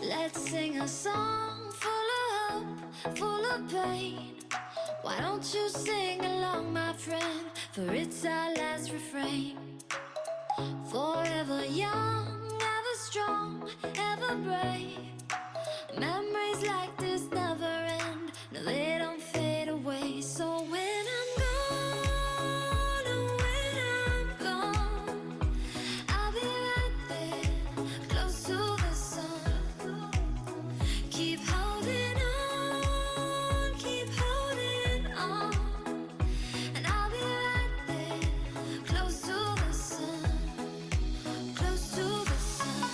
Let's sing a song full of hope, full of pain. Why don't you sing along, my friend? For it's our last refrain. Forever young, ever strong, ever brave. Memories like this never end. No, they don't fade away. So when I'm gone, oh, when I'm gone, I'll be right there, close to the sun. Keep holding on, keep holding on. And I'll be right there, close to the sun, close to the sun.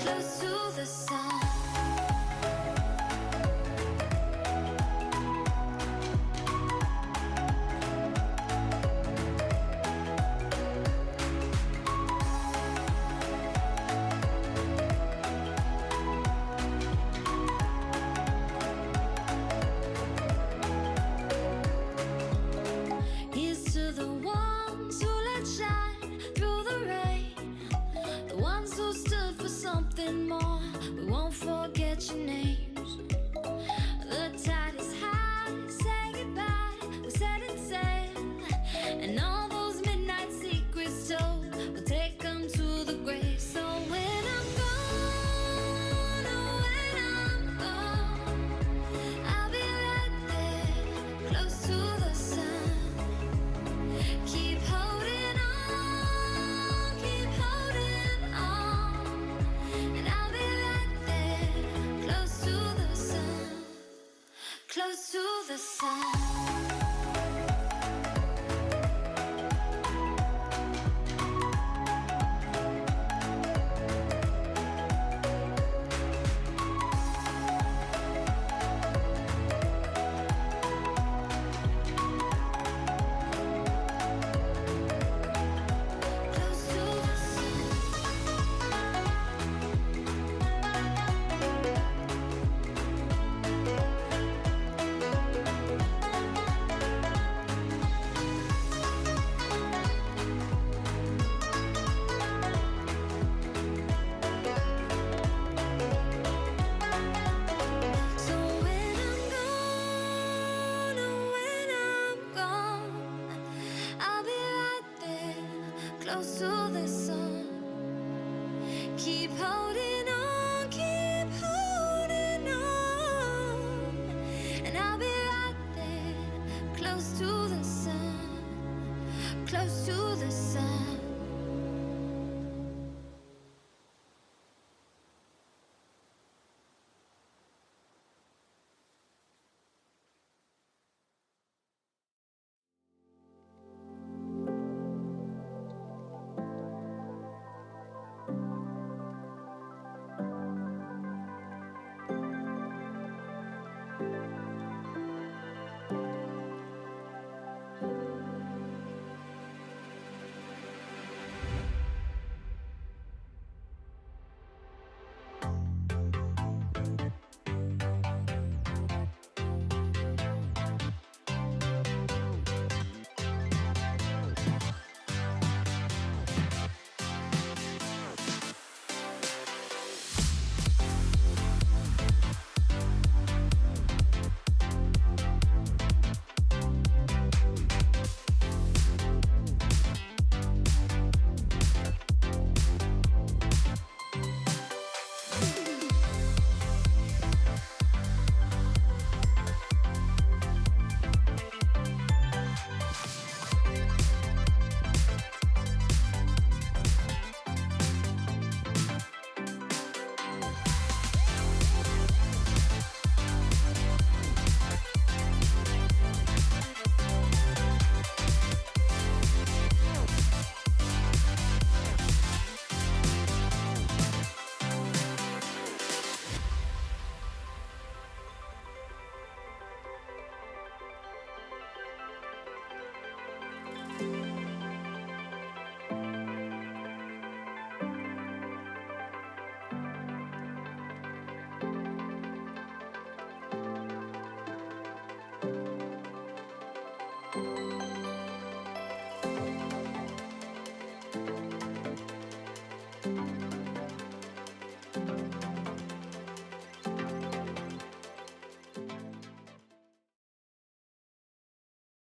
Close to the sun. Here's to the ones who let shine through the rain, the ones who stood for something more. We won't forget your names. The tide is high, say goodbye, we set it sail. And all those midnight secrets told, we'll take them to the grave. So when I'm gone, oh, when I'm gone, I'll be right there, close to the sun. Keep holding on, keep holding on. And I'll be right there, close to the sun, close to the sun. Close to the sun. So when I'm gone, oh, when I'm gone, I'll be right there, close to the sun. Keep holding on, keep holding on. And I'll be right there, close to the sun, close to the sun.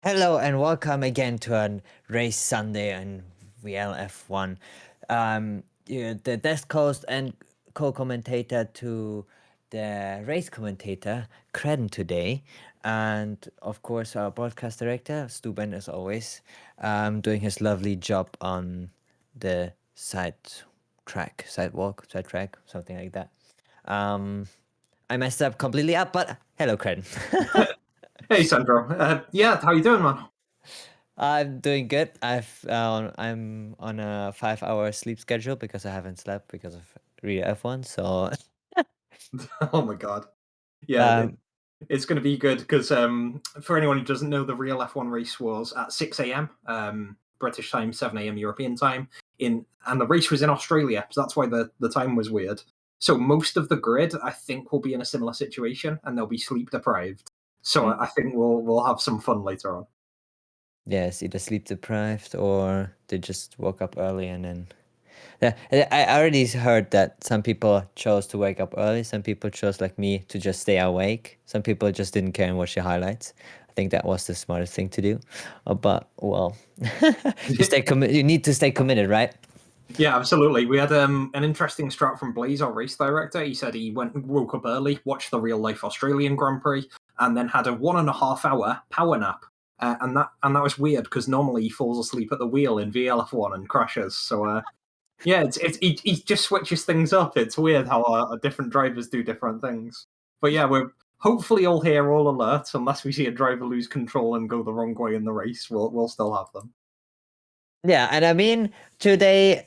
Hello and welcome again to a race Sunday on VLF1. The desk host and co-commentator to the race commentator, Credden today, and of course our broadcast director, Stuben as always, doing his lovely job on the side track, something like that. I messed up completely up, but hello, Credden. Hey, Sandro. Yeah, how you doing, man? I'm doing good. I'm on a 5 hour sleep schedule because I haven't slept because of real F1. So Oh my God. Yeah, um it's going to be good because for anyone who doesn't know, the real F1 race was at 6 a.m. British time, 7 a.m. European time, and the race was in Australia, so that's why the time was weird. So most of the grid, I think, will be in a similar situation, and they'll be sleep deprived. So I think we'll have some fun later on. yes, either sleep deprived or they just woke up early and then yeah, I already heard that some people chose to wake up early, some people chose like me to just stay awake, some people just didn't care and watch the highlights. I think that was the smartest thing to do. But well, you need to stay committed, right? Yeah, absolutely. We had an interesting strat from Blaze, our race director. He said he woke up early, watched the real life Australian Grand Prix, and then had a 1.5 hour power nap. And that was weird because normally he falls asleep at the wheel in VLF1 and crashes. So yeah, he just switches things up. It's weird how different drivers do different things. But yeah, we're hopefully all here, all alert. Unless we see a driver lose control and go the wrong way in the race, we'll still have them. Yeah, and I mean today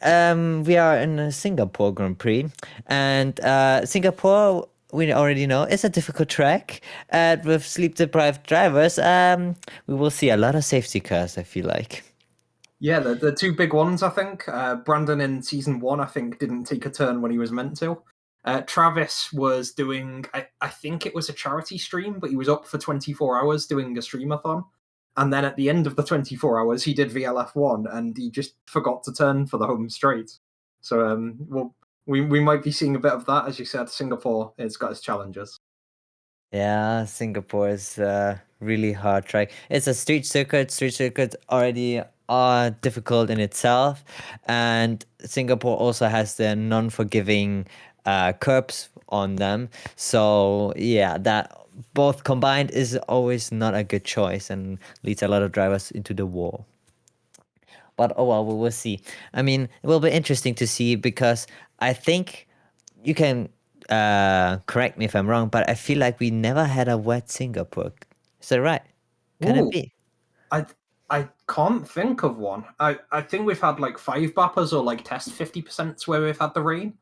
we are in a Singapore Grand Prix, and Singapore we already know is a difficult track, and with sleep deprived drivers, we will see a lot of safety cars. I feel like. Yeah, the two big ones, I think. Brandon in season one, I think, didn't take a turn when he was meant to. Travis was doing, I think it was a charity stream, but he was up for 24 hours doing a streamathon. And then at the end of the 24 hours, he did VLF1 and he just forgot to turn for the home straight. So we might be seeing a bit of that. As you said, Singapore has got its challenges. Yeah, Singapore is a really hard track. It's a street circuit. Street circuits already are difficult in itself, and Singapore also has the non-forgiving curbs on them. So yeah, that both combined is always not a good choice and leads a lot of drivers into the wall. But oh well, we will see. I mean, it will be interesting to see because I think you can correct me if I'm wrong, but I feel like we never had a wet Singapore. Is that right? Can it Ooh, be? I I can't think of one. I think we've had like five bappers or like test 50% where we've had the rain.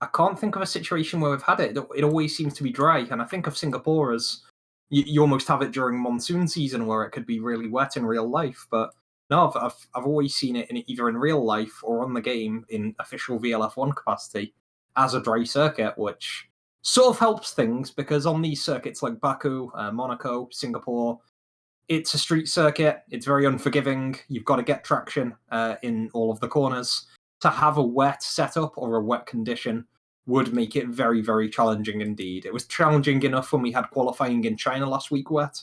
I can't think of a situation where we've had it. It always seems to be dry, and I think of Singapore as you almost have it during monsoon season where it could be really wet in real life. But no, I've always seen it either in real life or on the game in official VLF1 capacity as a dry circuit, which sort of helps things because on these circuits like Baku, Monaco, Singapore, it's a street circuit. It's very unforgiving. You've got to get traction in all of the corners. To have a wet setup or a wet condition would make it very, very challenging indeed. It was challenging enough when we had qualifying in China last week wet.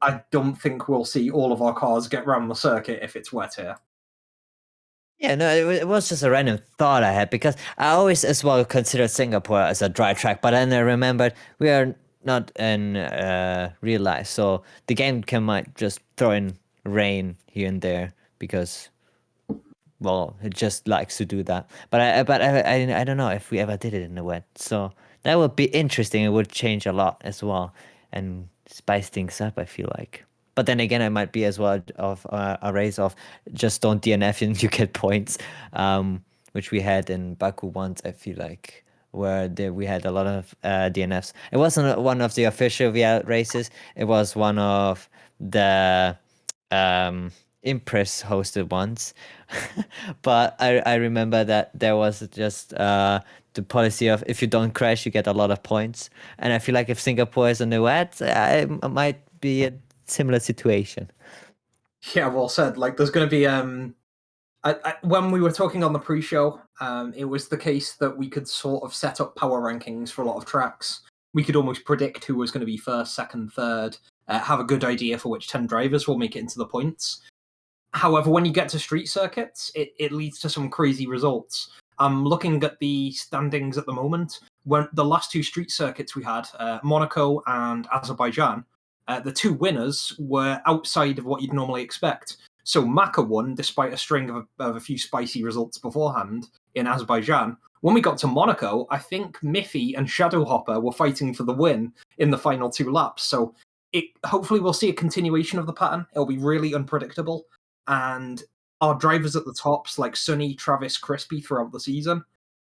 I don't think we'll see all of our cars get round the circuit if it's wet here. Yeah, no, it was just a random thought I had because I always as well considered Singapore as a dry track, but then I remembered we are not in real life, so the game can might just throw in rain here and there because well, it just likes to do that. But I don't know if we ever did it in the wet. So that would be interesting. It would change a lot as well and spice things up, I feel like. But then again, I might be as well of a race of just don't DNF and you get points, which we had in Baku once, I feel like, where we had a lot of DNFs. It wasn't one of the official VL races, it was one of the um, Impress hosted once. But I remember that there was just the policy of if you don't crash, you get a lot of points. And I feel like if Singapore is on the wet, it might be a similar situation. Yeah, well said. Like, there's going to be when we were talking on the pre-show, it was the case that we could sort of set up power rankings for a lot of tracks. We could almost predict who was going to be first, second, third, have a good idea for which 10 drivers will make it into the points. However, when you get to street circuits, it leads to some crazy results. I'm looking at the standings at the moment. When the last 2 street circuits we had, Monaco and Azerbaijan, the 2 winners were outside of what you'd normally expect. So Maka won despite a string of a few spicy results beforehand in Azerbaijan. When we got to Monaco, I think Miffy and Shadowhopper were fighting for the win in the final 2 laps. So hopefully we'll see a continuation of the pattern. It'll be really unpredictable. And our drivers at the tops like Sunny, Travis, Crispy throughout the season,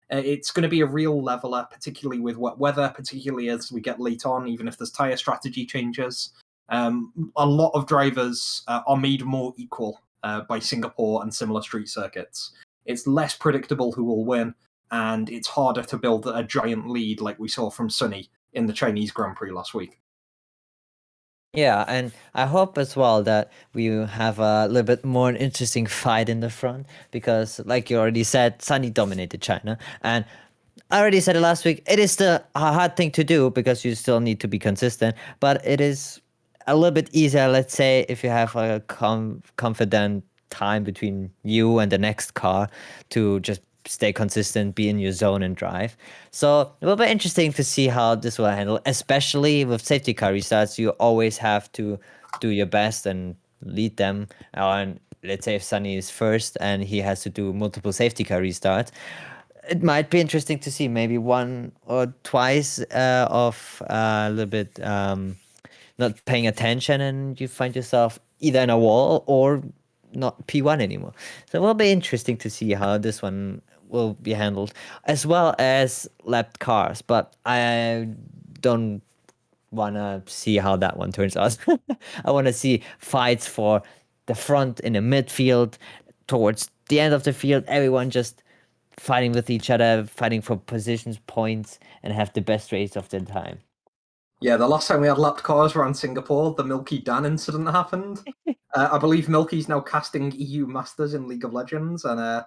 it's going to be a real leveler, particularly with wet weather, particularly as we get late on, even if there's tyre strategy changes. A lot of drivers are made more equal by Singapore and similar street circuits. It's less predictable who will win, and it's harder to build a giant lead like we saw from Sunny in the Chinese Grand Prix last week. Yeah, and I hope as well that we have a little bit more interesting fight in the front because, like you already said, Sunny dominated China, and I already said it last week. It is a hard thing to do because you still need to be consistent, but it is a little bit easier. Let's say if you have a confident time between you and the next car to just stay consistent, be in your zone and drive. So it will be interesting to see how this will handle, especially with safety car restarts. You always have to do your best and lead them. And let's say if Sunny is first and he has to do multiple safety car restarts, it might be interesting to see maybe one or twice of a little bit not paying attention and you find yourself either in a wall or not P1 anymore. So it will be interesting to see how this one will be handled, as well as lapped cars. But I don't want to see how that one turns out. I want to see fights for the front in the midfield, towards the end of the field, everyone just fighting with each other, fighting for positions, points, and have the best race of their time. Yeah, the last time we had lapped cars around Singapore, the Milky Dan incident happened. I believe Milky's now casting EU Masters in League of Legends, and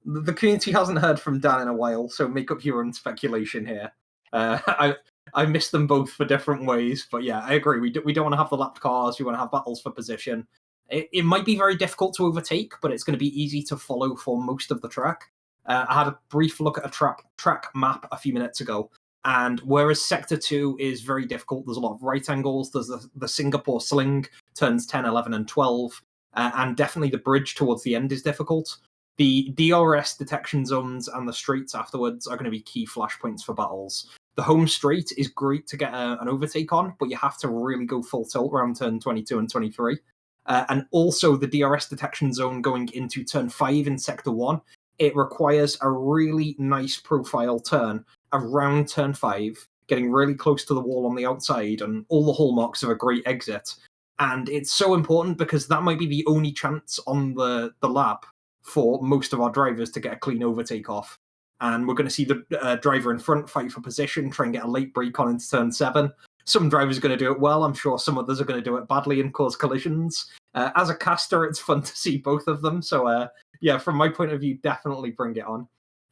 the community hasn't heard from Dan in a while, so make up your own speculation here. I miss them both for different ways, but yeah, I agree. We don't want to have the lapped cars. We want to have battles for position. It might be very difficult to overtake, but it's going to be easy to follow for most of the track. I had a brief look at a track map a few minutes ago, and whereas Sector 2 is very difficult, there's a lot of right angles, there's the Singapore Sling, turns 10, 11, and 12, and definitely the bridge towards the end is difficult. The DRS detection zones and the straights afterwards are going to be key flashpoints for battles. The home straight is great to get an overtake on, but you have to really go full tilt around turn 22 and 23. And also the DRS detection zone going into turn 5 in Sector 1, it requires a really nice profile turn around turn 5, getting really close to the wall on the outside and all the hallmarks of a great exit. And it's so important because that might be the only chance on the lap for most of our drivers to get a clean overtake off. And we're going to see the driver in front fight for position, try and get a late brake on into turn 7. Some drivers are going to do it well. I'm sure some others are going to do it badly and cause collisions. As a caster, it's fun to see both of them. So, yeah, from my point of view, definitely bring it on.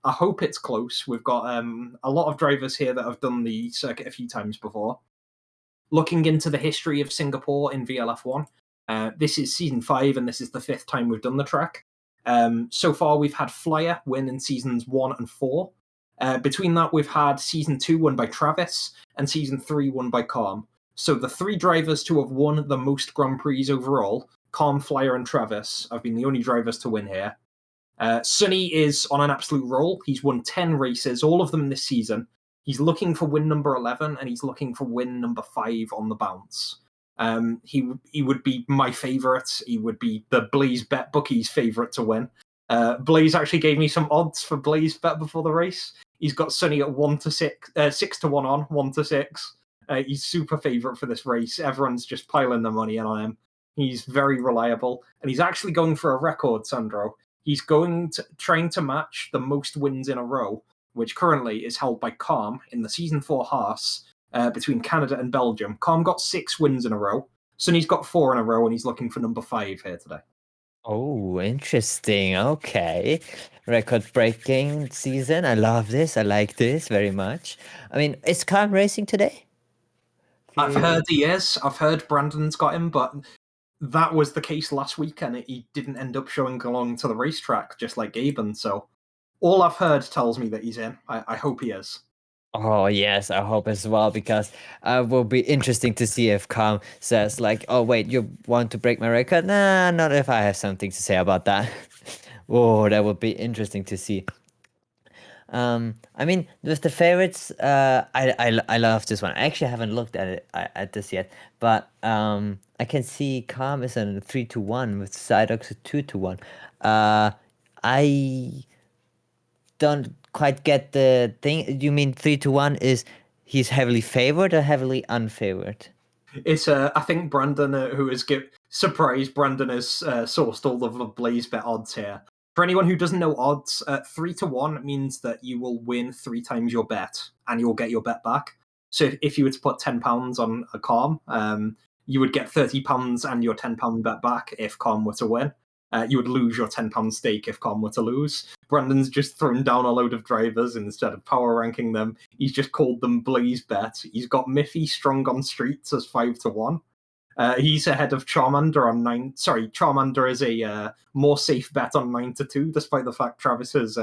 I hope it's close. We've got a lot of drivers here that have done the circuit a few times before. Looking into the history of Singapore in VLF1, this is season 5 and this is the 5th time we've done the track. So far, we've had Flyer win in seasons 1 and 4. Between that, we've had season 2 won by Travis and season 3 won by Calm. So the 3 drivers to have won the most Grand Prix overall, Calm, Flyer, and Travis, have been the only drivers to win here. Sunny is on an absolute roll. He's won 10 races, all of them this season. He's looking for win number 11, and he's looking for win number 5 on the bounce. He would be my favourite. He would be the Blaze Bet Bookie's favourite to win. Blaze actually gave me some odds for Blaze Bet before the race. He's got Sunny at 6 to 1 on, 1 to 6. He's super favourite for this race. Everyone's just piling their money in on him. He's very reliable, and he's actually going for a record, Sandro. He's trying to match the most wins in a row, which currently is held by Calm in the Season 4 Haas between Canada and Belgium. Calm got 6 wins in a row. Sunny's got 4 in a row, and he's looking for number 5 here today. Oh, interesting. Okay. Record-breaking season. I love this. I like this very much. I mean, is Calm racing today? I've heard he is. I've heard Brandon's got him, but that was the case last weekend. He didn't end up showing along to the racetrack, just like Gaben. So all I've heard tells me that he's in. I hope he is. Oh yes, I hope as well because it will be interesting to see if Calm says like, "Oh wait, you want to break my record?" Nah, not if I have something to say about that. Oh, that would be interesting to see. I mean, with the favorites, I love this one. I actually haven't looked at it at this yet, but I can see Calm is a 3-1 with Psyduck's a 2-1. I don't quite get the thing. You mean 3-1 is he's heavily favored or heavily unfavored? It's I think Brandon, who is surprised, Brandon has sourced all of the Blaze bet odds here. For anyone who doesn't know odds, 3-1 means that you will win 3 times your bet and you'll get your bet back. So if you were to put £10 on a Calm, you would get £30 and your £10 bet back if Calm were to win. You would lose your £10 stake if Calm were to lose. Brandon's just thrown down a load of drivers instead of power ranking them. He's just called them Blaze Bet. He's got Miffy strong on streets as 5-1. He's ahead of Charmander on 9. Sorry, Charmander is a more safe bet on 9-2, despite the fact Travis has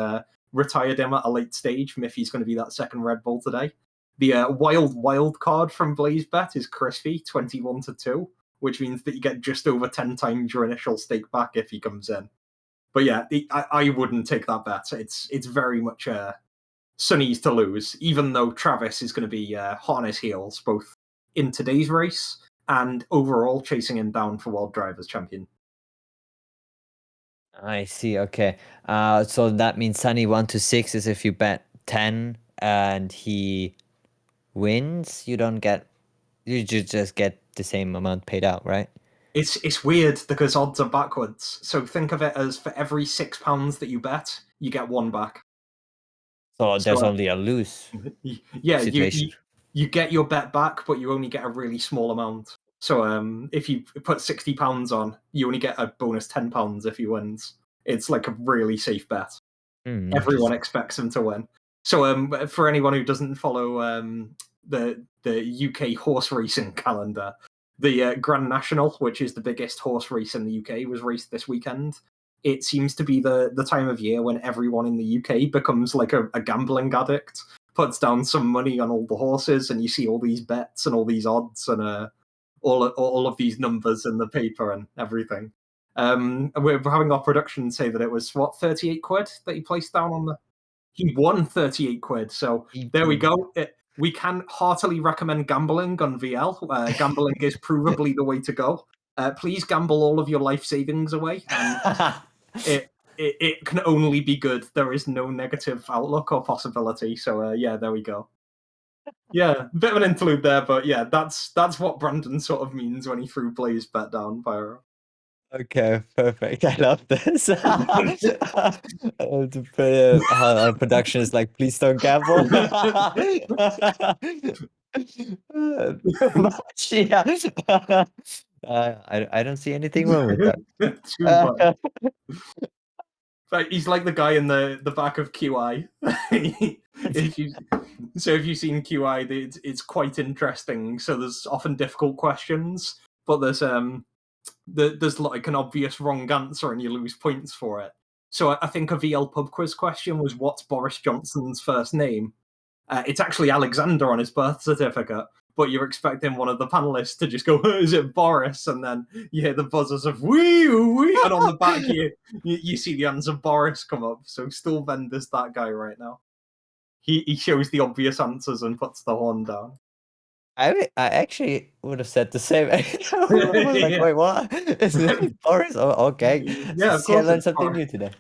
retired him at a late stage. Miffy's going to be that second Red Bull today. The wild card from Blaze Bet is Crispy, 21-2, which means that you get just over 10 times your initial stake back if he comes in. But yeah, I wouldn't take that bet. It's very much Sunny's to lose, even though Travis is going to be hot on his heels, both in today's race and overall chasing him down for World Drivers' Champion. I see. Okay. So that means Sunny 1-6 is if you bet 10 and he wins, you don't get, you just get the same amount paid out, right? It's weird because odds are backwards. So think of it as for every £6 that you bet, you get one back. So there's So only a lose yeah, situation. you get your bet back, but you only get a really small amount. So if you put £60 on, you only get a bonus £10 if he wins. It's like a really safe bet. Everyone expects him to win. So for anyone who doesn't follow the UK horse racing calendar, the Grand National, which is the biggest horse race in the UK, was raced this weekend. It seems to be the time of year when everyone in the UK becomes like a gambling addict, puts down some money on all the horses, and you see all these bets and all these odds and all of these numbers in the paper and everything. We're having our production say that it was what, 38 quid that he placed down on the. He won 38 quid. So there we go. We can heartily recommend gambling on VL. Gambling is provably the way to go. Please gamble all of your life savings away, and it can only be good. There is no negative outlook or possibility. So yeah, there we go. Yeah, bit of an interlude there, but yeah, that's what Brandon sort of means when he threw Blaze bet down, Pyro. Okay, perfect. I love this. How our production is like, please don't gamble. Much, yeah. I don't see anything wrong with that. Too funny. Like, he's like the guy in the back of QI. if you've seen QI, it's quite interesting. So there's often difficult questions, but there's like an obvious wrong answer and you lose points for it. So I think a VL pub quiz question was, what's Boris Johnson's first name? It's actually Alexander on his birth certificate, but you're expecting one of the panelists to just go, is it Boris? And then you hear the buzzers of wee wee, and on the back you see the answer Boris come up. So Stillvend is that guy right now. He shows the obvious answers and puts the horn down. I actually would have said the same. I was like, Yeah. wait, what? His name is Boris? Oh, okay. Yeah, of See, I course learned it's something Boris. new today.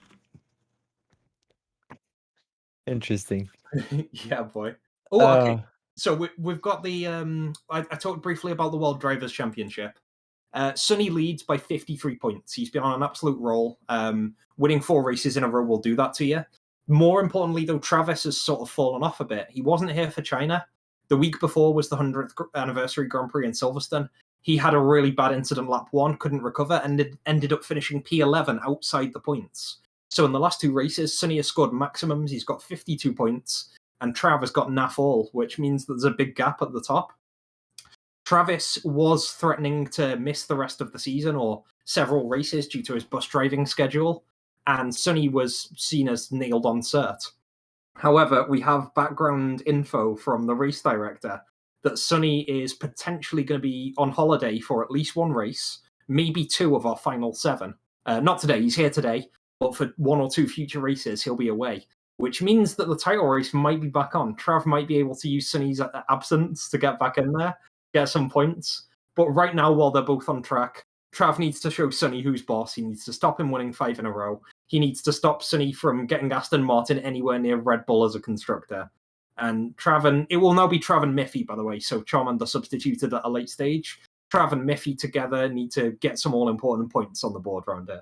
Interesting. Yeah, boy. Oh, okay. So we've got the. I talked briefly about the World Drivers' Championship. Sunny leads by 53 points. He's been on an absolute roll. Winning 4 races in a row will do that to you. More importantly, though, Travis has sort of fallen off a bit. He wasn't here for China. The week before was the 100th anniversary Grand Prix in Silverstone. He had a really bad incident lap 1, couldn't recover, and ended up finishing P11 outside the points. So in the last 2 races, Sunny has scored maximums. He's got 52 points, and Trav has got naff all, which means that there's a big gap at the top. Travis was threatening to miss the rest of the season or several races due to his bus driving schedule, and Sonny was seen as nailed on cert. However, we have background info from the race director that Sonny is potentially going to be on holiday for at least one race, maybe two of our final seven. Not today, he's here today, but for one or two future races, he'll be away, which means that the title race might be back on. Trav might be able to use Sonny's absence to get back in there, get some points. But right now, while they're both on track, Trav needs to show Sonny who's boss. He needs to stop him winning 5 in a row. He needs to stop Sonny from getting Aston Martin anywhere near Red Bull as a constructor. And Trav it will now be Trav and Miffy, by the way. So Charmander substituted at a late stage. Trav and Miffy together need to get some all important points on the board round it.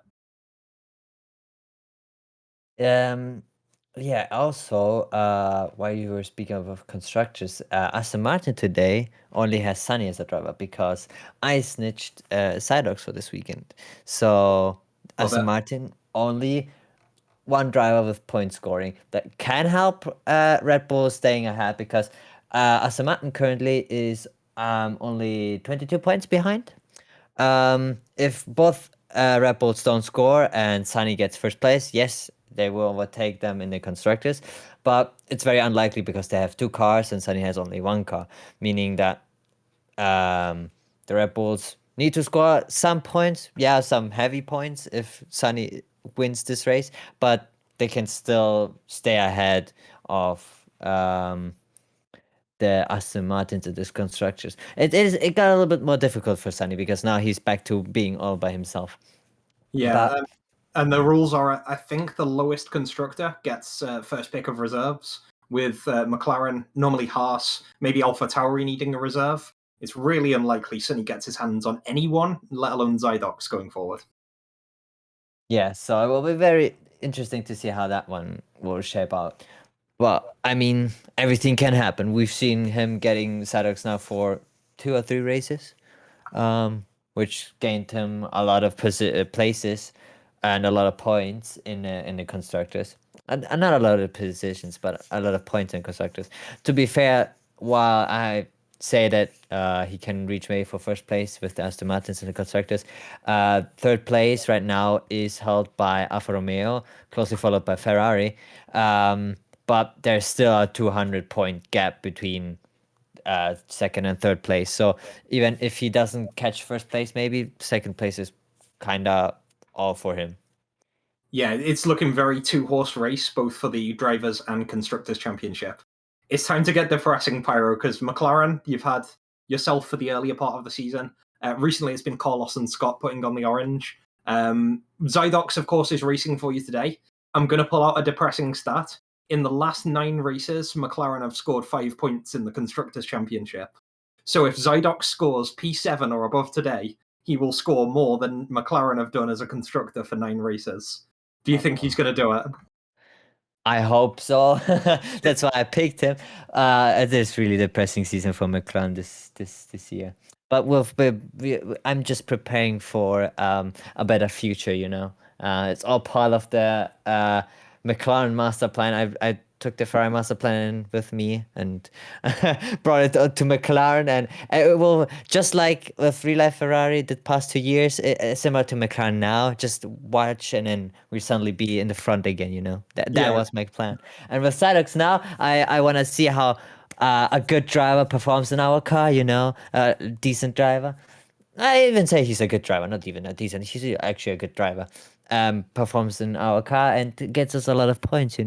Yeah, also, while you were speaking of constructors, Aston Martin today only has Sunny as a driver because I snitched Sidox for this weekend. So Aston Martin only one driver with point scoring. That can help Red Bull staying ahead because Aston Martin currently is only 22 points behind. If both Red Bulls don't score and Sunny gets first place, yes, they will overtake them in the constructors, but it's very unlikely because they have two cars and Sunny has only one car, meaning that the Red Bulls need to score some points, yeah, some heavy points if Sunny wins this race, but they can still stay ahead of the Aston Martins and the constructors. It got a little bit more difficult for Sunny because now he's back to being all by himself. Yeah, But and the rules are, I think, the lowest constructor gets first pick of reserves, with McLaren, normally Haas, maybe Alpha Tauri needing a reserve. It's really unlikely Sonny gets his hands on anyone, let alone Zydox, going forward. yeah, so it will be very interesting to see how that one will shape out. Well, I mean, everything can happen. We've seen him getting Sadox now for 2 or 3 races, which gained him a lot of places and a lot of points in the constructors. And not a lot of positions, but a lot of points in constructors. To be fair, while I say that he can reach maybe for first place with the Aston Martins and the constructors, third place right now is held by Alfa Romeo, closely followed by Ferrari. But there's still a 200-point gap between second and third place. So even if he doesn't catch first place, maybe second place is kind of all for him. Yeah, it's looking very two-horse race, both for the Drivers' and Constructors' Championship. It's time to get depressing, Pyro, because McLaren, you've had yourself for the earlier part of the season. Recently, it's been Carlos and Scott putting on the orange. Zydox, of course, is racing for you today. I'm going to pull out a depressing stat. In the last 9 races, McLaren have scored 5 points in the Constructors' Championship. So if Zydox scores P7 or above today, he will score more than McLaren have done as a constructor for 9 races. Do you think he's going to do it? I hope so. That's why I picked him. It is really depressing season for McLaren this year. But I'm just preparing for a better future. It's all part of the McLaren master plan. I took the Ferrari master plan with me and brought it to McLaren, and it will, just like with Real Life Ferrari the past 2 years, similar to McLaren now. Just watch and then we suddenly be in the front again. That was my plan. And with Sidox now, I want to see how a good driver performs in our car. A decent driver. I even say he's a good driver, not even a decent. He's actually a good driver. Performs in our car and gets us a lot of points.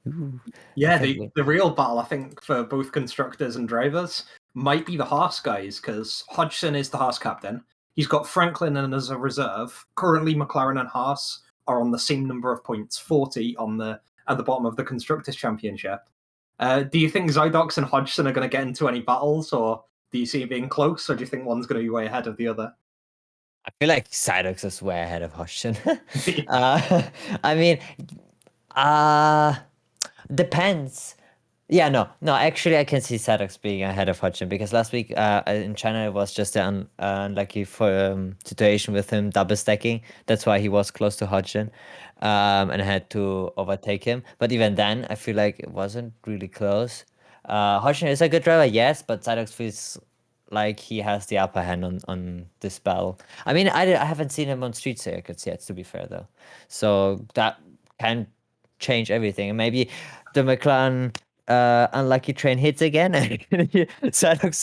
Ooh, Yeah, the real battle, I think, for both constructors and drivers might be the Haas guys, because Hodgson is the Haas captain. He's got Franklin in as a reserve. Currently, McLaren and Haas are on the same number of points, 40 at the bottom of the Constructors' Championship. Do you think Zydox and Hodgson are going to get into any battles, or do you see it being close, or do you think one's going to be way ahead of the other? I feel like Sidox is way ahead of Hodgson. I mean, uh, depends. Yeah, no. Actually, I can see Sidox being ahead of Hodgson because last week in China it was just an unlucky situation with him double stacking. That's why he was close to Hodgson, and had to overtake him. But even then, I feel like it wasn't really close. Hodgson is a good driver, yes, but Sidox feels like he has the upper hand on this battle. I mean, I haven't seen him on street circuits yet, to be fair though, so that can change everything. And maybe the McLaren unlucky train hits again, and Sherlock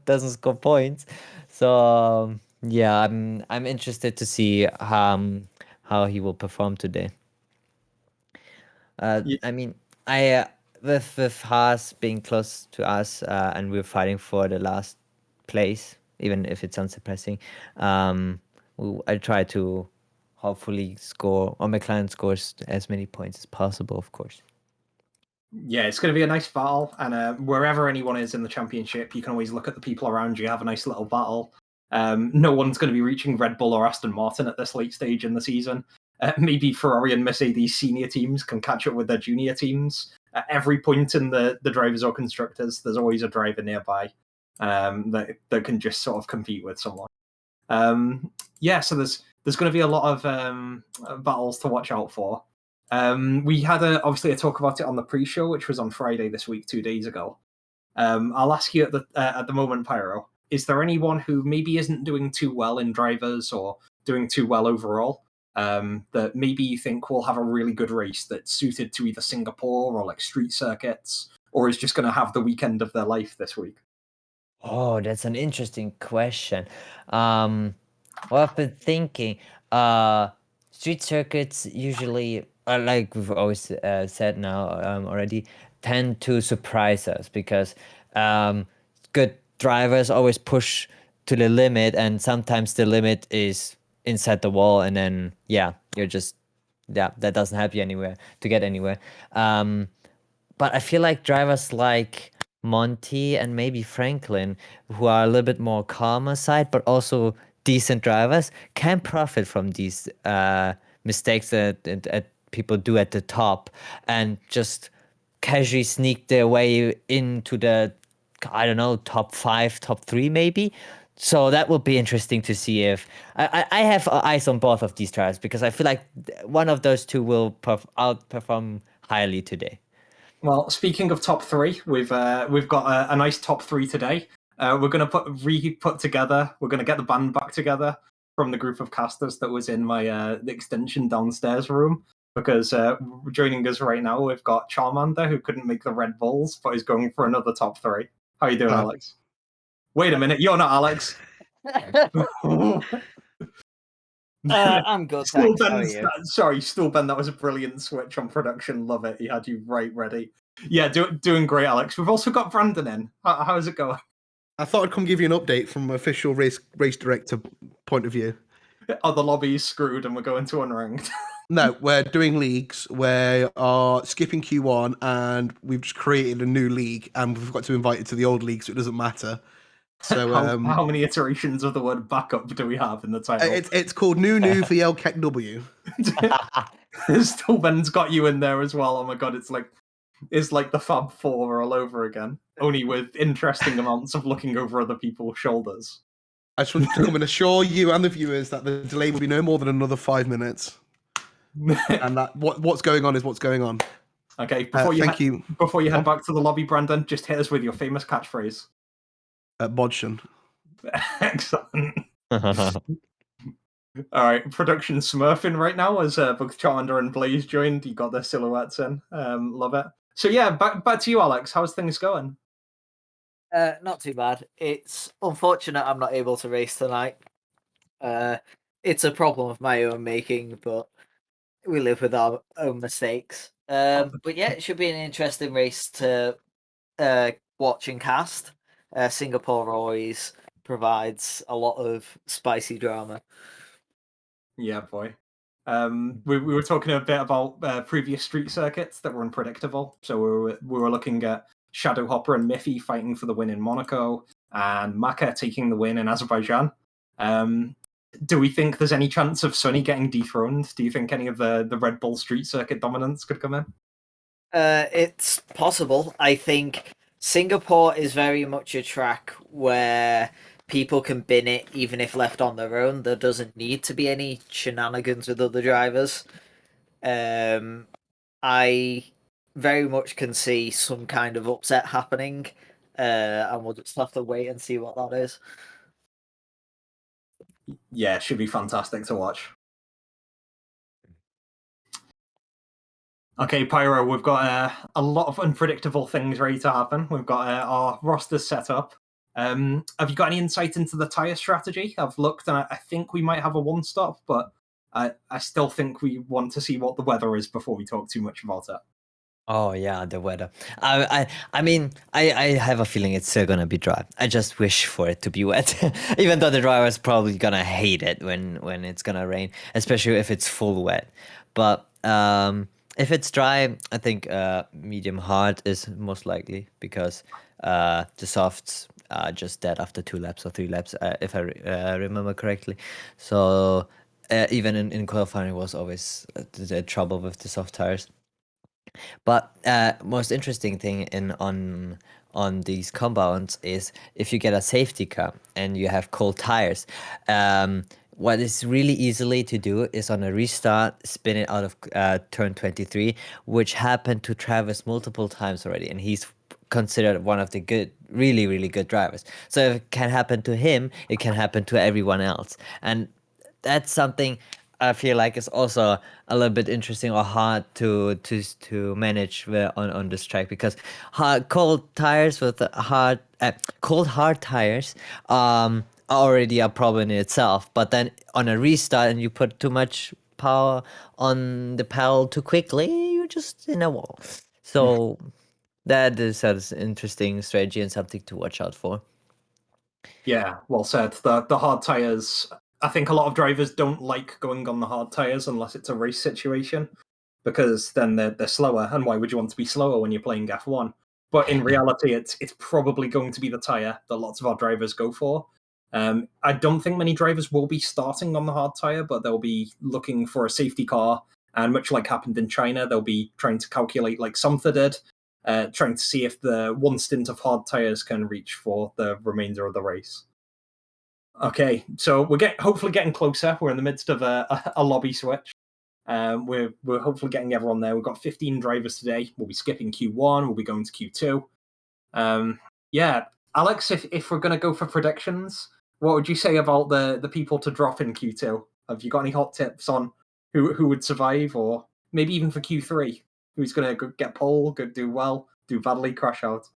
doesn't score points. So yeah, I'm interested to see how he will perform today. I mean, I with Haas being close to us, and we're fighting for the last place, even if it's unsurprising. I try to hopefully score, or McLaren scores as many points as possible, of course. Yeah, it's going to be a nice battle, and wherever anyone is in the championship, you can always look at the people around you, have a nice little battle. No one's going to be reaching Red Bull or Aston Martin at this late stage in the season. Maybe Ferrari and Mercedes senior teams can catch up with their junior teams. At every point in the drivers or constructors, there's always a driver nearby that can just sort of compete with someone. Yeah, so there's going to be a lot of battles to watch out for. We had obviously a talk about it on the pre-show, which was on Friday this week, 2 days ago. I'll ask you at the moment, Pyro, is there anyone who maybe isn't doing too well in drivers or doing too well overall, that maybe you think will have a really good race that's suited to either Singapore or like street circuits, or is just going to have the weekend of their life this week? Oh, that's an interesting question. Um, well, I've been thinking, uh, street circuits usually, like we've always said now already, tend to surprise us because um, good drivers always push to the limit, and sometimes the limit is inside the wall, and then yeah, you're just yeah, that doesn't help you anywhere to get anywhere. But I feel like drivers like Monty and maybe Franklin, who are a little bit more calmer side, but also decent drivers, can profit from these mistakes that people do at the top, and just casually sneak their way into the, I don't know, top five, top three, maybe. So that will be interesting to see if I have eyes on both of these drivers, because I feel like one of those two will outperform highly today. Well, speaking of top three, we've got a nice top three today. We're going to put together. We're going to get the band back together from the group of casters that was in my the extension downstairs room. Because joining us right now, we've got Charmander, who couldn't make the Red Bulls, but is going for another top three. How you doing, Alex? Wait a minute, you're not Alex. I'm good, thanks. How are you? Sorry, Still Ben, that was a brilliant switch on production. Love it. He had you right ready. Yeah, doing great, Alex. We've also got Brandon in. How's it going? I thought I'd come give you an update from official race director point of view. Oh, the lobby's screwed and we're going to unranked. No, we're doing leagues. We are skipping Q1 and we've just created a new league and we've got to invite it to the old league, so it doesn't matter. So how many iterations of the word backup do we have in the title? It's called New VL Keck W. Still Ben's got you in there as well. Oh my god, it's like the Fab Four all over again, only with interesting amounts of looking over other people's shoulders. I just want to come and assure you and the viewers that the delay will be no more than another 5 minutes. And that what's going on is what's going on. Okay, before you head back to the lobby, Brandon, just hit us with your famous catchphrase. Bodson. Excellent. All right, production smurfing right now as both Charmander and Blaze joined. You got their silhouettes in. Love it. So yeah, back to you, Alex. How's things going? Not too bad. It's unfortunate I'm not able to race tonight. It's a problem of my own making, but we live with our own mistakes. But yeah, it should be an interesting race to watch and cast. Singapore always provides a lot of spicy drama. Yeah, boy. We were talking a bit about previous street circuits that were unpredictable. So we were looking at Shadow Hopper and Miffy fighting for the win in Monaco, and Maka taking the win in Azerbaijan. Do we think there's any chance of Sonny getting dethroned? Do you think any of the Red Bull street circuit dominance could come in? It's possible. I think Singapore is very much a track where people can bin it even if left on their own. There doesn't need to be any shenanigans with other drivers. I very much can see some kind of upset happening. and we'll just have to wait and see what that is. Yeah, it should be fantastic to watch. Okay, Pyro, we've got a lot of unpredictable things ready to happen. We've got our rosters set up. Have you got any insight into the tyre strategy? I've looked, and I think we might have a one-stop, but I still think we want to see what the weather is before we talk too much about it. Oh yeah, the weather. I mean, I have a feeling it's still gonna be dry. I just wish for it to be wet, even though the driver's probably gonna hate it when it's gonna rain, especially if it's full wet. But if it's dry, I think medium hard is most likely because the softs are just dead after 2 laps or 3 laps, if I remember correctly. So even in qualifying, it was always the trouble with the soft tires. But most interesting thing on these compounds is if you get a safety car and you have cold tires, what is really easily to do is on a restart spin it out of turn 23, which happened to Travis multiple times already, and he's considered one of the good, really good drivers. So if it can happen to him, it can happen to everyone else, and that's something I feel like is also a little bit interesting or hard to manage on this track, because cold tires with cold hard tires are already a problem in itself. But then on a restart and you put too much power on the pedal too quickly, you're just in a wall. So that is an interesting strategy and something to watch out for. Yeah, well said. The hard tires. I think a lot of drivers don't like going on the hard tires unless it's a race situation, because then they're slower. And why would you want to be slower when you're playing F1? But in reality, it's probably going to be the tire that lots of our drivers go for. I don't think many drivers will be starting on the hard tire, but they'll be looking for a safety car. And much like happened in China, they'll be trying to calculate, like Somtha did, trying to see if the one stint of hard tires can reach for the remainder of the race. Okay, so we're hopefully getting closer. We're in the midst of a lobby switch. We're hopefully getting everyone there. We've got 15 drivers today. We'll be skipping Q1. We'll be going to Q2. Yeah, Alex, if we're going to go for predictions, what would you say about the people to drop in Q2? Have you got any hot tips on who would survive, or maybe even for Q3, who's going to get pole, do well, do badly, crash out?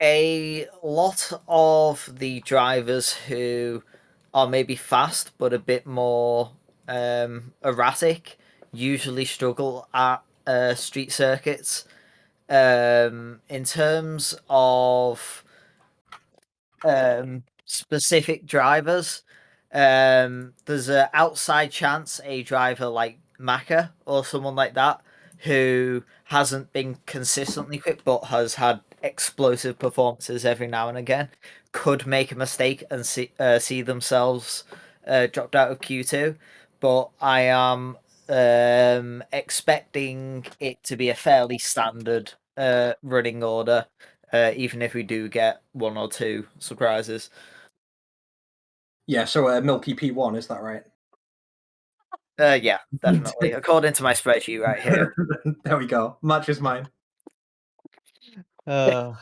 A lot of the drivers who are maybe fast but a bit more erratic usually struggle at street circuits. In terms of specific drivers, there's an outside chance a driver like Maka or someone like that who hasn't been consistently quick but has had explosive performances every now and again could make a mistake and see themselves dropped out of Q2. But I am expecting it to be a fairly standard running order, even if we do get one or two surprises. Yeah, so Milky P1, is that right? Yeah, definitely. According to my spreadsheet right here. There we go. Matches mine. Yeah,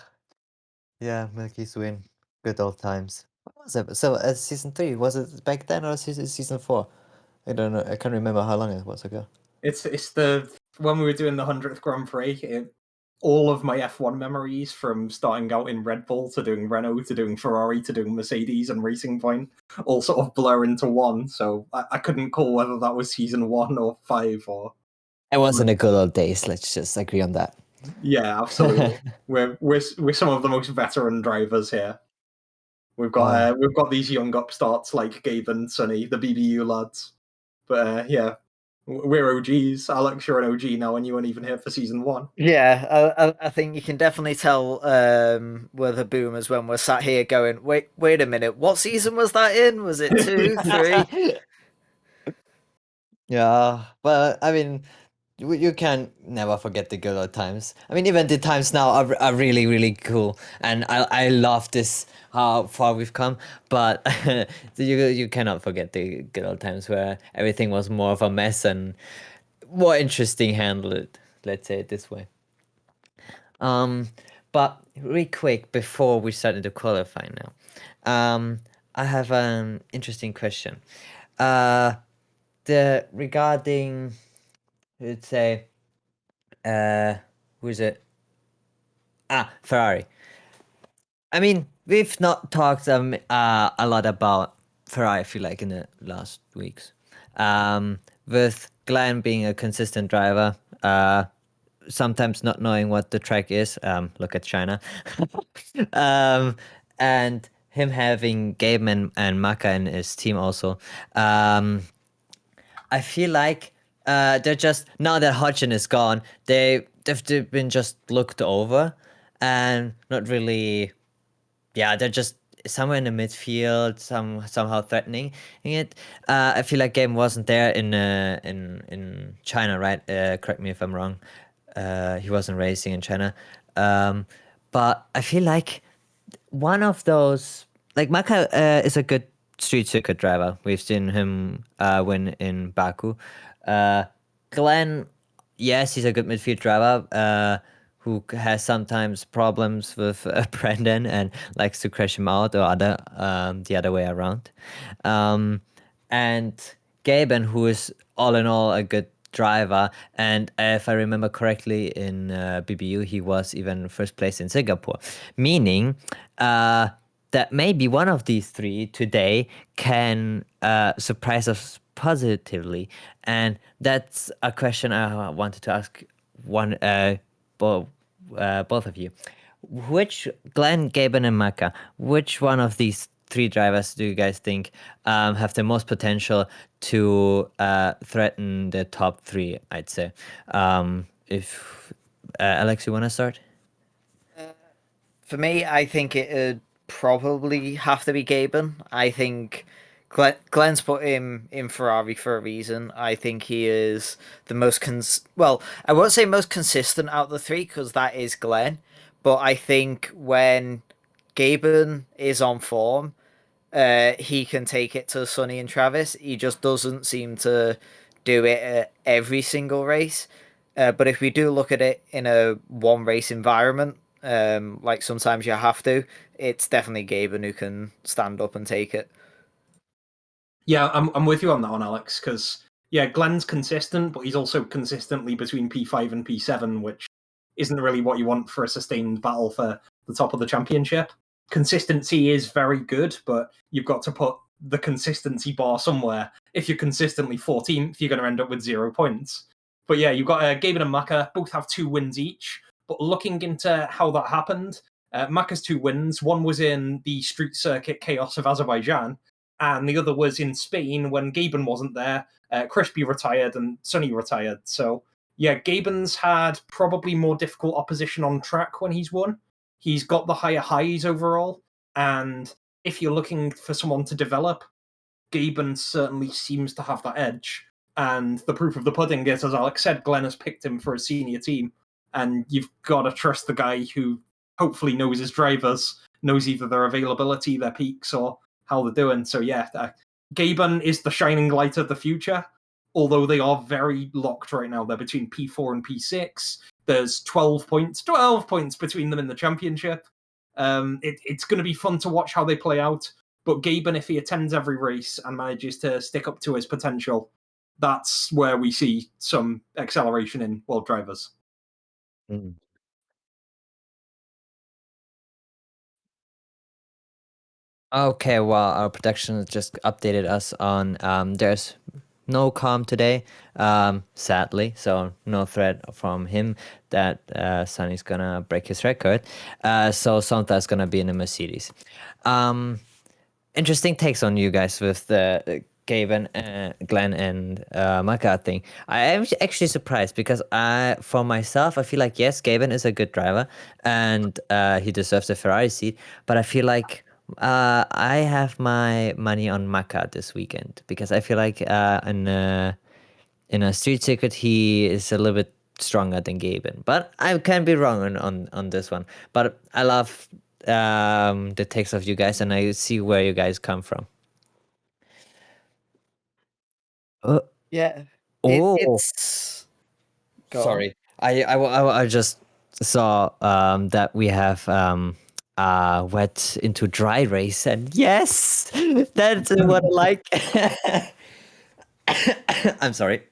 Milky's win. Good old times. What was it? So, season 3, was it back then or season 4? I don't know. I can't remember how long it was ago. It's the when we were doing the 100th Grand Prix. All of my F1 memories, from starting out in Red Bull to doing Renault to doing Ferrari to doing Mercedes and Racing Point, all sort of blur into one. So I couldn't call whether that was season 1 or 5 or. It wasn't the good old days. Let's just agree on that. Yeah, absolutely. we're some of the most veteran drivers here. We've got these young upstarts like Gabe and Sonny, the BBU lads. But yeah, we're OGs. Alex, you're an OG now, and you weren't even here for season 1. Yeah, I think you can definitely tell we're the boomers when we're sat here going, wait a minute, what season was that in? Was it 2, 3? Yeah, but I mean, you can never forget the good old times. I mean, even the times now are really cool, and I love this how far we've come. But you cannot forget the good old times where everything was more of a mess and more interesting handled. Let's say it this way. But really quick before we start into qualifying now, I have an interesting question. The regarding, let's say, who is it? Ferrari. I mean, we've not talked a lot about Ferrari, I feel like, in the last weeks. With Glenn being a consistent driver, sometimes not knowing what the track is, look at China, and him having Gabe and Maka in his team also. I feel like they're just, now that Hodgson is gone, they've been just looked over and not really. Yeah, they're just somewhere in the midfield, somehow threatening it. I feel like Game wasn't there in China, right? Correct me if I'm wrong. He wasn't racing in China, but I feel like one of those, like Maka is a good street circuit driver. We've seen him win in Baku. Glenn, yes, he's a good midfield driver who has sometimes problems with Brendan and likes to crash him out, or the other way around. And Gaben, who is all in all a good driver, and if I remember correctly, in BBU he was even first place in Singapore, meaning that maybe one of these three today can surprise us positively, and that's a question I wanted to ask both of you. Which Glenn, Gaben, and Maka, which one of these three drivers do you guys think have the most potential to threaten the top three? I'd say. If Alex, you want to start? For me, I think it'd probably have to be Gaben. I think Glenn's put him in Ferrari for a reason. I think he is the most well, I won't say most consistent out of the three because that is Glenn, but I think when Gaben is on form, he can take it to Sonny and Travis. He just doesn't seem to do it at every single race. But if we do look at it in a one race environment, like sometimes you have to, it's definitely Gaben who can stand up and take it. Yeah, I'm with you on that one, Alex, because yeah, Glenn's consistent, but he's also consistently between P5 and P7, which isn't really what you want for a sustained battle for the top of the championship. Consistency is very good, but you've got to put the consistency bar somewhere. If you're consistently 14th, you're going to end up with 0 points. But yeah, you've got Gaben and Maka, both have 2 wins each. But looking into how that happened, Maka's 2 wins, one was in the street circuit chaos of Azerbaijan, and the other was in Spain when Gaben wasn't there. Crispy retired and Sonny retired. So yeah, Gaben's had probably more difficult opposition on track when he's won. He's got the higher highs overall, and if you're looking for someone to develop, Gaben certainly seems to have that edge. And the proof of the pudding is, as Alex said, Glenn has picked him for a senior team, and you've got to trust the guy who hopefully knows his drivers, knows either their availability, their peaks, or how they're doing. So yeah, Gaben is the shining light of the future, although they are very locked right now. They're between P4 and P6. There's 12 points between them in the championship. It's going to be fun to watch how they play out. But Gaben, if he attends every race and manages to stick up to his potential, that's where we see some acceleration in world drivers. Mm. Okay, well, our production just updated us on there's no calm today, sadly, so no threat from him that Sonny's gonna break his record. So Sonta's gonna be in a Mercedes. Interesting takes on you guys with the Gaben, Glenn, and Maka thing. I am actually surprised because for myself, I feel like yes, Gaben is a good driver and he deserves a Ferrari seat. But I feel like I have my money on Maka this weekend because I feel like in a street circuit he is a little bit stronger than Gaben. But I can be wrong on this one. But I love the takes of you guys, and I see where you guys come from. Yeah. Oh, It's. Go on. sorry. I just saw that we have wet into dry race, and yes, that's what I like. I'm sorry.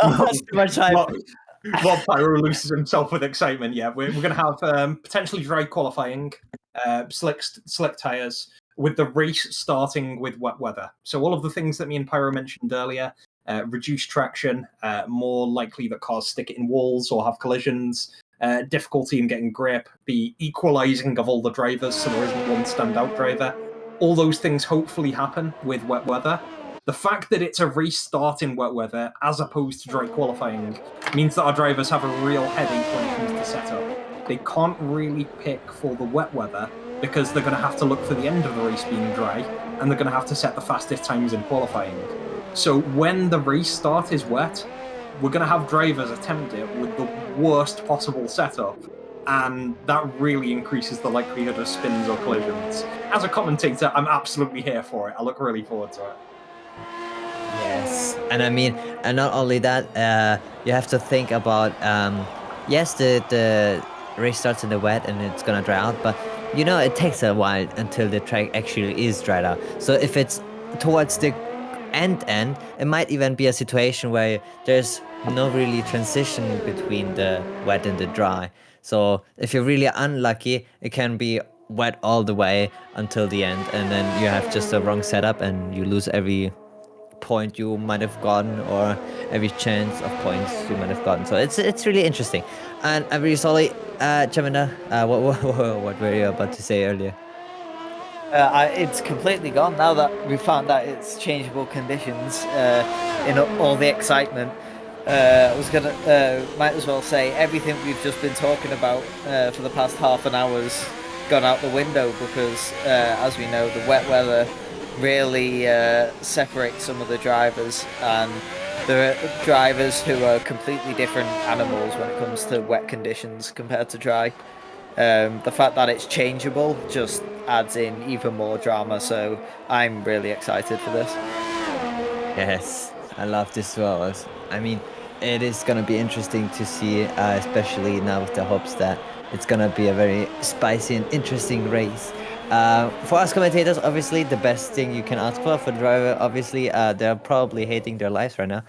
Oh, that's too much hype. Rob Pyro loses himself with excitement. Yeah, we're going to have potentially dry qualifying, slick tires, with the race starting with wet weather. So all of the things that me and Pyro mentioned earlier, reduced traction, more likely that cars stick it in walls or have collisions, difficulty in getting grip, the equalizing of all the drivers so there isn't one standout driver. All those things hopefully happen with wet weather. The fact that it's a race start in wet weather as opposed to dry qualifying means that our drivers have a real headache when it comes to setup. They can't really pick for the wet weather because they're going to have to look for the end of the race being dry, and they're going to have to set the fastest times in qualifying. So when the race start is wet, we're going to have drivers attempt it with the worst possible setup, and that really increases the likelihood of spins or collisions. As a commentator, I'm absolutely here for it. I look really forward to it. Yes, and I mean, and not only that, you have to think about yes, the race starts in the wet and it's gonna dry out, but it takes a while until the track actually is dried out. So if it's towards the end, it might even be a situation where there's no really transition between the wet and the dry. So if you're really unlucky, it can be wet all the way until the end, and then you have just a wrong setup and you lose every point you might have gotten, or every chance of points you might have gotten. So it's really interesting, and I'm really sorry, Chavenda, what were you about to say earlier? It's completely gone now that we found out it's changeable conditions. In all the excitement, I was gonna might as well say everything we've just been talking about for the past half an hour's gone out the window, because as we know, the wet weather really separates some of the drivers, and there are drivers who are completely different animals when it comes to wet conditions compared to dry. The fact that it's changeable just adds in even more drama, so I'm really excited for this. Yes, I love this as well. I mean, it is gonna be interesting to see, especially now with the hopes that it's gonna be a very spicy and interesting race. For us commentators, obviously, the best thing you can ask for the driver, obviously, they're probably hating their lives right now.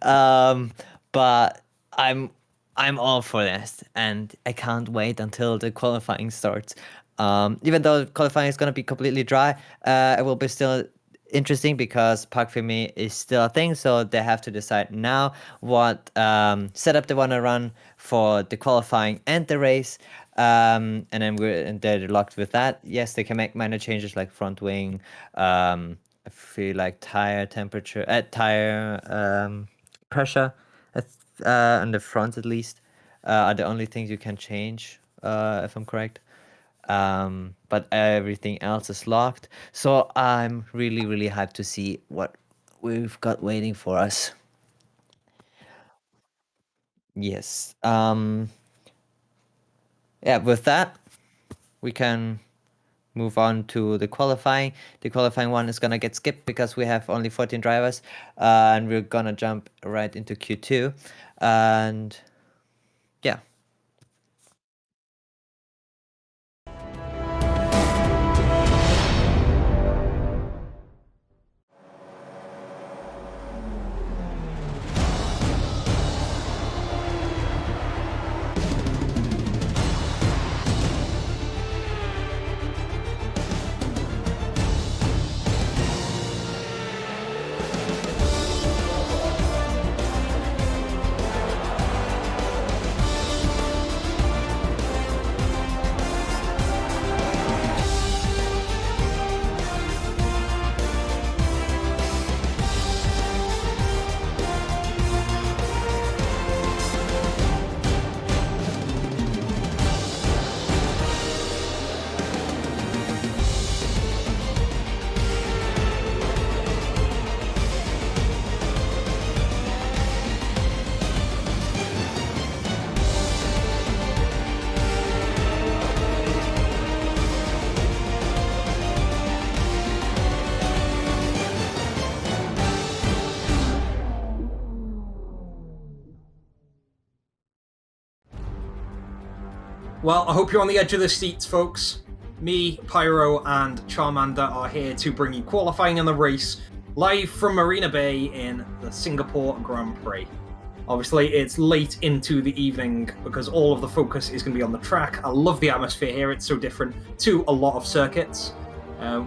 um, but I'm all for this, and I can't wait until the qualifying starts. Even though qualifying is gonna be completely dry, it will be still interesting because Park Fermé is still a thing, so they have to decide now what setup they want to run for the qualifying and the race. And then they're locked with that. Yes, they can make minor changes like front wing. I feel like tire temperature, tire pressure, on the front at least, are the only things you can change, if I'm correct. But everything else is locked. So I'm really, really hyped to see what we've got waiting for us. Yes. Yeah, with that, we can move on to the qualifying. The qualifying one is gonna get skipped because we have only 14 drivers, and we're gonna jump right into Q2. And yeah. Well, I hope you're on the edge of the seats, folks. Me, Pyro, and Charmander are here to bring you qualifying in the race, live from Marina Bay in the Singapore Grand Prix. Obviously, it's late into the evening because all of the focus is going to be on the track. I love the atmosphere here. It's so different to a lot of circuits.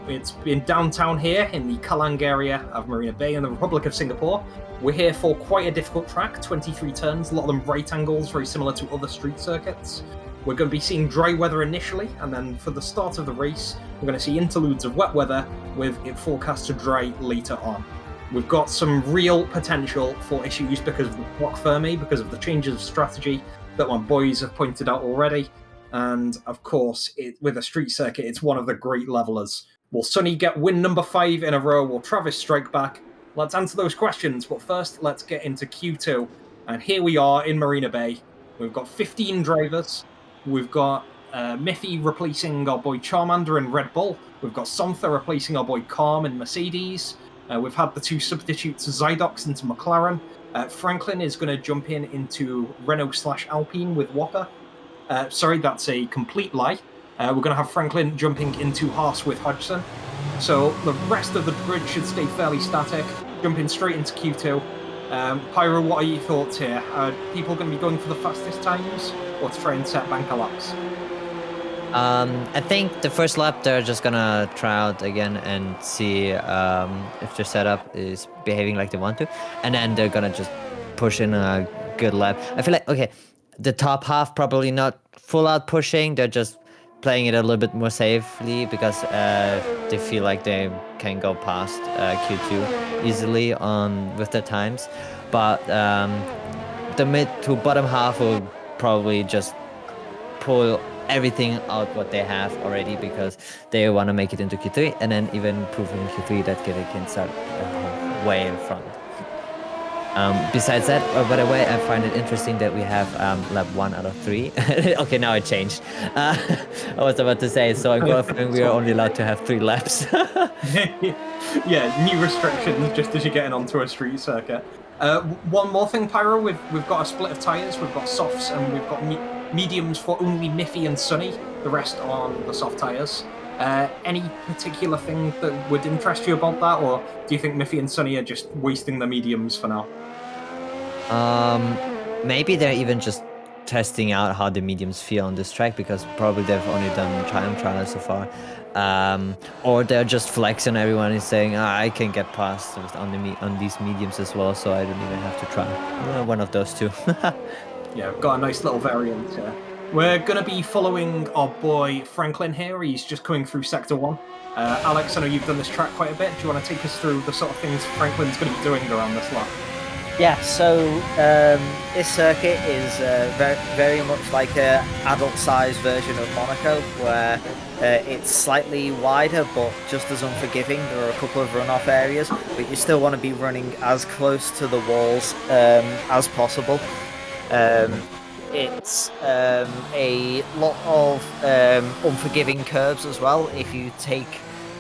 It's in downtown here in the Kallang area of Marina Bay in the Republic of Singapore. We're here for quite a difficult track, 23 turns, a lot of them right angles, very similar to other street circuits. We're going to be seeing dry weather initially, and then for the start of the race, we're going to see interludes of wet weather with it forecast to dry later on. We've got some real potential for issues because of the block Fermi, because of the changes of strategy that my boys have pointed out already. And of course, with a street circuit, it's one of the great levelers. Will Sonny get win number 5 in a row? Will Travis strike back? Let's answer those questions. But first, let's get into Q2. And here we are in Marina Bay. We've got 15 drivers. We've got Miffy replacing our boy Charmander in Red Bull. We've got Somtha replacing our boy Calm in Mercedes. We've had the 2 substitutes Zydox into McLaren. Franklin is going to jump into Renault/Alpine with Whopper. Sorry, that's a complete lie. We're going to have Franklin jumping into Haas with Hodgson. So the rest of the grid should stay fairly static, jumping straight into Q2. Pyro, what are your thoughts here? Are people going to be going for the fastest times or to try and set banker laps? I think the first lap they're just gonna try out again and see if their setup is behaving like they want to, and then they're gonna just push in a good lap. I feel like, okay, the top half probably not full out pushing, they're just playing it a little bit more safely because they feel like they can go past Q2 easily with their times, but the mid to bottom half will probably just pull everything out what they have already because they want to make it into Q3 and then even prove in Q3 that they can start way in front. Besides that, by the way, I find it interesting that we have lap 1 out of 3. Okay, now it changed. I was about to say, so in qualifying we are only allowed to have 3 laps. Yeah, new restrictions just as you're getting onto a street circuit. One more thing, Pyro, we've got a split of tyres, we've got softs and we've got mediums for only Miffy and Sonny, the rest on the soft tyres. Any particular thing that would interest you about that, or do you think Miffy and Sonny are just wasting the mediums for now? Maybe they're even just testing out how the mediums feel on this track because probably they've only done time trials so far. Or they're just flexing. Everyone is saying, I can get past on these mediums as well, so I don't even have to try. One of those two. Yeah, we've got a nice little variant here. We're going to be following our boy Franklin here. He's just coming through Sector 1. Alex, I know you've done this track quite a bit. Do you want to take us through the sort of things Franklin's going to be doing around this lap? Yeah, so this circuit is very, very much like an adult-sized version of Monaco, where it's slightly wider but just as unforgiving. There are a couple of runoff areas, but you still want to be running as close to the walls as possible. It's a lot of unforgiving curves as well. If you take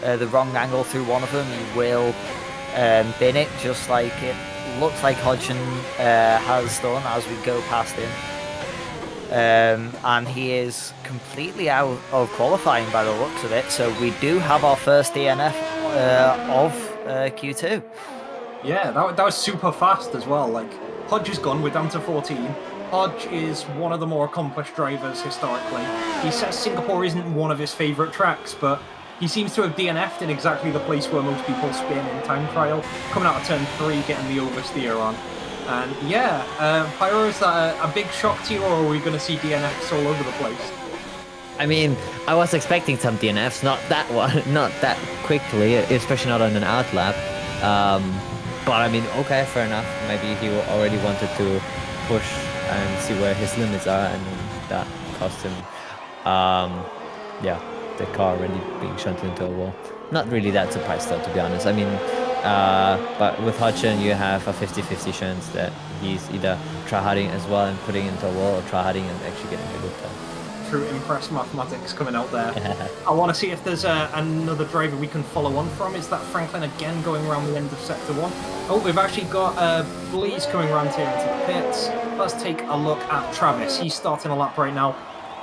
the wrong angle through one of them, you will bin it, just like it looks like Hodgson has done as we go past him. And he is completely out of qualifying by the looks of it, so we do have our first DNF of Q2. Yeah, that was super fast as well. Like, Hodge is gone, we're down to 14. Hodge is one of the more accomplished drivers historically. He says Singapore isn't one of his favourite tracks, but he seems to have DNF'd in exactly the place where most people spin in time trial, coming out of turn 3, getting the oversteer on. And yeah, Pyro, is that a big shock to you, or are we going to see DNFs all over the place? I mean, I was expecting some DNFs, not that quickly, especially not on an out lap. But I mean, okay, fair enough. Maybe he already wanted to push and see where his limits are, and that cost him, the car already being shunted into a wall. Not really that surprised though, to be honest. I mean, but with Hodgson, you have a 50-50 chance that he's either tryharding as well and putting into a wall, or tryharding and actually getting a good time. True impress mathematics coming out there. I want to see if there's another driver we can follow on from. Is that Franklin again going around the end of Sector 1? Oh, we've actually got Blaze coming around here into the pits. Let's take a look at Travis. He's starting a lap right now.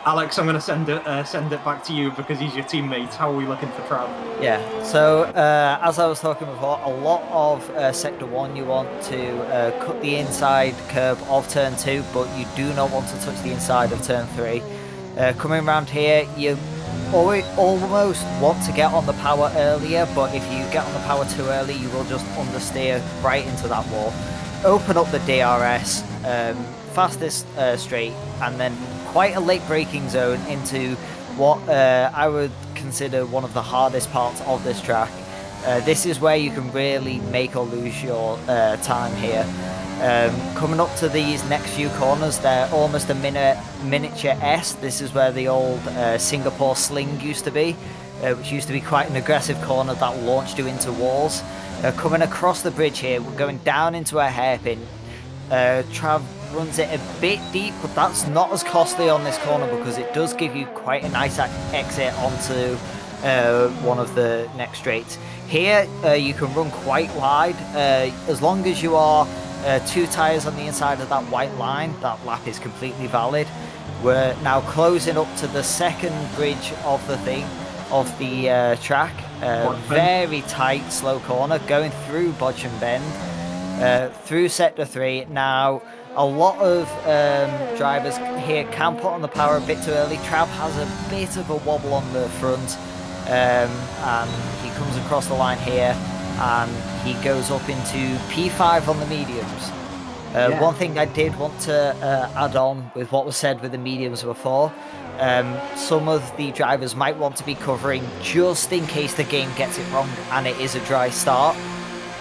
Alex, I'm going to send it back to you because he's your teammate. How are we looking for Trav? Yeah, so as I was talking before, a lot of Sector 1 you want to cut the inside curb of Turn 2, but you do not want to touch the inside of Turn 3. Coming around here, you almost want to get on the power earlier, but if you get on the power too early, you will just understeer right into that wall. Open up the DRS, fastest straight, and then quite a late braking zone into what I would consider one of the hardest parts of this track. This is where you can really make or lose your time here. Coming up to these next few corners, they're almost a miniature S. This is where the old Singapore sling used to be, which used to be quite an aggressive corner that launched you into walls. Coming across the bridge here, we're going down into a hairpin. Trav runs it a bit deep, but that's not as costly on this corner because it does give you quite a nice exit onto one of the next straights. Here you can run quite wide as long as you are 2 tyres on the inside of that white line. That lap is completely valid. We're now closing up to the second bridge of the track. Very tight, slow corner going through Bodgham Bend, through Sector 3. Now, a lot of drivers here can put on the power a bit too early. Trav has a bit of a wobble on the front, and he comes across the line here, and he goes up into P5 on the mediums. One thing I did want to add on with what was said with the mediums before, some of the drivers might want to be covering just in case the game gets it wrong and it is a dry start.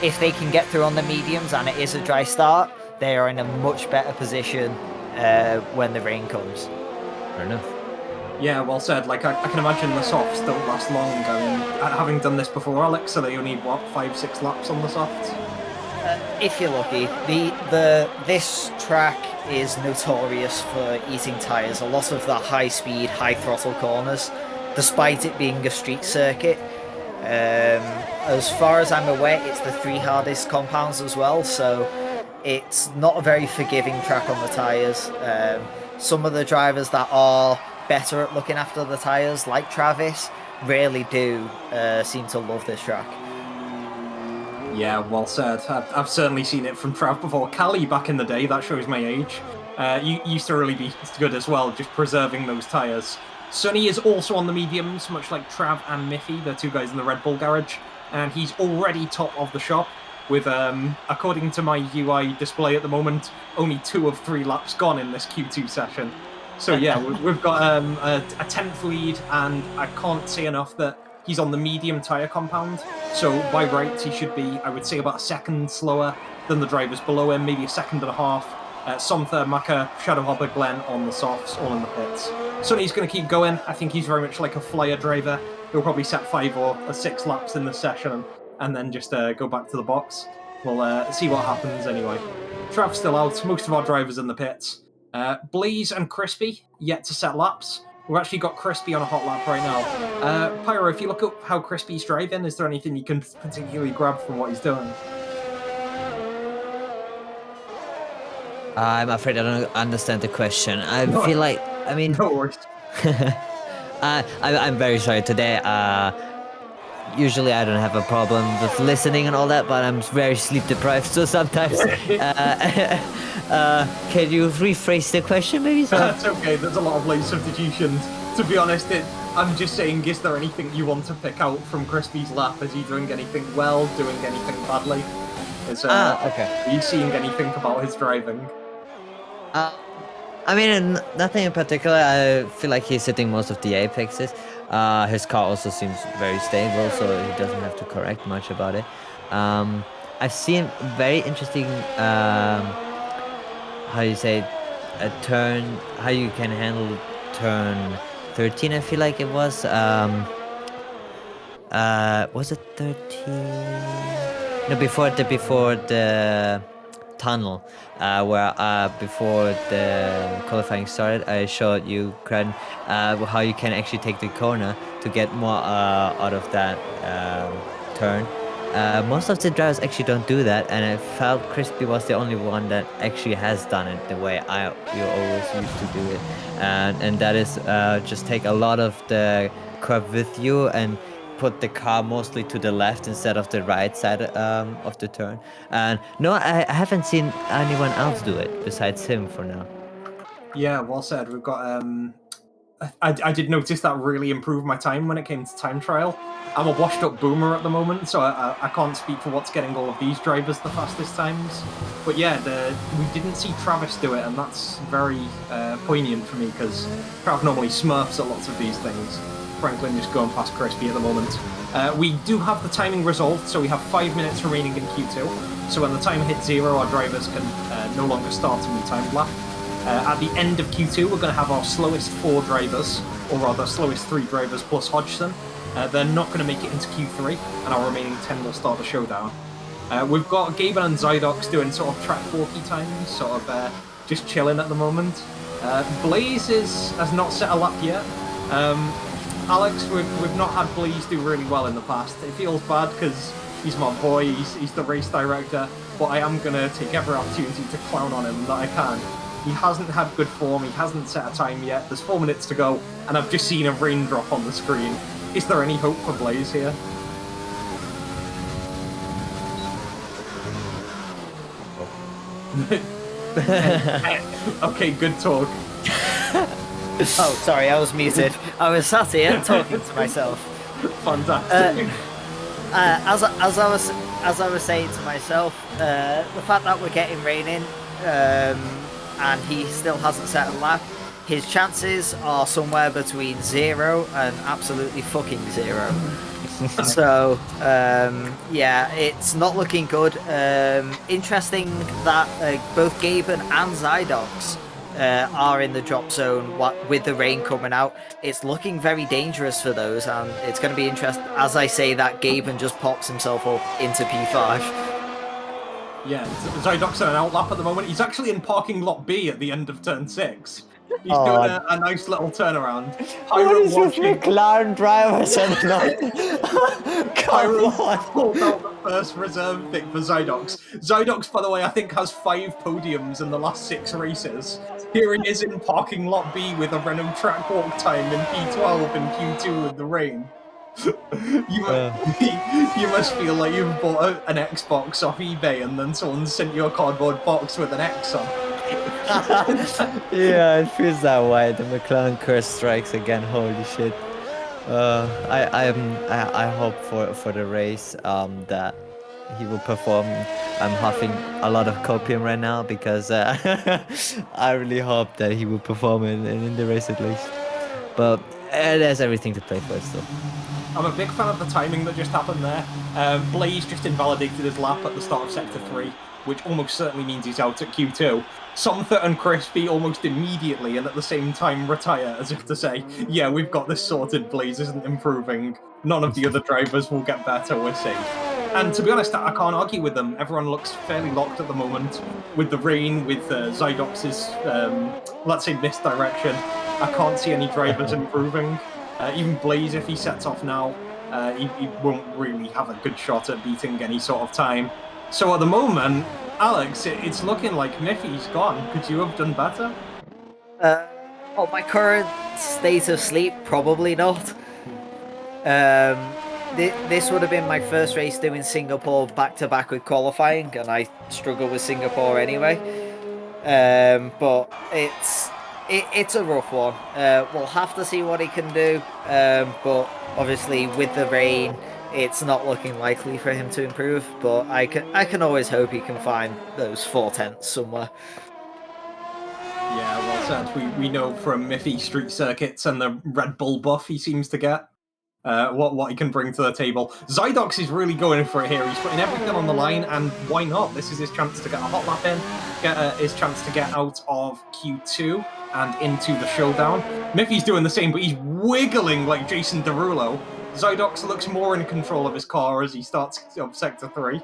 If they can get through on the mediums and it is a dry start, they are in a much better position when the rain comes. Fair enough. Yeah, well said. Like, I can imagine the softs don't last long. I mean, having done this before, Alex, so they only need, 5-6 laps on the softs? If you're lucky. This track is notorious for eating tyres. A lot of the high-speed, high-throttle corners, despite it being a street circuit. As far as I'm aware, it's the 3 hardest compounds as well, so it's not a very forgiving track on the tyres. Some of the drivers that are better at looking after the tyres, like Travis, really do seem to love this track. Yeah, well said. I've certainly seen it from Trav before. Cali back in the day, that shows my age. You used to really be good as well, just preserving those tyres. Sonny is also on the mediums, much like Trav and Miffy, the 2 guys in the Red Bull garage, and he's already top of the shop with, according to my UI display at the moment, only 2 of 3 laps gone in this Q2 session. So yeah, we've got a 10th lead, and I can't say enough that he's on the medium tyre compound. So by rights, he should be, I would say, about a second slower than the drivers below him, maybe a second and a half. Somtha, Maka, Shadowhopper, Glenn on the softs, all in the pits. Sonny's going to keep going. I think he's very much like a flyer driver. He'll probably set 5 or 6 laps in the session and then just go back to the box. We'll see what happens anyway. Trav's still out. Most of our drivers in the pits. Blaze and Crispy yet to set laps. We've actually got Crispy on a hot lap right now. Pyro, if you look up how Crispy's driving, is there anything you can particularly grab from what he's doing? I'm afraid I don't understand the question. I No. feel like, I mean, No worries. I'm very sorry today. Usually I don't have a problem with listening and all that, but I'm very sleep deprived, so sometimes. Can you rephrase the question, maybe? That's okay. There's a lot of late substitutions. To be honest, I'm just saying, is there anything you want to pick out from Crispy's lap? Is he doing anything well, doing anything badly? Okay. Are you seeing anything about his driving? I mean, nothing in particular. I feel like he's hitting most of the apexes. His car also seems very stable, so he doesn't have to correct much about it. I've seen very interesting, how you say, a turn, how you can handle turn 13, I feel like it was. Was it 13? No, before the tunnel, where before the qualifying started, I showed you, Cran, how you can actually take the corner to get more out of that turn. most of the drivers actually don't do that, and I felt Crispy was the only one that actually has done it the way you always used to do it, and that is just take a lot of the curve with you and put the car mostly to the left instead of the right side of the turn. And no, I haven't seen anyone else do it besides him for now. Yeah, well said. We've got I did notice that really improved my time when it came to time trial. I'm a washed up boomer at the moment, so I can't speak for what's getting all of these drivers the fastest times. But yeah, we didn't see Travis do it, and that's very poignant for me because Trav normally smurfs at lots of these things. Franklin just going past Crispy at the moment. We do have the timing resolved, so we have 5 minutes remaining in Q2. So when the time hits 0, our drivers can no longer start a new time lap. At the end of Q2, we're going to have our slowest 4 drivers, or rather slowest 3 drivers plus Hodgson. They're not going to make it into Q3, and our remaining 10 will start the showdown. We've got Gaben and Zydox doing sort of track walkie times, sort of just chilling at the moment. Blaze has not set a lap yet. Alex, we've not had Blaze do really well in the past. It feels bad because he's my boy, he's the race director, but I am going to take every opportunity to clown on him that I can. He hasn't had good form, he hasn't set a time yet, there's 4 minutes to go, and I've just seen a raindrop on the screen. Is there any hope for Blaze here? Okay, good talk. Oh, sorry, I was muted. I was sat here talking to myself. Fantastic. As I was saying to myself, the fact that we're getting rain in, and he still hasn't set a lap, his chances are somewhere between 0 and absolutely fucking 0. So yeah, it's not looking good. Interesting that both Gaben and Zydox are in the drop zone with the rain coming out. It's looking very dangerous for those, and it's going to be interesting. As I say that, Gaben just pops himself up into P5. Yeah, Zydox on an outlap at the moment. He's actually in parking lot B at the end of turn 6. He's doing a nice little turnaround. What is with McLaren drivers and Pyro pulled out the first reserve pick for Zydox. Zydox, by the way, I think has 5 podiums in the last 6 races. Here he is in parking lot B with a Renault track walk time in P12 and Q2 with the rain. You must feel like you've bought an Xbox off eBay and then someone sent you a cardboard box with an X on. Yeah, it feels that way. The McLaren curse strikes again. Holy shit! I hope for the race that he will perform. I'm huffing a lot of copium right now because I really hope that he will perform in the race at least. But there's everything to play for still. I'm a big fan of the timing that just happened there. Blaze just invalidated his lap at the start of Sector 3, which almost certainly means he's out at Q2. Somther and Crispy almost immediately and at the same time retire, as if to say, yeah, we've got this sorted, Blaze isn't improving, none of the other drivers will get better, we're safe. And to be honest, I can't argue with them. Everyone looks fairly locked at the moment. With the rain, with Zydox's, let's say, misdirection, I can't see any drivers improving. Even Blaze, if he sets off now, he won't really have a good shot at beating any sort of time. So at the moment, Alex, it's looking like Miffy's gone. Could you have done better? On my current state of sleep, probably not. This would have been my first race doing Singapore back-to-back with qualifying, and I struggle with Singapore anyway. But it's a rough one. We'll have to see what he can do. But obviously, with the rain, it's not looking likely for him to improve. But I can always hope he can find those 4/10 somewhere. Yeah, well said. We know from Miffy street circuits and the Red Bull buff he seems to get what he can bring to the table. Zydox is really going for it here. He's putting everything on the line, and why not? This is his chance to get a hot lap in, his chance to get out of Q2 and into the showdown. Miffy's doing the same, but he's wiggling like Jason Derulo. Zydox looks more in control of his car as he starts up Sector 3.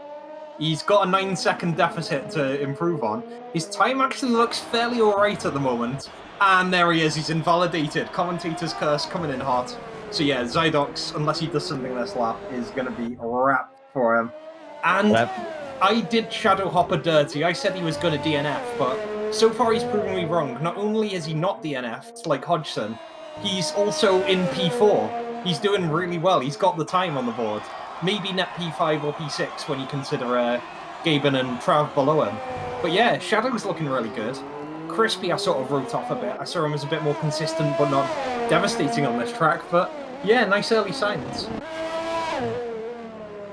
He's got a 9-second deficit to improve on. His time actually looks fairly alright at the moment. And there he is, he's invalidated. Commentator's curse coming in hot. So yeah, Zydox, unless he does something this lap, is going to be a wrap for him. And I did Shadow Hopper dirty. I said he was going to DNF, but so far he's proven me wrong. Not only is he not DNF'd like Hodgson, he's also in P4. He's doing really well. He's got the time on the board. Maybe net P5 or P6 when you consider Gaben and Trav below him. But yeah, Shadow's looking really good. Crispy I sort of wrote off a bit. I saw him as a bit more consistent but not devastating on this track. But yeah, nice early signs.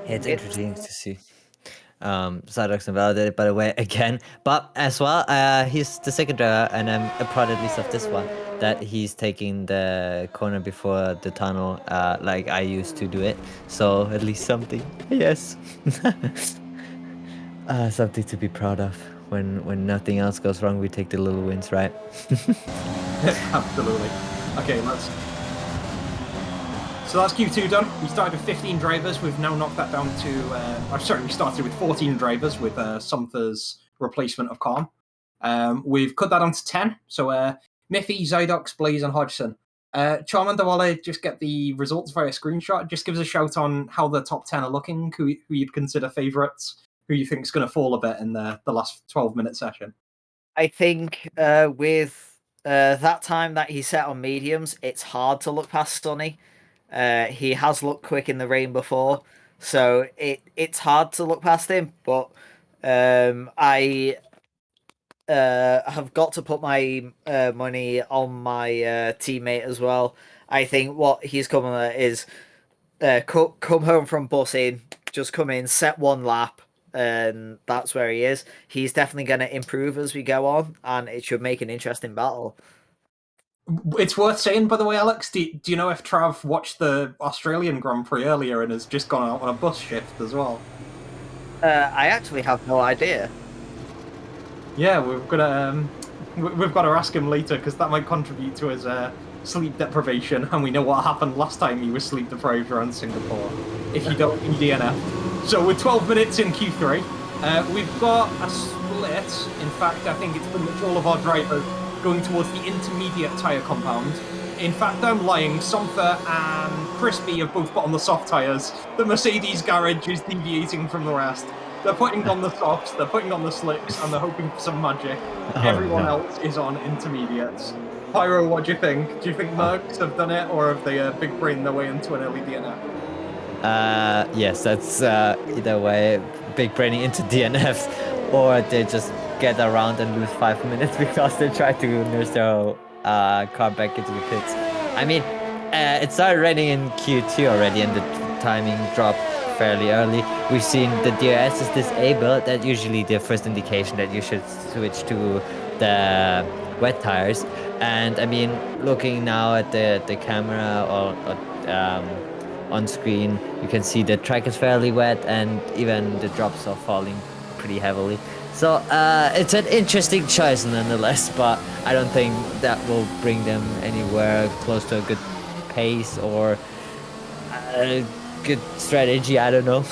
It's interesting to see. Zydox invalidated, by the way, again. But as well, he's the second driver, and I'm proud at least of this one, that he's taking the corner before the tunnel, like I used to do it. So at least something. Yes. Something to be proud of. When nothing else goes wrong, we take the little wins, right? Absolutely. Okay, So that's Q2 done. We started with 15 drivers. We've now knocked that down to... we started with 14 drivers with Sumther's replacement of Calm. We've cut that down to 10. So Miffy, Zydox, Blaze, and Hodgson. Charmander, while I just get the results via screenshot, just give us a shout on how the top 10 are looking, who you'd consider favourites, who you think is going to fall a bit in the last 12-minute session. I think with that time that he set on mediums, it's hard to look past Sonny. He has looked quick in the rain before, so it's hard to look past him. But I have got to put my money on my teammate as well. I think what he's coming at is come home from busing, just come in, set one lap, and that's where he is. He's definitely going to improve as we go on, and it should make an interesting battle. It's worth saying, by the way, Alex, do you know if Trav watched the Australian Grand Prix earlier and has just gone out on a bus shift as well? I actually have no idea. Yeah, we've got to ask him later, because that might contribute to his sleep deprivation, and we know what happened last time he was sleep deprived around Singapore, if you don't DNF. So we're 12 minutes in Q3. We've got a split. In fact, I think it's pretty much all of our drivers going towards the intermediate tyre compound. In fact, I'm lying. Somther and Crispy have both put on the soft tyres. The Mercedes garage is deviating from the rest. They're putting on the softs, they're putting on the slicks, and they're hoping for some magic. Everyone else is on intermediates. Pyro, what do you think? Do you think Mercs have done it, or have they big brained their way into an early DNF? Yes, that's either way, big braining into DNFs, or they just get around and lose 5 minutes because they try to nurse their car back into the pits. I mean, it started raining in Q2 already, and the timing dropped fairly early. We've seen the DRS is disabled. That's usually the first indication that you should switch to the wet tires. And I mean, looking now at the camera or on screen, you can see the track is fairly wet, and even the drops are falling pretty heavily. So it's an interesting choice nonetheless, but I don't think that will bring them anywhere close to a good pace or a good strategy. I don't know.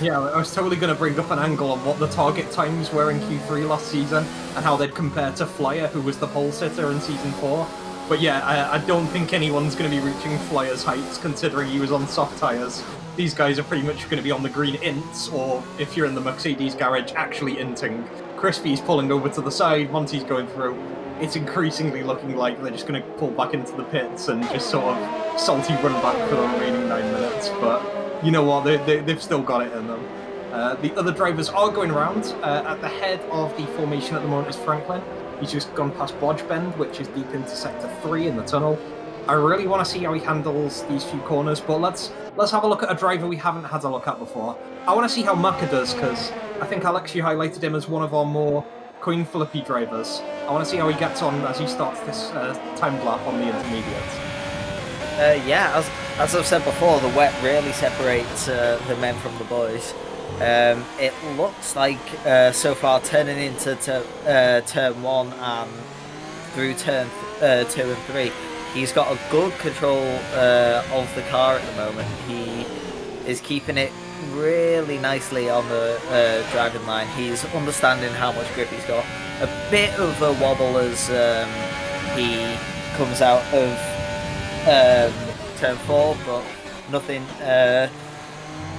Yeah, I was totally going to bring up an angle on what the target times were in Q3 last season and how they'd compare to Flyer, who was the pole sitter in Season 4. But yeah, I don't think anyone's going to be reaching Flyer's heights, considering he was on soft tyres. These guys are pretty much going to be on the green ints, or if you're in the Mercedes garage, actually inting. Crispy's pulling over to the side, Monty's going through. It's increasingly looking like they're just going to pull back into the pits and just sort of salty run back for the remaining 9 minutes. But you know what, they've still got it in them. The other drivers are going around. At the head of the formation at the moment is Franklin. He's just gone past Bodge Bend, which is deep into Sector 3 in the tunnel. I really want to see how he handles these few corners, but let's have a look at a driver we haven't had a look at before. I want to see how Maka does, because I think, Alex, you highlighted him as one of our more coin flippy drivers. I want to see how he gets on as he starts this timed lap on the intermediates. Yeah, as I've said before, the wet really separates the men from the boys. It looks like so far turning into turn 1 and through turn 2 and 3, he's got a good control of the car at the moment. He is keeping it really nicely on the driving line. He's understanding how much grip he's got. A bit of a wobble as he comes out of turn 4, but nothing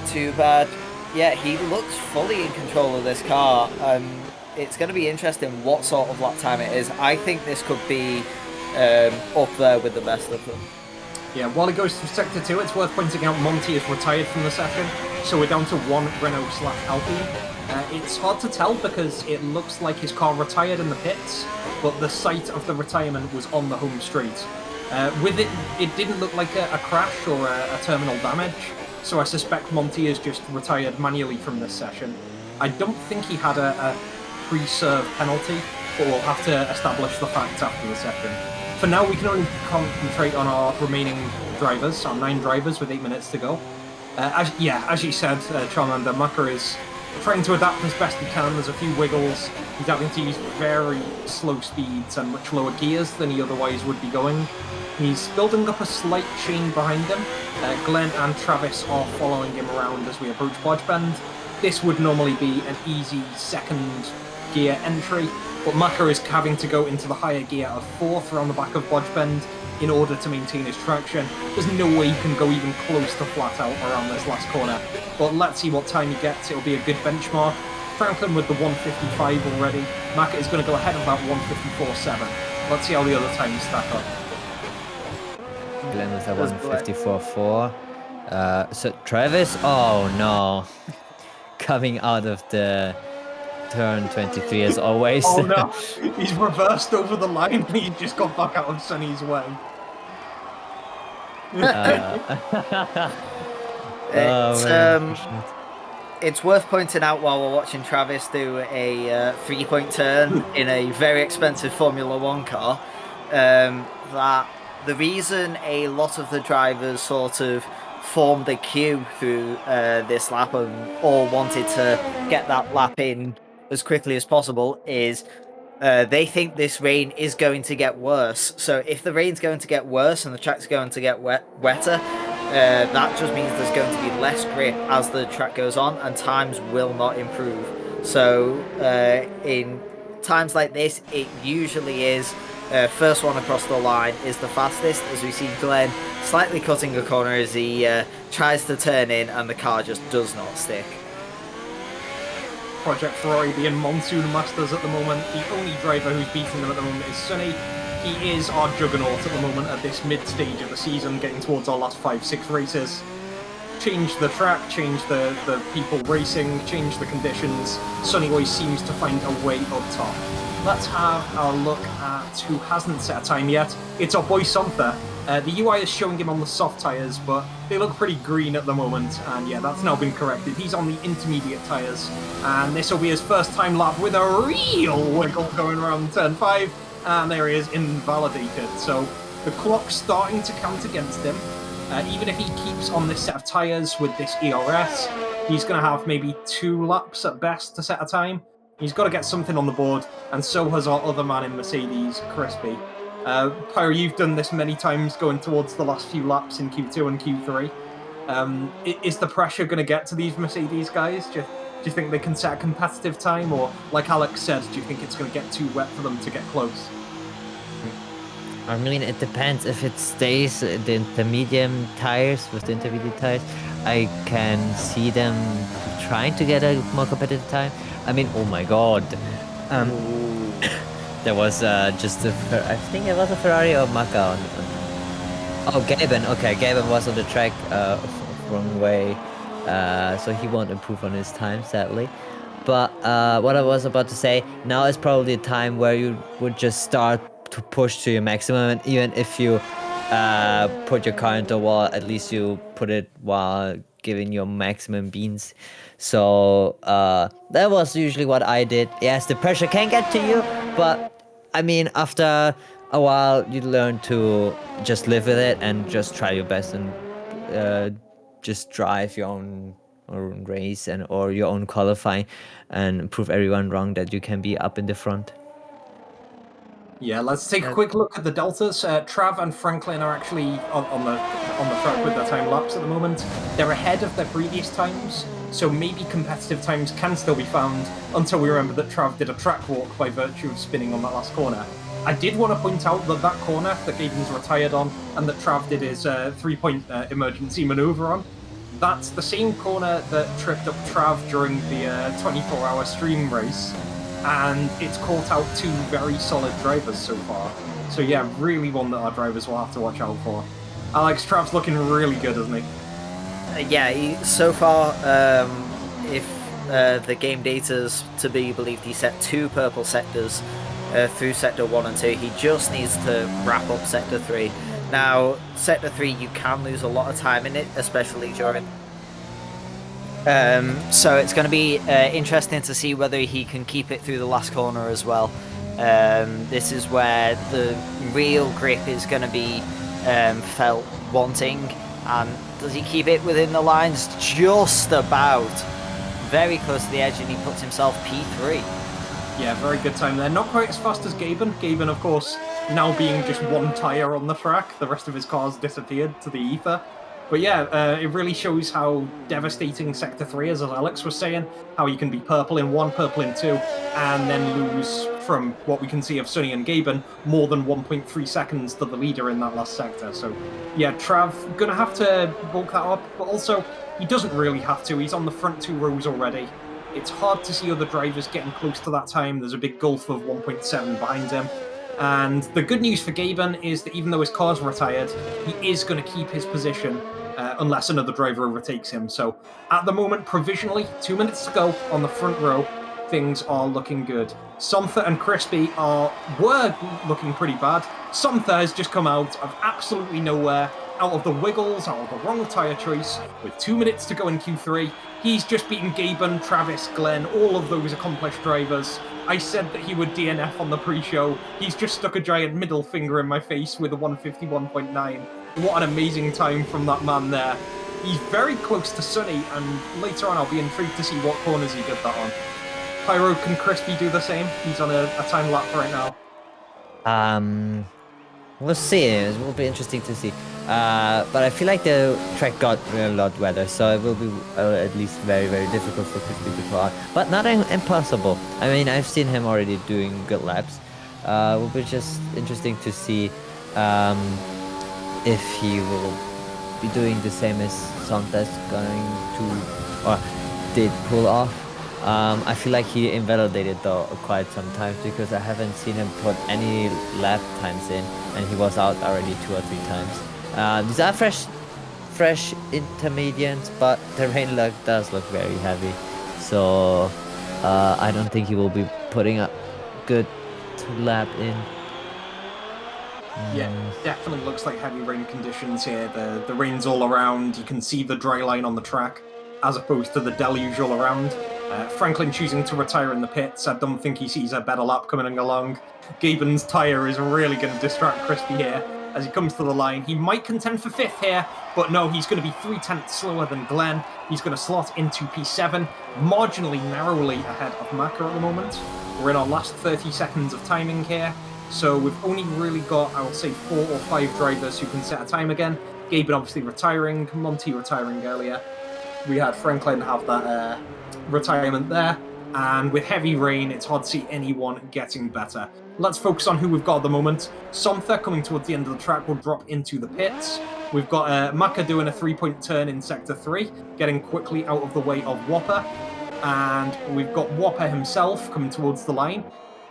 too bad. Yeah, he looks fully in control of this car. It's going to be interesting what sort of lap time it is. I think this could be up there with the best of them. Yeah, while it goes to Sector 2, it's worth pointing out Monty is retired from the session, so we're down to one Renault/Alpine. It's hard to tell because it looks like his car retired in the pits, but the site of the retirement was on the home straight. With it, it didn't look like a crash or a terminal damage, so I suspect Monty is just retired manually from this session. I don't think he had a pre-serve penalty, but we'll have to establish the facts after the session. For now, we can only concentrate on our remaining drivers, our 9 drivers with 8 minutes to go. As you said, Charmander, Maka is trying to adapt as best he can. There's a few wiggles. He's having to use very slow speeds and much lower gears than he otherwise would be going. He's building up a slight chain behind him. Glenn and Travis are following him around as we approach Bodge Bend. This would normally be an easy second gear entry, but Maka is having to go into the higher gear of 4th around the back of Bodge Bend in order to maintain his traction. There's no way he can go even close to flat out around this last corner, but let's see what time he gets. It'll be a good benchmark. Franklin with the 155 already. Maka is going to go ahead of that 154.7. Let's see how the other times stack up. Glenn with a 154.4. So Travis, oh no, coming out of the turn 23 as always. Oh no, he's reversed over the line and he just got back out of Sunny's way. It's worth pointing out while we're watching Travis do a 3-point turn in a very expensive Formula 1 car, that the reason a lot of the drivers sort of formed a queue through this lap and all wanted to get that lap in as quickly as possible is they think this rain is going to get worse. So if the rain's going to get worse and the track's going to get wetter, that just means there's going to be less grip as the track goes on and times will not improve. So in times like this, it usually is first one across the line is the fastest, as we see Glenn slightly cutting a corner as he tries to turn in and the car just does not stick. Project Ferrari being Monsoon Masters at the moment. The only driver who's beating them at the moment is Sunny. He is our juggernaut at the moment at this mid-stage of the season, getting towards our last 5-6 races. Change the track, change the people racing, change the conditions. Sunny always seems to find a way up top. Let's have a look at who hasn't set a time yet. It's our boy Sonther. The UI is showing him on the soft tyres, but they look pretty green at the moment, and yeah, that's now been corrected. He's on the intermediate tyres, and this will be his first time lap with a real wiggle going around turn 5, and there he is, invalidated. So the clock's starting to count against him. Even if he keeps on this set of tyres with this ERS, he's going to have maybe 2 laps at best to set a time. He's got to get something on the board, and so has our other man in Mercedes, Crispy. Pyro, you've done this many times going towards the last few laps in Q2 and Q3. Is the pressure going to get to these Mercedes guys? Do you think they can set a competitive time? Or, like Alex said, do you think it's going to get too wet for them to get close? I mean, it depends. If it stays the intermediate tires, with the intermediate tires, I can see them trying to get a more competitive time. I mean, oh my god. There was just I think it was a Ferrari or Maka. Oh, Gaben. Okay, Gaben was on the track wrong way. So he won't improve on his time, sadly. But what I was about to say, now is probably a time where you would just start to push to your maximum, and even if you put your car into a wall, at least you put it while giving your maximum beans. So that was usually what I did. Yes, the pressure can get to you, but I mean, after a while, you learn to just live with it and just try your best and just drive your own race or your own qualifying and prove everyone wrong that you can be up in the front. Yeah, let's take a quick look at the deltas. Trav and Franklin are actually on the track with their time lapse at the moment. They're ahead of their previous times, so maybe competitive times can still be found until we remember that Trav did a track walk by virtue of spinning on that last corner. I did want to point out that that corner that Gaben's retired on and that Trav did his 3-point emergency maneuver on, that's the same corner that tripped up Trav during the 24-hour stream race, and it's caught out two very solid drivers so far. So yeah, really one that our drivers will have to watch out for. Alex, Trav's looking really good, isn't he? Yeah, so far, if the game data's to be believed, he set 2 purple sectors through Sector 1 and 2. He just needs to wrap up Sector 3. Now, Sector 3, you can lose a lot of time in it, especially during... so it's going to be interesting to see whether he can keep it through the last corner as well. This is where the real grip is going to be felt wanting, and does he keep it within the lines? Just about. Very close to the edge, and he puts himself P3. Yeah, very good time there. Not quite as fast as Gaben. Gaben, of course, now being just one tyre on the track. The rest of his car's disappeared to the ether. But yeah, it really shows how devastating Sector 3 is, as Alex was saying. How you can be purple in 1, purple in 2, and then lose, from what we can see of Sunny and Gaben, more than 1.3 seconds to the leader in that last sector. So yeah, Trav gonna have to bulk that up, but also he doesn't really have to. He's on the front 2 rows already. It's hard to see other drivers getting close to that time. There's a big gulf of 1.7 behind him. And the good news for Gaben is that even though his car's retired, he is going to keep his position unless another driver overtakes him. So at the moment, provisionally, 2 minutes to go on the front row, things are looking good. Somtha and Crispy were looking pretty bad. Somtha has just come out of absolutely nowhere, out of the wiggles, out of the wrong tyre choice, with 2 minutes to go in Q3. He's just beaten Gaben, Travis, Glenn, all of those accomplished drivers. I said that he would DNF on the pre-show. He's just stuck a giant middle finger in my face with a 151.9. What an amazing time from that man there. He's very close to Sunny, and later on I'll be intrigued to see what corners he did that on. Pyro, can Crispy do the same? He's on a time lap right now. We'll see. It will be interesting to see. But I feel like the track got a lot wetter, so it will be at least very, very difficult for Crispy to pull out. But not impossible. I mean, I've seen him already doing good laps. It will be just interesting to see if he will be doing the same as Santa's going to, or did pull off. I feel like he invalidated though quite sometimes, because I haven't seen him put any lap times in, and he was out already 2 or 3 times. These are fresh intermediates, but the rain luck does look very heavy, so I don't think he will be putting a good lap in. Yeah, definitely looks like heavy rain conditions here. The rain's all around. You can see the dry line on the track, as opposed to the deluge all around. Franklin choosing to retire in the pits. I don't think he sees a better lap coming along. Gaben's tyre is really going to distract Crispy here as he comes to the line. He might contend for 5th here, but no, he's going to be 3/10 slower than Glenn. He's going to slot into P7, marginally narrowly ahead of Maka at the moment. We're in our last 30 seconds of timing here, so we've only really got, I would say, 4 or 5 drivers who can set a time again. Gaben obviously retiring, Monty retiring earlier. We had Franklin have that retirement there, and with heavy rain, it's hard to see anyone getting better. Let's focus on who we've got at the moment. Somtha coming towards the end of the track will drop into the pits. We've got Maka doing a 3-point turn in Sector 3, getting quickly out of the way of Whopper, and we've got Whopper himself coming towards the line.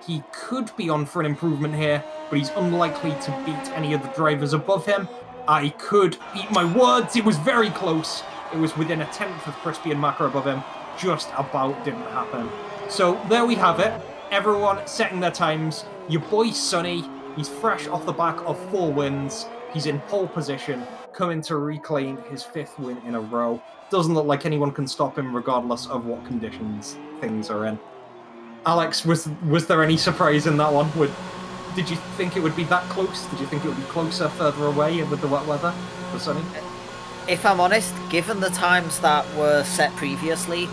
He could be on for an improvement here, but he's unlikely to beat any of the drivers above him. I could eat my words, it was very close. It was within 1/10 of Crispy and Maka above him. Just about didn't happen. So there we have it. Everyone setting their times. Your boy Sunny, he's fresh off the back of 4 wins. He's in pole position, coming to reclaim his 5th win in a row. Doesn't look like anyone can stop him regardless of what conditions things are in. Alex, was there any surprise in that one? Did you think it would be that close? Did you think it would be closer, further away with the wet weather for Sunny? If I'm honest, given the times that were set previously,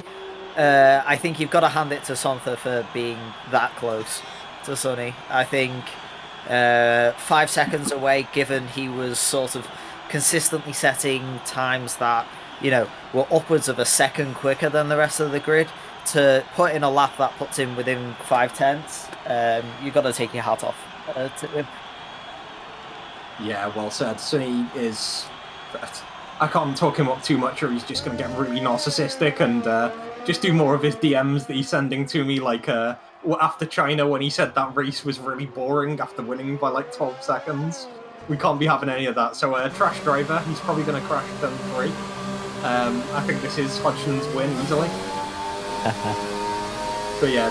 I think you've got to hand it to Somtha for being that close to Sunny. I think 5 seconds away, given he was sort of consistently setting times that, you know, were upwards of a second quicker than the rest of the grid, to put in a lap that puts him within 5/10, you've got to take your hat off. to him. Yeah, well said. Sonny is. I can't talk him up too much, or he's just going to get really narcissistic and just do more of his DMs that he's sending to me, like after China when he said that race was really boring after winning by like 12 seconds. We can't be having any of that. So, trash driver, he's probably going to crash turn 3. I think this is Hodgson's win easily. But yeah,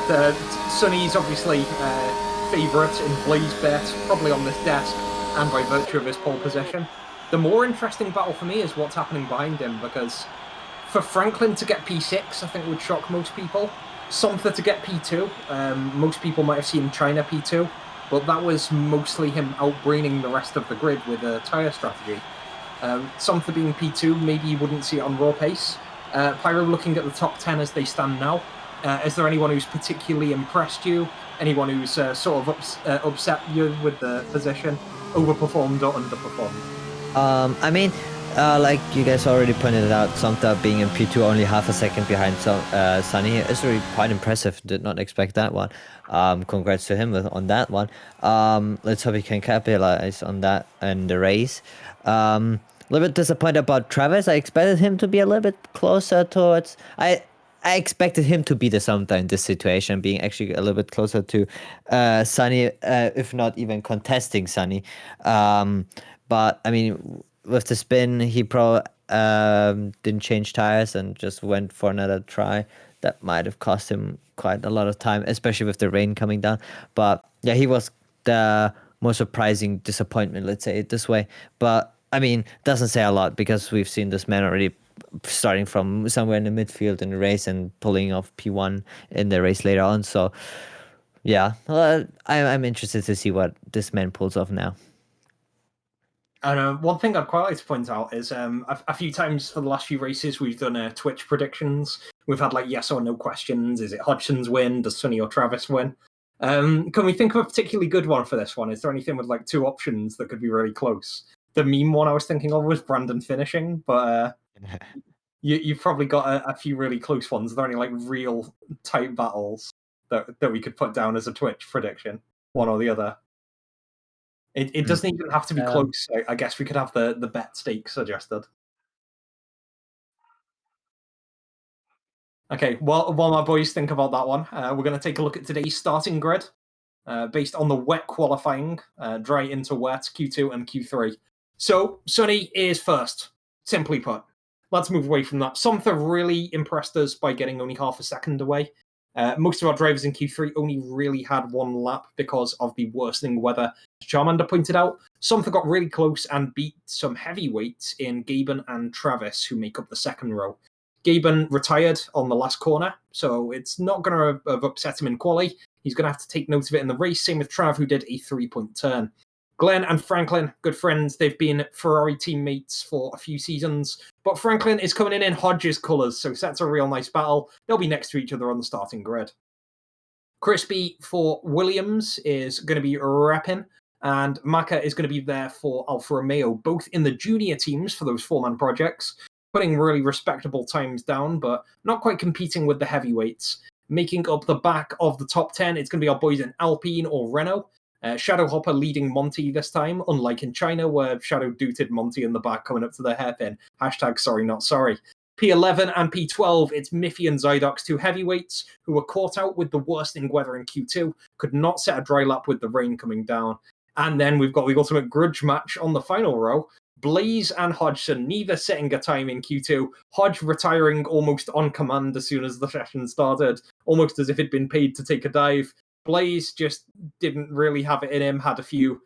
Sonny's obviously favourite in Blaze bet, probably on this desk, and by virtue of his pole position. The more interesting battle for me is what's happening behind him, because for Franklin to get P6, I think would shock most people. Somther to get P2, most people might have seen China P2, but that was mostly him outbraining the rest of the grid with a tyre strategy. Somther being P2, maybe you wouldn't see it on raw pace. Pyro, looking at the top 10 as they stand now, is there anyone who's particularly impressed you? Anyone who's sort of upset you with the position? Overperformed or underperformed? I mean, like you guys already pointed out, Somta being in P2 only half a second behind Sunny is really quite impressive. Did not expect that one. Congrats to him on that one. Let's hope he can capitalize on that in the race. A little bit disappointed about Travis. I expected him to be a little bit closer towards. I expected him to be the Somta in this situation, being actually a little bit closer to Sunny, if not even contesting Sunny. But I mean, with the spin, he didn't change tires and just went for another try. That might have cost him quite a lot of time, especially with the rain coming down. But yeah, he was the most surprising disappointment, let's say it this way. But I mean, doesn't say a lot because we've seen this man already starting from somewhere in the midfield in the race and pulling off P1 in the race later on. So yeah, I'm interested to see what this man pulls off now. And one thing I'd quite like to point out is a few times for the last few races we've done Twitch predictions. We've had like yes or no questions. Is it Hodgson's win? Does Sonny or Travis win? Can we think of a particularly good one for this one? Is there anything with like two options that could be really close? The meme one I was thinking of was Brandon finishing, but you've probably got a few really close ones. Are there any like real tight battles that we could put down as a Twitch prediction, one or the other? It doesn't even have to be close. I guess we could have the bet stake suggested. Okay, while my boys think about that one, we're going to take a look at today's starting grid based on the wet qualifying, dry into wet, Q2 and Q3. So, Sonny is first, simply put. Let's move away from that. Somther really impressed us by getting only half a second away. Most of our drivers in Q3 only really had one lap because of the worsening weather. As Charmander pointed out, Somther got really close and beat some heavyweights in Gaben and Travis, who make up the second row. Gaben retired on the last corner, so it's not going to have upset him in quali. He's going to have to take note of it in the race, same with Trav, who did a 3-point turn. Glenn and Franklin, good friends. They've been Ferrari teammates for a few seasons, but Franklin is coming in Hodges' colours, so sets a real nice battle. They'll be next to each other on the starting grid. Crispy for Williams is going to be repping, and Maka is going to be there for Alfa Romeo, both in the junior teams for those four-man projects, putting really respectable times down, but not quite competing with the heavyweights. Making up the back of the top 10, it's going to be our boys in Alpine or Renault. Shadow Hopper leading Monty this time, unlike in China, where Shadow dooted Monty in the back coming up to the hairpin. Hashtag sorry, not sorry. P11 and P12, it's Miffy and Zydox, two heavyweights, who were caught out with the worsening weather in Q2, could not set a dry lap with the rain coming down. And then we've got the ultimate grudge match on the final row. Blaze and Hodgson, neither setting a time in Q2. Hodge retiring almost on command as soon as the session started, almost as if he'd been paid to take a dive. Blaze just didn't really have it in him, had a few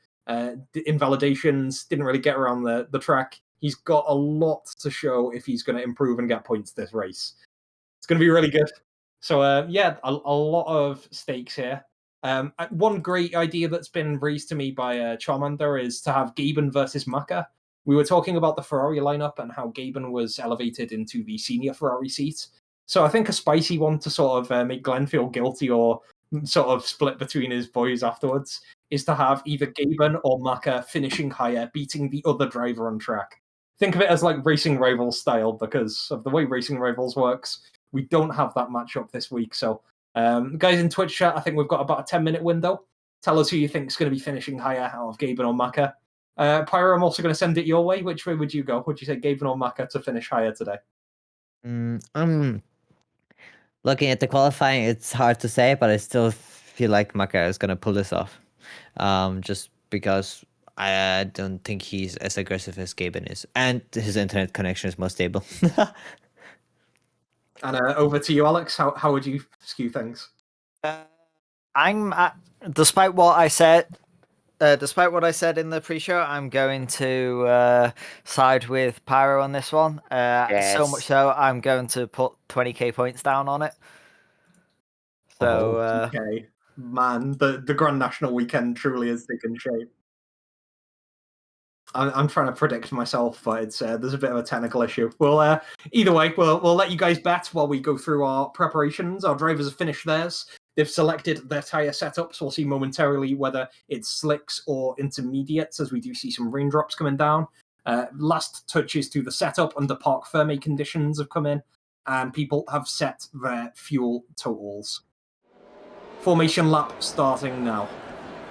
invalidations, didn't really get around the track. He's got a lot to show if he's going to improve and get points this race. It's going to be really good. So, yeah, a lot of stakes here. One great idea that's been raised to me by Charmander is to have Gaben versus Maka. We were talking about the Ferrari lineup and how Gaben was elevated into the senior Ferrari seat. So I think a spicy one to sort of make Glenn feel guilty or sort of split between his boys afterwards is to have either Gaben or Maka finishing higher, beating the other driver on track. Think of it as like Racing Rivals style, because of the way Racing Rivals works. We don't have that matchup this week. So, guys in Twitch chat, I think we've got about a 10-minute window. Tell us who you think is going to be finishing higher out of Gaben or Maka. Pyro, I'm also going to send it your way. Which way would you go? Would you say Gaben or Maka to finish higher today? I'm looking at the qualifying. It's hard to say, but I still feel like Maka is gonna pull this off. Just because I don't think he's as aggressive as Gaben is, and his internet connection is more stable. And over to you, Alex. How would you skew things? Despite what I said in the pre-show, I'm going to side with Pyro on this one. So much so, I'm going to put 20k points down on it. So, Okay, man, the Grand National weekend truly has taken shape. I'm trying to predict myself, but it's there's a bit of a technical issue. Well, either way, we'll let you guys bet while we go through our preparations. Our drivers have finished theirs. They've selected their tyre setups. We'll see momentarily whether it's slicks or intermediates, as we do see some raindrops coming down. Last touches to the setup under Parc Fermé conditions have come in, and people have set their fuel totals. Formation lap starting now.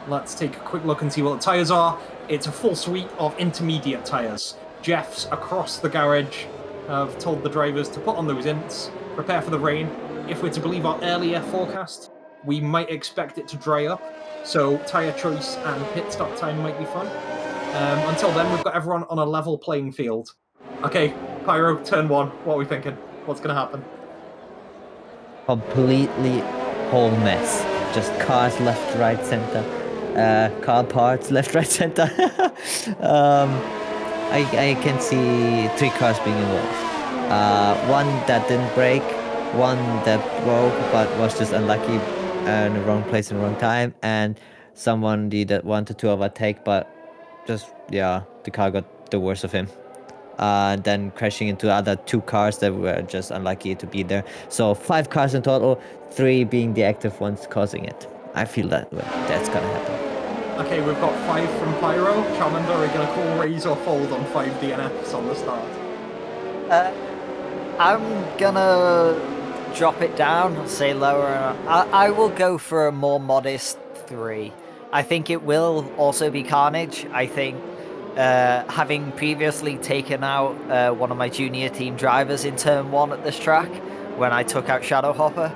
Let's take a quick look and see what the tyres are. It's a full suite of intermediate tyres. Jeffs across the garage have told the drivers to put on those ints, prepare for the rain. If we're to believe our earlier forecast, we might expect it to dry up, so tyre choice and pit stop time might be fun. Until then, we've got everyone on a level playing field. Okay, Pyro, turn one. What are we thinking? What's going to happen? Completely whole mess. Just cars left, right, center. Car parts left, right, center. I can see 3 cars being involved. One that didn't break, one that broke but was just unlucky in the wrong place in the wrong time, and somebody that wanted to overtake but just, yeah, the car got the worst of him. Then crashing into the other 2 cars that were just unlucky to be there. So 5 cars in total, 3 being the active ones causing it. I feel that that's gonna happen. Okay, we've got 5 from Pyro. Charmander, are we going to call raise or fold on 5 DNFs on the start? I'm gonna drop it down, say lower. I will go for a more modest 3. I think it will also be carnage. I think having previously taken out one of my junior team drivers in turn 1 at this track when I took out Shadowhopper,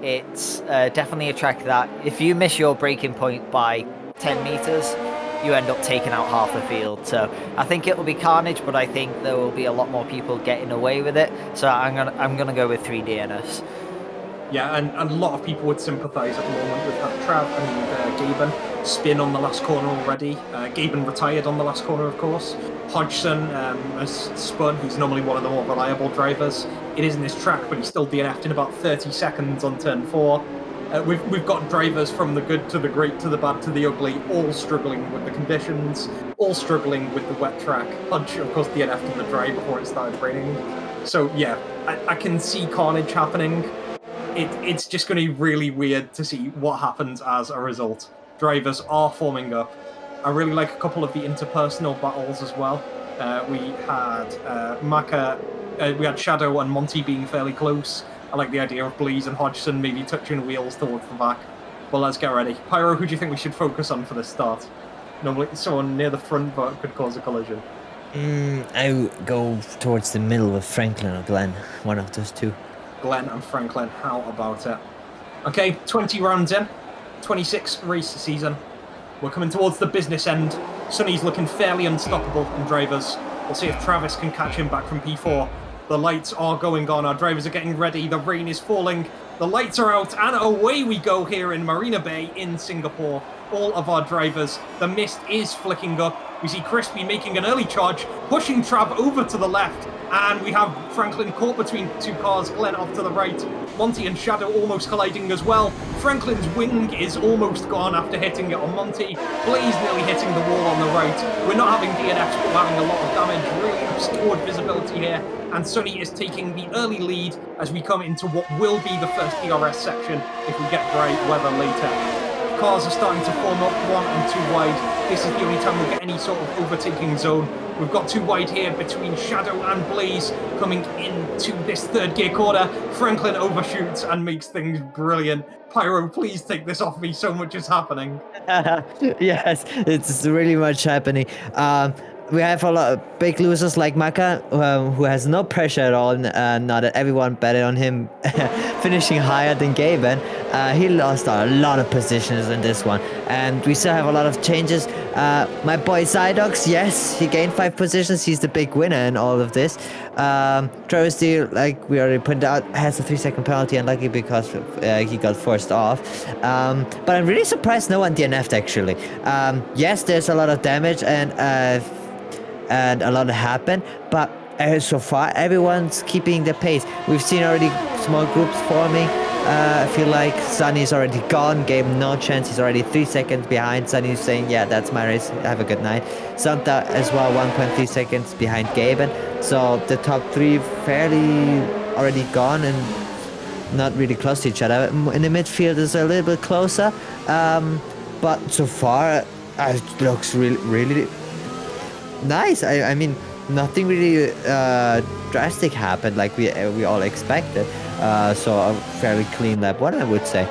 it's definitely a track that if you miss your braking point by 10 meters, you end up taking out half the field. So I think it will be carnage, but I think there will be a lot more people getting away with it. So I'm gonna go with 3 DNFs. Yeah, and a lot of people would sympathise at the moment with that. Trav and Gaben spin on the last corner already. Gaben retired on the last corner, of course. Hodgson has spun. He's normally one of the more reliable drivers. It isn't his track, but he's still DNF'd in about 30 seconds on turn 4. We've got drivers from the good to the great to the bad to the ugly, all struggling with the conditions, all struggling with the wet track. Hodge, of course, DNF'd in the dry before it started raining. So yeah, I can see carnage happening. It's just going to be really weird to see what happens as a result. Drivers are forming up. I really like a couple of the interpersonal battles as well. We had Maka, we had Shadow and Monty being fairly close. I like the idea of Bleeze and Hodgson maybe touching wheels towards the back. But let's get ready. Pyro, who do you think we should focus on for this start? Normally someone near the front but could cause a collision. I would go towards the middle with Franklin or Glenn, one of those 2. Glenn and Franklin, how about it? Okay, 20 rounds in, 26 race season. We're coming towards the business end. Sonny's looking fairly unstoppable in drivers. We'll see if Travis can catch him back from P4. The lights are going on, our drivers are getting ready, the rain is falling, the lights are out, and away we go here in Marina Bay in Singapore. All of our drivers, the mist is flicking up. We see Crispy making an early charge, pushing Trav over to the left, and we have Franklin caught between 2 cars, Glenn off to the right. Monty and Shadow almost colliding as well. Franklin's wing is almost gone after hitting it on Monty. Blaze nearly hitting the wall on the right. We're not having DNFs, but we're having a lot of damage, really obscured visibility here. And Sonny is taking the early lead as we come into what will be the first DRS section if we get dry weather later. cars are starting to form up 1 and 2 wide. This is the only time we'll get any sort of overtaking zone. We've got 2 wide here between Shadow and Blaze coming into this third gear corner. Franklin overshoots and makes things brilliant. Pyro, please take this off me. So much is happening. Yes, it's really much happening. We have a lot of big losers like Maka, who has no pressure at all. Now that everyone betted on him finishing higher than Gaben, he lost a lot of positions in this one. And we still have a lot of changes. My boy Zydox, yes, he gained 5 positions. He's the big winner in all of this. Travis D, like we already pointed out, has a 3-second penalty, unlucky because he got forced off. But I'm really surprised no one DNF'd actually. Yes, there's a lot of damage and a lot happened, but so far everyone's keeping the pace. We've seen already small groups forming. I feel like Sunny's already gone, gave no chance. He's already 3 seconds behind. Sunny's saying, yeah, that's my race, have a good night. Santa as well, 1.3 seconds behind Gaben. So the top 3 fairly already gone and not really close to each other. In the midfield is a little bit closer, but so far it looks really nice. I mean, nothing really drastic happened like we all expected. So a fairly clean lap 1, I would say.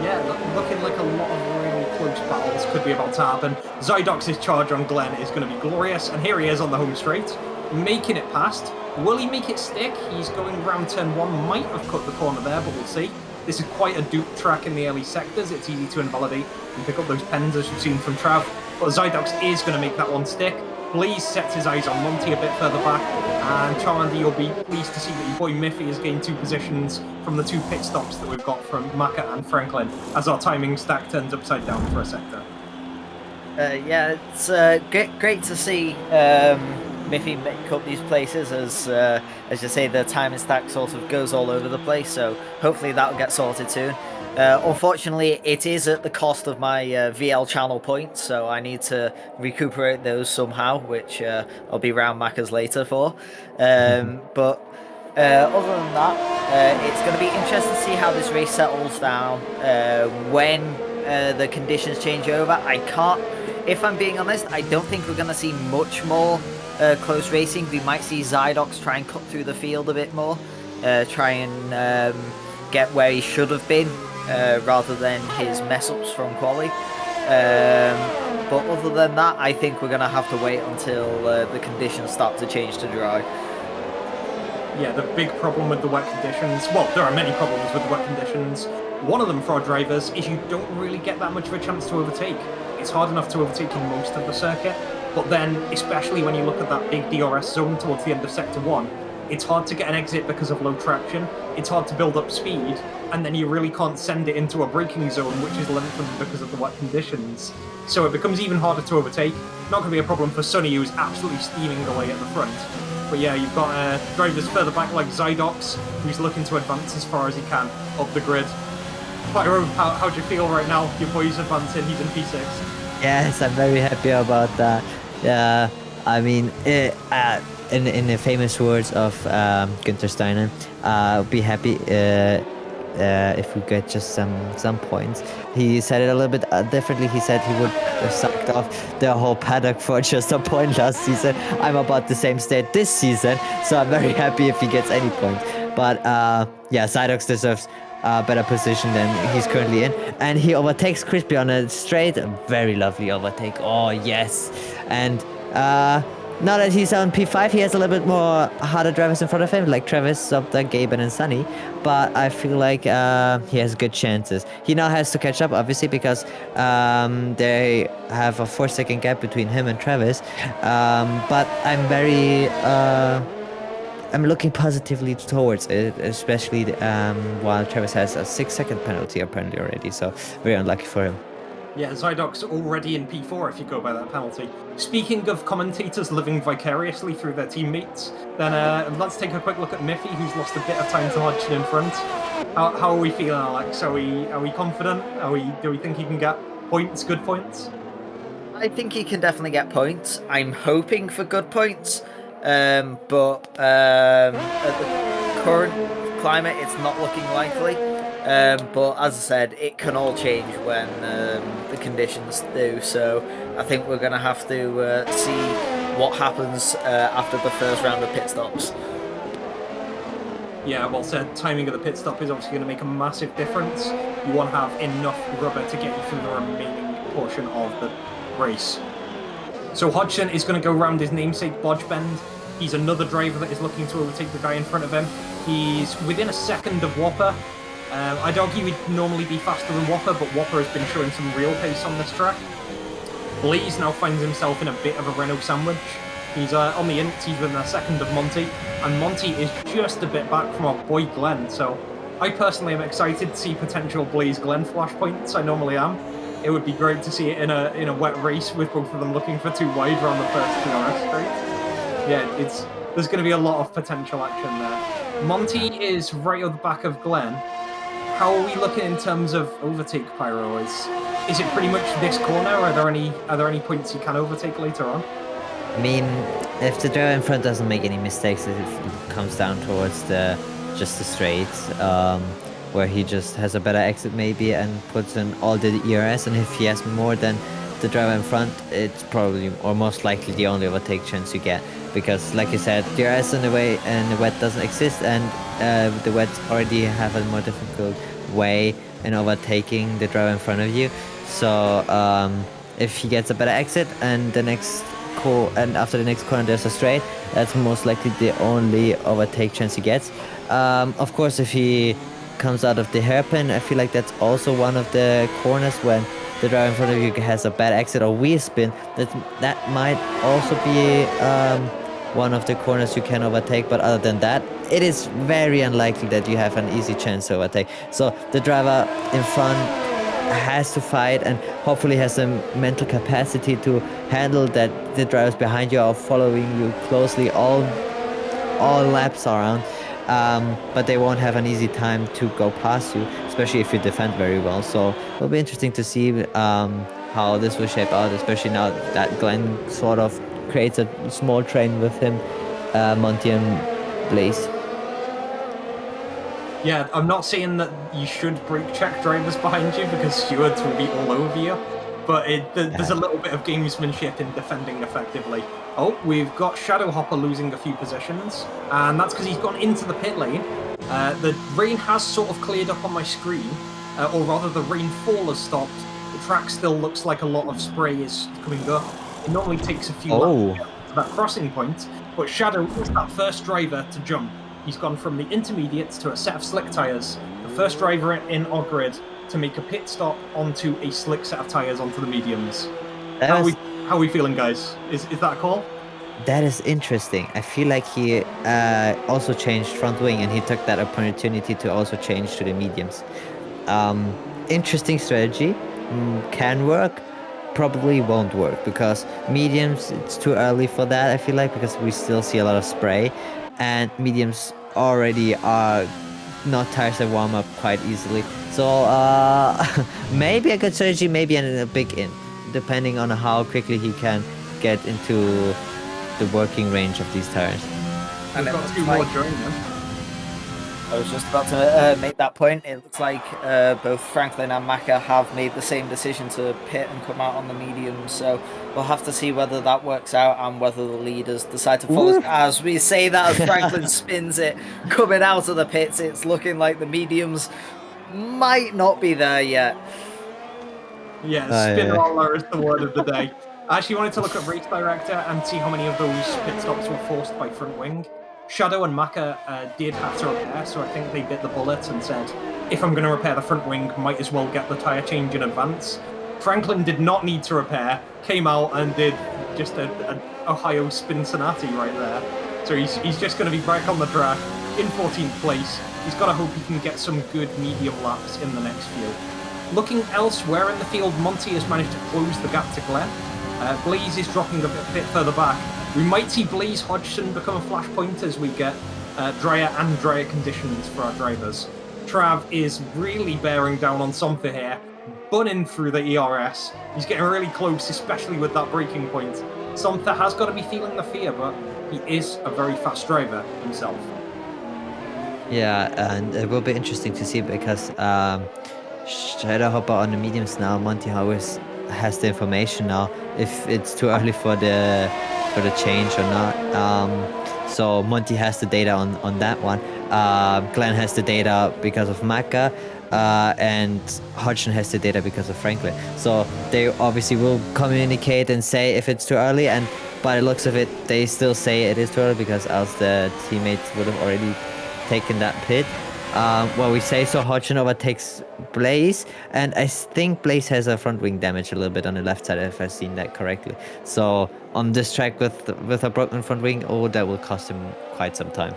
Yeah, looking like a lot of really close battles could be about to happen. Zydox's charge on Glenn is going to be glorious, and here he is on the home straight, making it past. Will he make it stick? He's going round turn 1, might have cut the corner there, but we'll see. This is quite a dupe track in the early sectors. It's easy to invalidate and pick up those pens as you've seen from Trav. But Zydox is going to make that one stick. Blaze sets his eyes on Monty a bit further back. And Charmandy, you'll be pleased to see that your boy Miffy has gained 2 positions from the 2 pit stops that we've got from Maka and Franklin, as our timing stack turns upside down for a sector. Yeah, it's great to see Miffy make up these places as you say, the timing stack sort of goes all over the place, so hopefully that'll get sorted soon. Unfortunately, it is at the cost of my VL channel points, so I need to recuperate those somehow, which I'll be round Macca's later for. But other than that, it's going to be interesting to see how this race settles down when the conditions change over. I can't, if I'm being honest, I don't think we're going to see much more close racing. We might see Zydox try and cut through the field a bit more, try and get where he should have been, rather than his mess-ups from quali. But other than that, I think we're going to have to wait until the conditions start to change to dry. Yeah, the big problem with the wet conditions, well, there are many problems with the wet conditions. One of them for our drivers is you don't really get that much of a chance to overtake. It's hard enough to overtake in most of the circuit, but then, especially when you look at that big DRS zone towards the end of Sector 1, it's hard to get an exit because of low traction, it's hard to build up speed, and then you really can't send it into a braking zone, which is lengthened because of the wet conditions. So it becomes even harder to overtake. Not going to be a problem for Sunny, who's absolutely steaming away at the front. But yeah, you've got drivers further back like Zydox, who's looking to advance as far as he can up the grid. Pyro, how do you feel right now? Your boy's advancing, he's in P6. Yes, I'm very happy about that. I mean, in the famous words of Günther Steiner, I'll be happy if we get just some points. He said it a little bit differently. He said he would have sucked off the whole paddock for just a point last season. I'm about the same state this season, so I'm very happy if he gets any points. But yeah, Zydox deserves a better position than he's currently in, and he overtakes Crispy on a straight. A very lovely overtake. Oh yes, and now that he's on P5, he has a little bit more harder drivers in front of him, like Travis, Zopta, Gaben, and Sunny. But I feel like he has good chances. He now has to catch up, obviously, because they have a 4-second gap between him and Travis. But I'm looking positively towards it, especially while Travis has a 6-second penalty apparently already. So very unlucky for him. Yeah, Zydox already in P4 if you go by that penalty. Speaking of commentators living vicariously through their teammates, then let's take a quick look at Miffy, who's lost a bit of time to Hodgson in front. How are we feeling, Alex? Are we confident? Do we think he can get points, good points? I think he can definitely get points. I'm hoping for good points, but at the current climate, it's not looking likely. But as I said, it can all change when the conditions do. So I think we're going to have to see what happens after the first round of pit stops. Yeah, well said. Timing of the pit stop is obviously going to make a massive difference. You want to have enough rubber to get you through the remaining portion of the race. So Hodgson is going to go around his namesake Bodge Bend. He's another driver that is looking to overtake the guy in front of him. He's within a second of Whopper. I'd argue he'd normally be faster than Whopper, but Whopper has been showing some real pace on this track. Blaze now finds himself in a bit of a Renault sandwich. He's on the ints, he's within a second of Monty, and Monty is just a bit back from our boy Glenn, so I personally am excited to see potential Blaze-Glenn flashpoints. I normally am. It would be great to see it in a wet race with both of them looking for too wide around the first TRS straight. Yeah, there's going to be a lot of potential action there. Monty is right at the back of Glenn. How are we looking in terms of overtake, Pyro? Is it pretty much this corner? Are there any points you can overtake later on? I mean, if the driver in front doesn't make any mistakes, it comes down towards just the straights, where he just has a better exit maybe and puts in all the ERS, and if he has more than the driver in front, it's probably or most likely the only overtake chance you get, because like you said, DRS in the way and the wet doesn't exist, and the wets already have a more difficult way in overtaking the driver in front of you. So if he gets a better exit and after the next corner there's a straight, that's most likely the only overtake chance he gets. Of course, if he comes out of the hairpin, I feel like that's also one of the corners when the driver in front of you has a bad exit or wheel spin. That might also be one of the corners you can overtake, but other than that, it is very unlikely that you have an easy chance to overtake. So the driver in front has to fight and hopefully has the mental capacity to handle that the drivers behind you are following you closely all laps around, but they won't have an easy time to go past you, especially if you defend very well. So it'll be interesting to see how this will shape out, especially now that Glenn sort of creates a small train with him, Monty and Blaze. Yeah, I'm not saying that you should brake check drivers behind you because stewards will be all over you, but there's a little bit of gamesmanship in defending effectively. Oh, we've got Shadow Hopper losing a few positions, and that's because he's gone into the pit lane. The rain has sort of cleared up on my screen, or rather the rainfall has stopped. The track still looks like a lot of spray is coming up. It normally takes a few laps to get to that crossing point, but Shadow is that first driver to jump. He's gone from the intermediates to a set of slick tyres, the first driver in our grid to make a pit stop onto a slick set of tyres onto the mediums. How are we feeling, guys? Is that a call? That is interesting. I feel like he also changed front wing, and he took that opportunity to also change to the mediums. Interesting strategy. Can work. Probably won't work because mediums, it's too early for that, I feel like, because we still see a lot of spray, and mediums already are not tires that warm up quite easily. So maybe a good strategy, maybe a big in, depending on how quickly he can get into the working range of these tires. We've got two more joining them. I was just about to make that point. It looks like both Franklin and Maka have made the same decision to pit and come out on the mediums, so we'll have to see whether that works out and whether the leaders decide to follow. As we say that, as Franklin spins it, coming out of the pits, it's looking like the mediums might not be there yet. Yeah, spin roller is the word of the day. I actually wanted to look at Race Director and see how many of those pit stops were forced by front wing. Shadow and Maka did have to repair, so I think they bit the bullet and said, if I'm going to repair the front wing, might as well get the tyre change in advance. Franklin did not need to repair, came out and did just an Ohio spin Sonati right there. So he's just going to be back on the track in 14th place. He's got to hope he can get some good medium laps in the next few. Looking elsewhere in the field, Monty has managed to close the gap to Glenn. Blaze is dropping a bit further back. We might see Blaze Hodgson become a flashpoint as we get drier and drier conditions for our drivers. Trav is really bearing down on Somtha here, bunning through the ERS. He's getting really close, especially with that braking point. Somtha has got to be feeling the fear, but he is a very fast driver himself. Yeah, and it will be interesting to see because Shadowhopper on the mediums now, Monty always has the information now if it's too early for the change or not. So Monty has the data on that one. Glenn has the data because of Maka, and Hodgson has the data because of Franklin. So they obviously will communicate and say if it's too early, and by the looks of it, they still say it is too early because else the teammates would have already taken that pit. Well, we say so. Hodgson overtakes Blaze, and I think Blaze has a front wing damage a little bit on the left side, if I've seen that correctly. So on this track with a broken front wing, oh, that will cost him quite some time.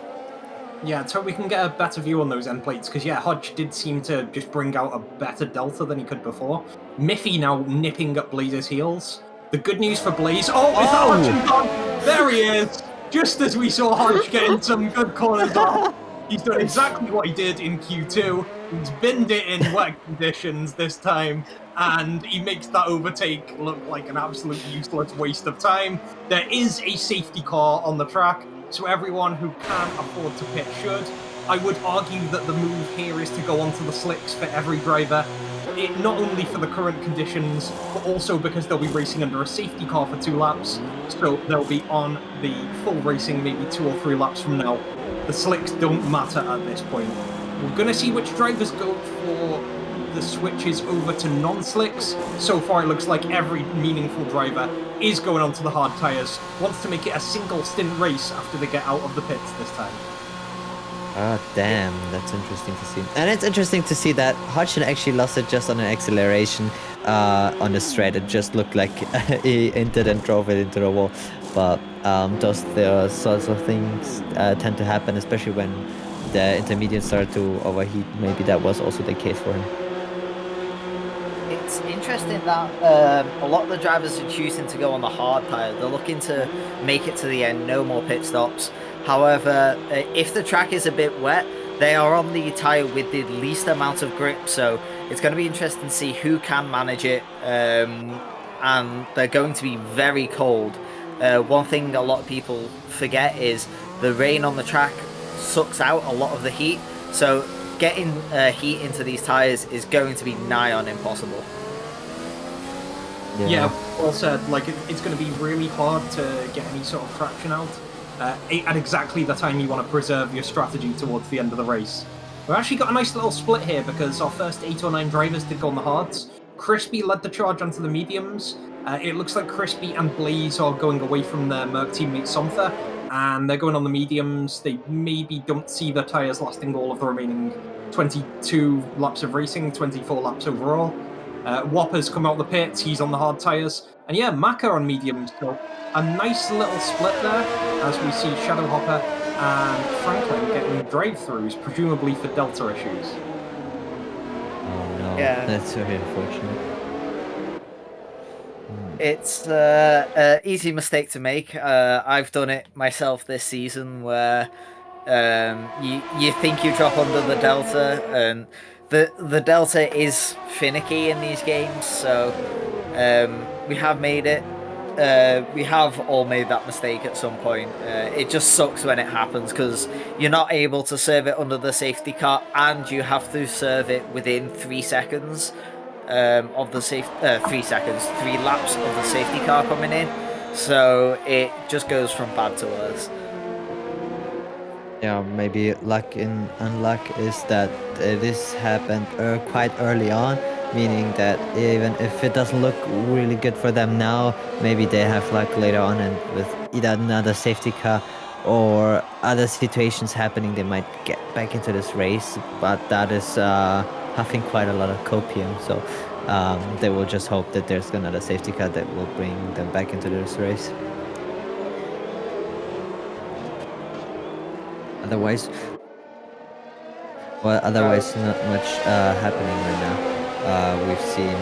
Yeah, so we can get a better view on those end plates, because yeah, Hodge did seem to just bring out a better delta than he could before. Miffy now nipping at Blaze's heels. The good news for Blaze... Oh, is that Hodgson gone? There he is! Just as we saw Hodge getting some good corners off. He's done exactly what he did in Q2. He's binned it in wet conditions this time, and he makes that overtake look like an absolute useless waste of time. There is a safety car on the track, so everyone who can afford to pit should. I would argue that the move here is to go onto the slicks for every driver, not only for the current conditions, but also because they'll be racing under a safety car for 2 laps, so they'll be on the full racing maybe 2 or 3 laps from now. The slicks don't matter at this point. We're going to see which drivers go for the switches over to non-slicks. So far it looks like every meaningful driver is going onto the hard tyres, wants to make it a single stint race after they get out of the pits this time. Oh, damn, that's interesting to see. And it's interesting to see that Hodgson actually lost it just on an acceleration on the straight. It just looked like he entered and drove it into the wall. But those sorts of things tend to happen, especially when the intermediate started to overheat. Maybe that was also the case for him. It's interesting that a lot of the drivers are choosing to go on the hard tyre. They're looking to make it to the end, no more pit stops. However, if the track is a bit wet, they are on the tyre with the least amount of grip, so it's going to be interesting to see who can manage it, and they're going to be very cold. One thing a lot of people forget is the rain on the track sucks out a lot of the heat, so getting heat into these tyres is going to be nigh on impossible. Yeah, well said. Like, it's going to be really hard to get any sort of traction out at exactly the time you want to preserve your strategy towards the end of the race. We've actually got a nice little split here because our first 8 or 9 drivers did go on the hards. Crispy led the charge onto the mediums. It looks like Crispy and Blaze are going away from their Merc teammate Somtha, and they're going on the mediums. They maybe don't see their tyres lasting all of the remaining 22 laps of racing, 24 laps overall. Whopper's come out the pits, he's on the hard tyres. And yeah, Maka on mediums, so a nice little split there as we see Shadowhopper and Franklin getting drive-throughs, presumably for Delta issues. Oh no, Yeah. that's very unfortunate. It's an easy mistake to make. I've done it myself this season where you think you drop under the delta, and the delta is finicky in these games, so we have made it. We have all made that mistake at some point. It just sucks when it happens because you're not able to serve it under the safety car, and you have to serve it within 3 seconds of the 3 laps of the safety car coming in. So it just goes from bad to worse. Yeah, maybe luck in unluck is that this happened quite early on, meaning that even if it doesn't look really good for them now, maybe they have luck later on, and with either another safety car or other situations happening, they might get back into this race. But that is having quite a lot of copium, so they will just hope that there's another safety car that will bring them back into this race. Otherwise, not much happening right now. We've seen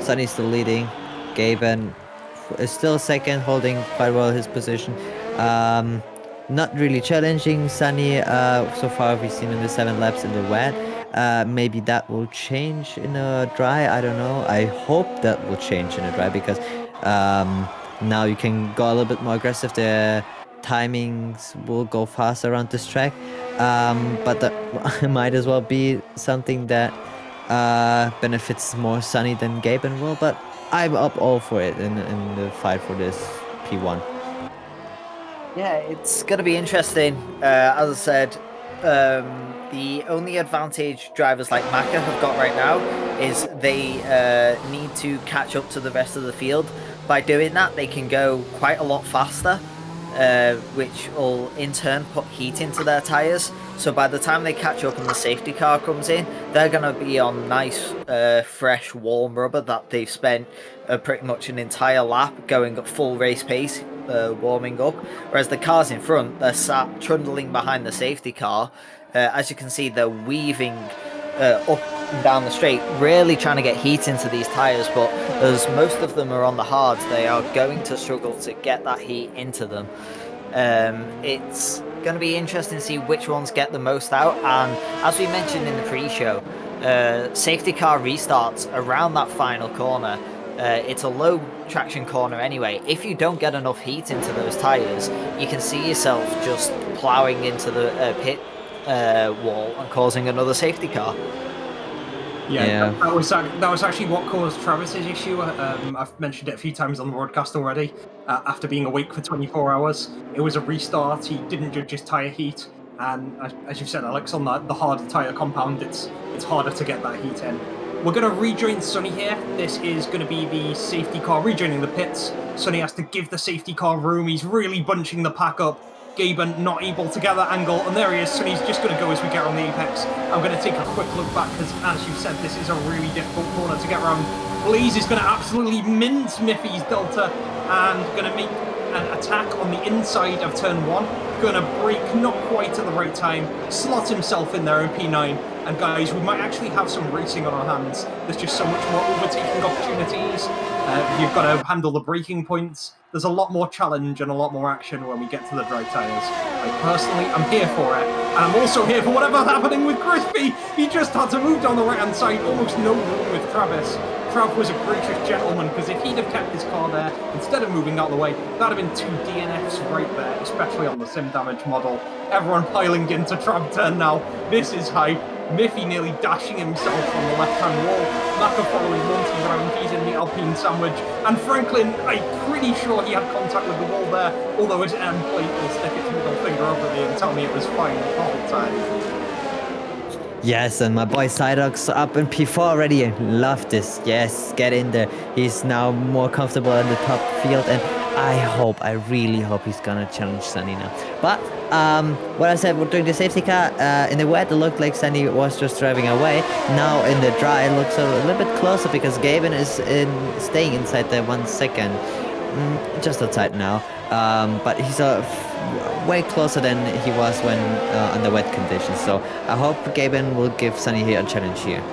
Sunny still leading, Gaben is still second, holding quite well his position. Not really challenging Sunny so far. We've seen in the 7 laps in the wet. Maybe that will change in a dry. I don't know. I hope that will change in a dry because now you can go a little bit more aggressive. The timings will go fast around this track. but that might as well be something that benefits more Sunny than Gabe and Will. But I'm up all for it in the fight for this P1. Yeah, it's going to be interesting. As I said, the only advantage drivers like Maka have got right now is they need to catch up to the rest of the field. By doing that, they can go quite a lot faster, which will in turn put heat into their tyres. So by the time they catch up and the safety car comes in, they're going to be on nice, fresh, warm rubber that they've spent pretty much an entire lap going at full race pace, warming up. Whereas the cars in front, they're sat trundling behind the safety car. As you can see, they're weaving up and down the straight, really trying to get heat into these tyres, but as most of them are on the hards, they are going to struggle to get that heat into them. It's going to be interesting to see which ones get the most out, and as we mentioned in the pre-show, safety car restarts around that final corner. It's a low traction corner anyway. If you don't get enough heat into those tyres, you can see yourself just ploughing into the pit wall and causing another safety car. Yeah. That was actually what caused Travis's issue. I've mentioned it a few times on the broadcast already. After being awake for 24 hours, it was a restart. He didn't judge his tyre heat, and as you've said, Alex, on the harder tyre compound, it's harder to get that heat in. We're going to rejoin Sonny here. This is going to be the safety car rejoining the pits. Sonny has to give the safety car room. He's really bunching the pack up. Gaben not able to get that angle, and there he is. Sonny's just going to go as we get on the apex. I'm going to take a quick look back because, as you said, this is a really difficult corner to get around. Blaze is going to absolutely mince Miffy's Delta and going to make an attack on the inside of turn 1. Going to brake not quite at the right time, slot himself in there in P9. And guys, we might actually have some racing on our hands. There's just so much more overtaking opportunities. You've got to handle the braking points. There's a lot more challenge and a lot more action when we get to the dry tyres. I personally am here for it. And I'm also here for whatever's happening with Crispy. He just had to move down the right-hand side. Almost no room with Travis. Trav was a gracious gentleman, because if he'd have kept his car there, instead of moving out of the way, that'd have been 2 DNFs right there, especially on the sim damage model. Everyone piling into Trav turn now. This is hype. Miffy nearly dashing himself on the left-hand wall. Maka following Monty round, he's in the Alpine sandwich. And Franklin, I'm pretty sure he had contact with the wall there, although his end plate will stick its middle finger up at me and tell me it was fine the whole time. Yes, and my boy Psyduck's up in P4 already and love this. Yes, get in there. He's now more comfortable in the top field, and I really hope he's gonna challenge Sunny now. But what I said, we're doing the safety car in the wet, it looked like Sunny was just driving away. Now in the dry, it looks a little bit closer because Gaben is staying inside the 1 second. Just outside now, but he's way closer than he was when under wet conditions. So I hope Gaben will give Sunny here a challenge here.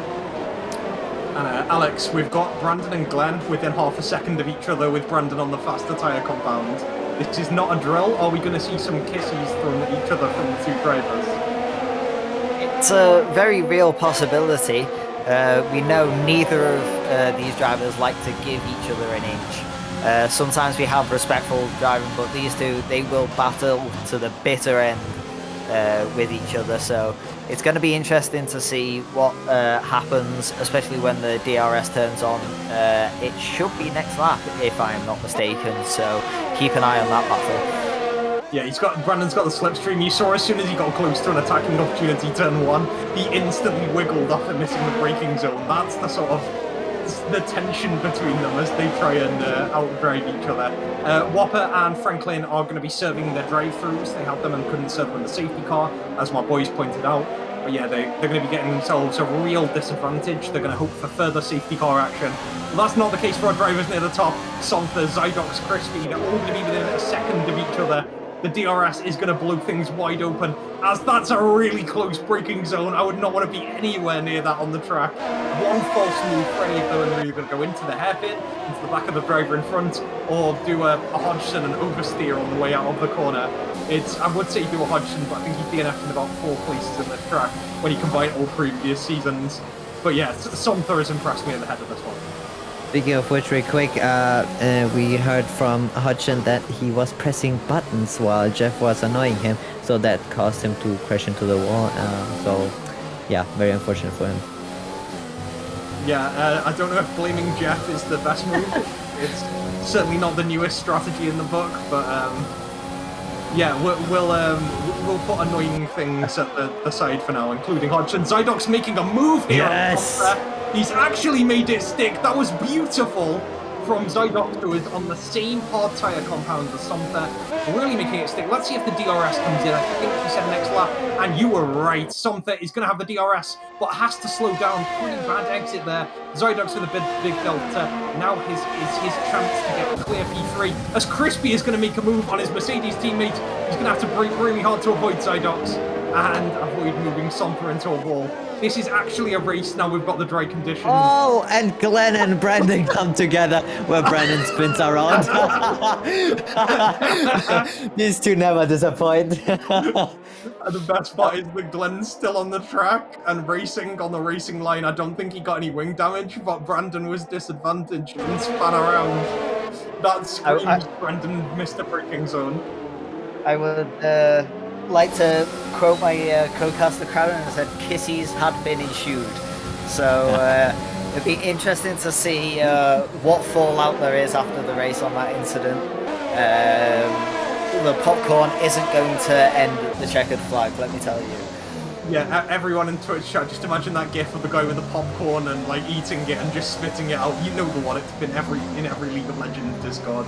And Alex, we've got Brandon and Glenn within half a second of each other, with Brandon on the faster tyre compound. This is not a drill. Are we going to see some kisses from each other from the 2 drivers? It's a very real possibility. We know neither of these drivers like to give each other an inch. Sometimes we have respectful driving, but these two, they will battle to the bitter end with each other. So it's going to be interesting to see what happens, especially when the DRS turns on. It should be next lap, if I am not mistaken. So keep an eye on that battle. Yeah, Brandon's got the slipstream. You saw as soon as he got close to an attacking opportunity, turn 1, he instantly wiggled after missing the braking zone. That's the sort of the tension between them as they try and outdrive each other. Whopper and Franklin are going to be serving their drive-thrus. They had them and couldn't serve them in the safety car, as my boys pointed out. But yeah, they're going to be getting themselves a real disadvantage. They're going to hope for further safety car action. Well, that's not the case for our drivers near the top. Sontha, Zydox, Crispy, they're all going to be within a second of each other. The DRS is going to blow things wide open, as that's a really close braking zone. I would not want to be anywhere near that on the track. One false move for any of them, and they're either going to go into the hairpin, into the back of the driver in front, or do a Hodgson and oversteer on the way out of the corner. I would say do a Hodgson, but I think he's DNF'd in about 4 places in this track when you combine all previous seasons. But yeah, Sontha has impressed me at the head of this one. Speaking of which, real quick, we heard from Hudson that he was pressing buttons while Jeff was annoying him, so that caused him to crash into the wall. So, yeah, very unfortunate for him. Yeah, I don't know if blaming Jeff is the best move. It's certainly not the newest strategy in the book, but yeah, we'll put annoying things at the side for now, including Hodgson. Zydox making a move here. Yes! He's actually made it stick. That was beautiful from Zydox, who is on the same hard tire compound as Sumter, really making it stick. Let's see if the DRS comes in. I think he said next lap, and you were right. Sumter is going to have the DRS, but has to slow down. Pretty bad exit there. Zydox with a big delta. Now his chance to get clear P3, as Crispy is going to make a move on his Mercedes teammate. He's going to have to brake really hard to avoid Zydox and avoid moving Sumter into a wall. This is actually a race now. We've got the dry conditions. Oh, and Glenn and Brandon come together where Brandon spins around. These two never disappoint. And the best part is that Glenn's still on the track and racing on the racing line. I don't think he got any wing damage, but Brandon was disadvantaged and span around. That screams Brandon missed the braking zone. I would like to quote my co-caster crowd and said kisses had been ensued. So it'd be interesting to see what fallout there is after the race on that incident. The popcorn isn't going to end the checkered flag, let me tell you. Yeah, everyone in Twitch chat, just imagine that gif of the guy with the popcorn and like eating it and just spitting it out. You know the one, it's been in every League of Legends Discord.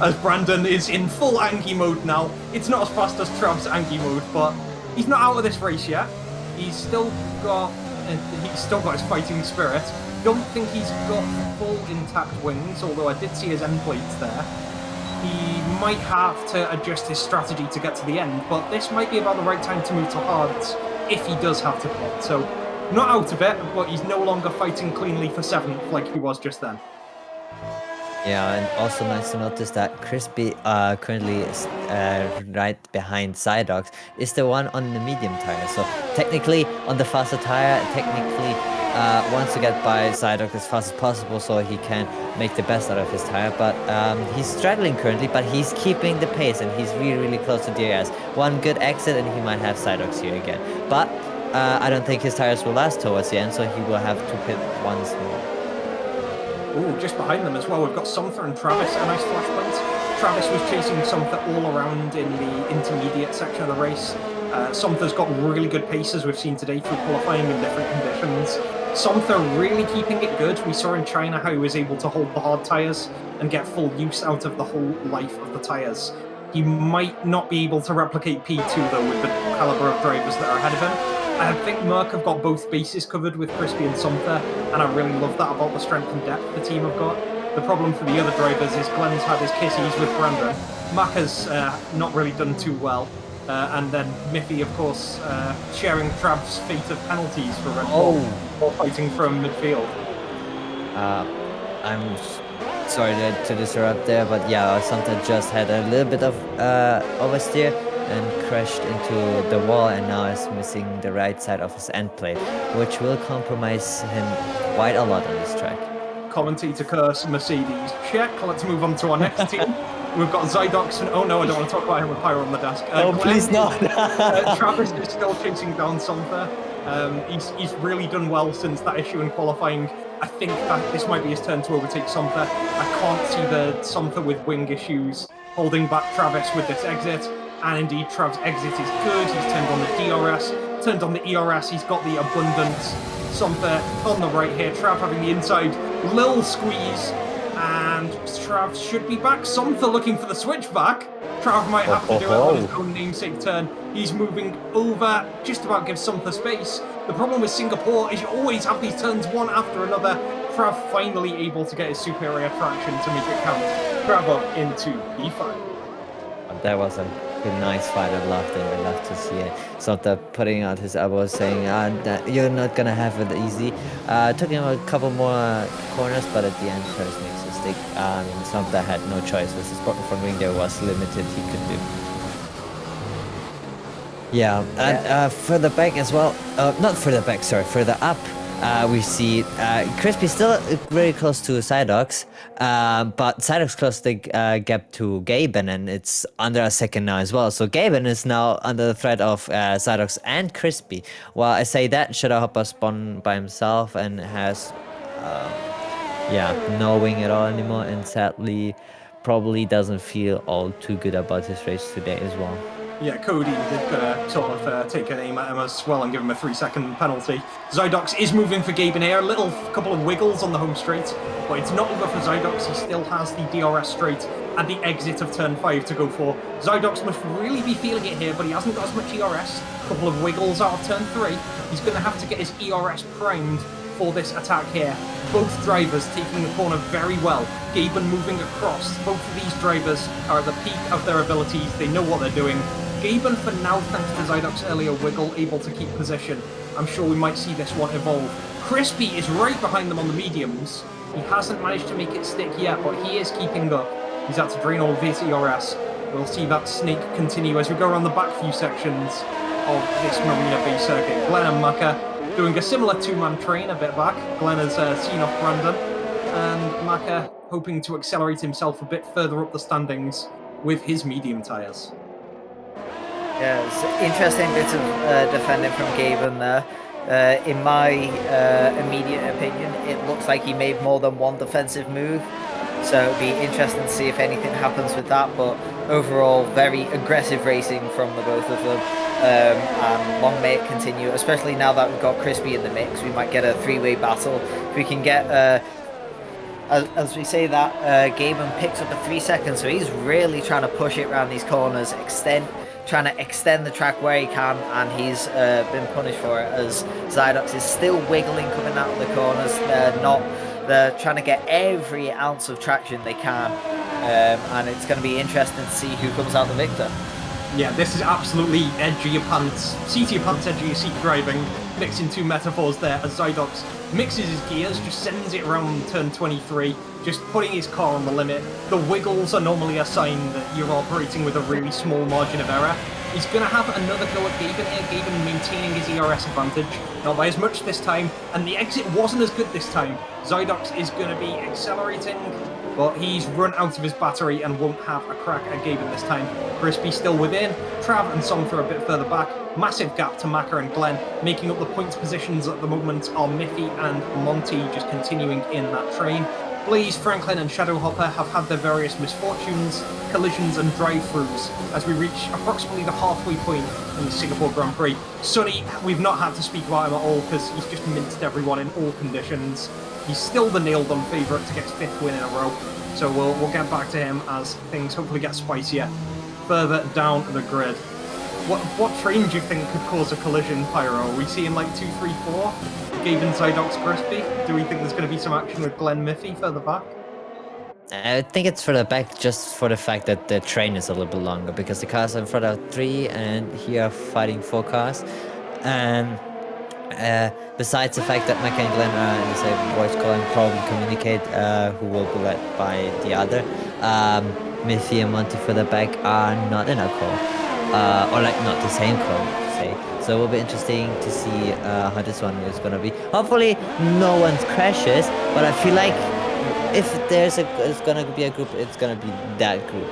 As Brandon is in full Angie mode now. It's not as fast as Trav's Angie mode, but he's not out of this race yet. He's still got his fighting spirit. Don't think he's got full intact wings, although I did see his end plates there. He might have to adjust his strategy to get to the end, but this might be about the right time to move to hards if he does have to pit. So, not out of it, but he's no longer fighting cleanly for 7th like he was just then. Yeah, and also nice to notice that Crispy currently is right behind Zydox is the one on the medium tire. So technically on the faster tire, wants to get by Zydox as fast as possible so he can make the best out of his tire. But he's straddling currently, but he's keeping the pace and he's really close to DRS. One good exit and he might have Zydox here again. But I don't think his tires will last towards the end, so he will have to pit once more. Ooh, just behind them as well, we've got Sumter and Travis, a nice flashpoint. Travis was chasing Sumter all around in the intermediate section of the race. Sumter's got really good pace, as we've seen today, through qualifying in different conditions. Sumter really keeping it good. We saw in China how he was able to hold the hard tyres and get full use out of the whole life of the tyres. He might not be able to replicate P2, though, with the caliber of drivers that are ahead of him. I think Merck have got both bases covered with Crispy and Sumter, and I really love that about the strength and depth the team have got. The problem for the other drivers is Glenn's had his kissies with Brandon. Mac has not really done too well. And then Miffy, of course, sharing Trav's fate of penalties for Red Bull while fighting from midfield. I'm sorry to disrupt there, but yeah, Sumter just had a little bit of oversteer and crashed into the wall and now is missing the right side of his end plate, which will compromise him quite a lot on this track. Commentator curse, Mercedes. Check. Let's move on to our next team. We've got Zydox and... Oh no, I don't want to talk about him with Pyro on the desk. Oh, please not. Travis is still chasing down Sumter. He's really done well since that issue in qualifying. I think that this might be his turn to overtake Sumter. I can't see the Sumter with wing issues holding back Travis with this exit. And indeed, Trav's exit is good. He's turned on the DRS, turned on the ERS. He's got the abundance. Sumter on the right here. Trav having the inside. Lil squeeze. And Trav should be back. Sumter looking for the switchback. Trav might have to do it on his own namesake turn. He's moving over. Just about gives Sumter space. The problem with Singapore is you always have these turns one after another. Trav finally able to get his superior traction to make it count. Trav up into P5. That was a nice fight. I loved it. I love to see it. Sumter putting out his elbows, saying, "You're not gonna have it easy." Took him a couple more corners, but at the end, Curtis makes a stick. Sumter had no choice. With his front wing, there was limited he could do. Yeah, and further back as well. Not further back, sorry. Further up. we see Crispy still very close to Psyduck, but Psyduck's close the gap to Gaben, and it's under a second now as well. So Gaben is now under the threat of Psyduck and Crispy. While I say that, Shadowhopper spawned by himself and has no wing at all anymore, and sadly probably doesn't feel all too good about his race today as well. Yeah, Cody did sort of take an aim at him as well and give him a 3-second penalty. Zydox is moving for Gaben here, couple of wiggles on the home straight, but it's not over for Zydox. He still has the DRS straight at the exit of turn 5 to go for. Zydox must really be feeling it here, but he hasn't got as much ERS. A couple of wiggles out of turn 3. He's going to have to get his ERS primed for this attack here. Both drivers taking the corner very well. Gaben moving across. Both of these drivers are at the peak of their abilities. They know what they're doing. Gaben, for now, thanks to Zydox's earlier wiggle, able to keep position. I'm sure we might see this one evolve. Crispy is right behind them on the mediums. He hasn't managed to make it stick yet, but he is keeping up. He's had to drain all of his ERS. We'll see that snake continue as we go around the back few sections of this Marina Bay circuit. Glenn and Maka doing a similar two-man train a bit back. Glenn has seen off Brandon, and Maka hoping to accelerate himself a bit further up the standings with his medium tyres. Yeah, it's an interesting bit of defending from Gaben there. In my immediate opinion, it looks like he made more than one defensive move. So it'll be interesting to see if anything happens with that. But overall, very aggressive racing from the both of them. And long may it continue, especially now that we've got Crispy in the mix. We might get a three-way battle. If we can get... as we say that, Gaben picks up a 3 seconds, so he's really trying to push it around these corners, trying to extend the track where he can, and he's been punished for it as Zydox is still wiggling coming out of the corners. They're trying to get every ounce of traction they can, and it's going to be interesting to see who comes out the victor. Yeah, this is absolutely edge of your pants, seat of your pants, edge of your seat driving, mixing two metaphors there as Zydox mixes his gears, just sends it around turn 23, just putting his car on the limit. The wiggles are normally a sign that you're operating with a really small margin of error. He's going to have another go at Gaben here, Gaben maintaining his ERS advantage, not by as much this time, and the exit wasn't as good this time. Zydox is going to be accelerating, but he's run out of his battery and won't have a crack at Gaben this time. Crispy still within, Trav and Song are a bit further back. Massive gap to Maka and Glenn. Making up the points positions at the moment are Miffy and Monty, just continuing in that train. Blaze, Franklin and Shadowhopper have had their various misfortunes, collisions and drive-throughs as we reach approximately the halfway point in the Singapore Grand Prix. Sonny, we've not had to speak about him at all because he's just minced everyone in all conditions. He's still the nailed-on favourite to get his 5th win in a row, so we'll get back to him as things hopefully get spicier further down the grid. What train do you think could cause a collision, Pyro? Are we seeing like 2, 3, 4? Gaben, Zydox, Crispy? Do we think there's going to be some action with Glenn Miffy further back? I think it's further back just for the fact that the train is a little bit longer, because the cars in front are 3 and here are fighting 4 cars. And besides the fact that Maka and Glenn are in the same voice call and probably communicate who will be led by the other, Miffy and Monty further back are not in our call. Or like not the same call, say. So it will be interesting to see how this one is gonna be. Hopefully no one crashes, but I feel like if it's gonna be a group, it's gonna be that group.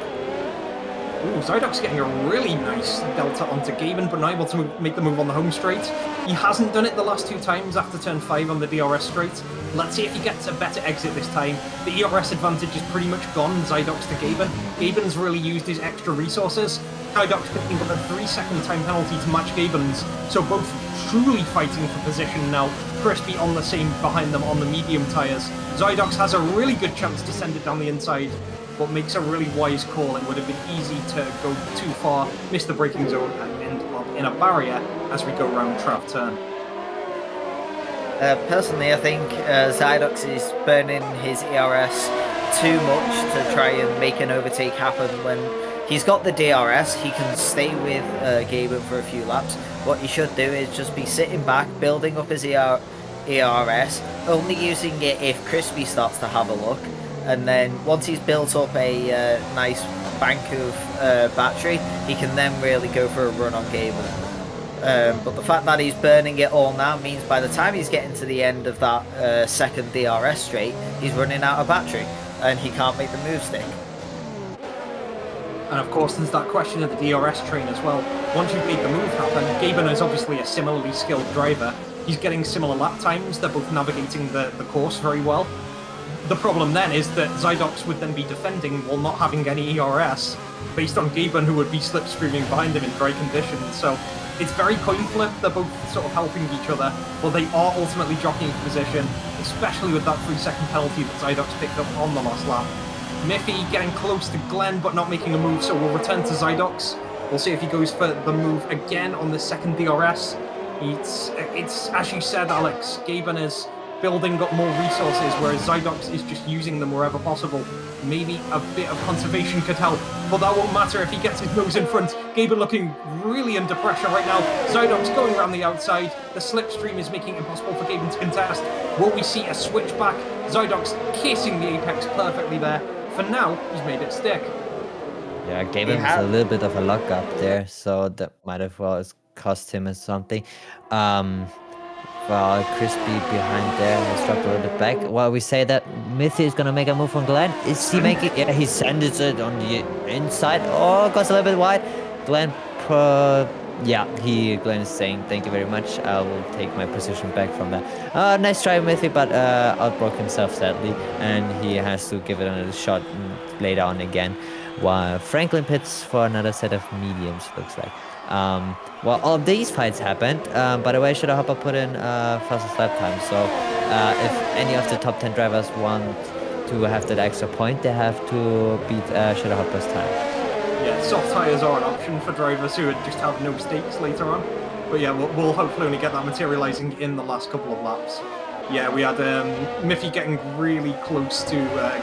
Ooh, Zydox getting a really nice delta onto Gaben, but not able to make the move on the home straight. He hasn't done it the last 2 times after turn 5 on the DRS straight. Let's see if he gets a better exit this time. The ERS advantage is pretty much gone, Zydox to Gaben. Gaben's really used his extra resources. Zydox picking up a 3-second time penalty to match Gaben's, so both truly fighting for position now. Crispy on the same behind them on the medium tyres. Zydox has a really good chance to send it down the inside, but makes a really wise call. It would have been easy to go too far, miss the braking zone, and end up in a barrier as we go round Trav turn. Personally, I think Zydox is burning his ERS too much to try and make an overtake happen. When he's got the DRS, he can stay with Gaben for a few laps. What he should do is just be sitting back, building up his ERS, only using it if Crispy starts to have a look. And then once he's built up a nice bank of battery, he can then really go for a run on Gaben. But the fact that he's burning it all now means by the time he's getting to the end of that second DRS straight, he's running out of battery and he can't make the move stick. And of course, there's that question of the DRS train as well. Once you've made the move happen, Gaben is obviously a similarly skilled driver. He's getting similar lap times. They're both navigating the course very well. The problem then is that Zydox would then be defending while not having any ERS, based on Gaben, who would be slipstreaming behind him in dry conditions. So it's very coin flip. They're both sort of helping each other, but they are ultimately jockeying for position, especially with that 3-second penalty that Zydox picked up on the last lap. Miffy getting close to Glenn, but not making a move, so we'll return to Zydox. We'll see if he goes for the move again on the second DRS. It's as you said, Alex, Gaben is building up more resources, whereas Zydox is just using them wherever possible. Maybe a bit of conservation could help, but that won't matter if he gets his nose in front. Gaben looking really under pressure right now. Zydox going around the outside. The slipstream is making it impossible for Gaben to contest. Will we see a switchback? Zydox kissing the apex perfectly there. For now, he's made it stick. Yeah, Gaben was a little bit of a luck up there, so that might have well cost him something. Well, Crispy behind there has dropped a little bit back. Well, we say that Mithy is gonna make a move on Glenn. Is he making? Yeah, he sends it on the inside. Oh, goes a little bit wide. Glenn, Glenn is saying thank you very much. I will take my position back from that. Nice try, Mithy, but outbroke himself sadly, and he has to give it another shot later on again. While Franklin pits for another set of mediums, looks like. Well, all of these fights happened. By the way, Shadowhopper put in fastest lap time. So if any of the top 10 drivers want to have that extra point, they have to beat Shadowhopper's time. Yeah, soft tyres are an option for drivers who just have no stakes later on. But yeah, we'll hopefully only get that materialising in the last couple of laps. Yeah, we had Miffy getting really close to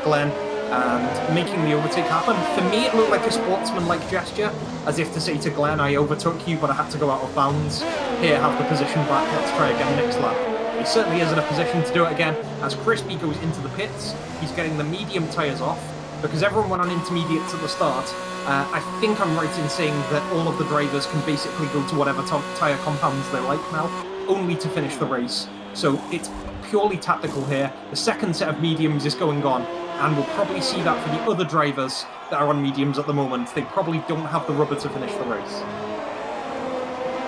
Glenn and making the overtake happen. For me, it looked like a sportsman-like gesture, as if to say to Glenn, I overtook you, but I had to go out of bounds. Here, have the position back, let's try again next lap. He certainly is in a position to do it again. As Crispy goes into the pits, he's getting the medium tyres off, because everyone went on intermediates at the start. I think I'm right in saying that all of the drivers can basically go to whatever tyre compounds they like now, only to finish the race. So it's purely tactical here. The second set of mediums is going on, and we'll probably see that for the other drivers that are on mediums at the moment. They probably don't have the rubber to finish the race.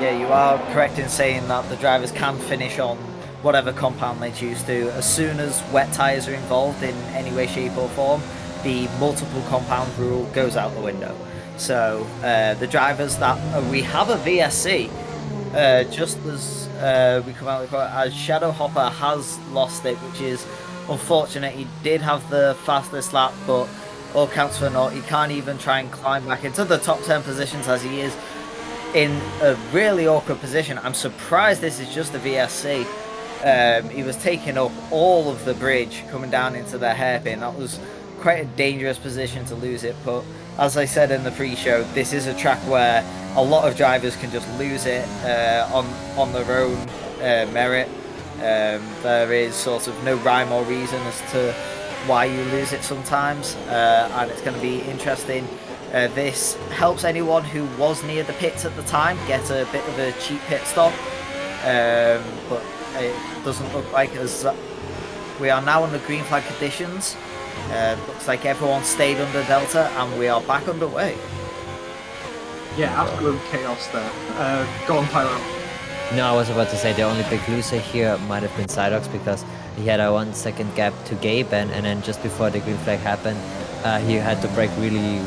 Yeah, you are correct in saying that the drivers can finish on whatever compound they choose to. As soon as wet tyres are involved in any way, shape or form, the multiple compound rule goes out the window. So the drivers that we have a VSC, just as we come out with as Shadowhopper has lost it, which is unfortunate. He did have the fastest lap, but all counts for naught. He can't even try and climb back into the top 10 positions, as he is in a really awkward position. I'm surprised this is just a VSC. He was taking up all of the bridge coming down into the hairpin. That was quite a dangerous position to lose it, but as I said in the pre-show, this is a track where a lot of drivers can just lose it on their own merit. There is sort of no rhyme or reason as to why you lose it sometimes, and it's going to be interesting. This helps anyone who was near the pits at the time get a bit of a cheap pit stop, but it doesn't look like as we are now under green flag conditions. Looks like everyone stayed under Delta and we are back underway. Yeah, absolute chaos there. Go on, Pyro. No, I was about to say the only big loser here might have been Cydox, because he had a 1 second gap to Gaben, and then just before the green flag happened, he had to brake really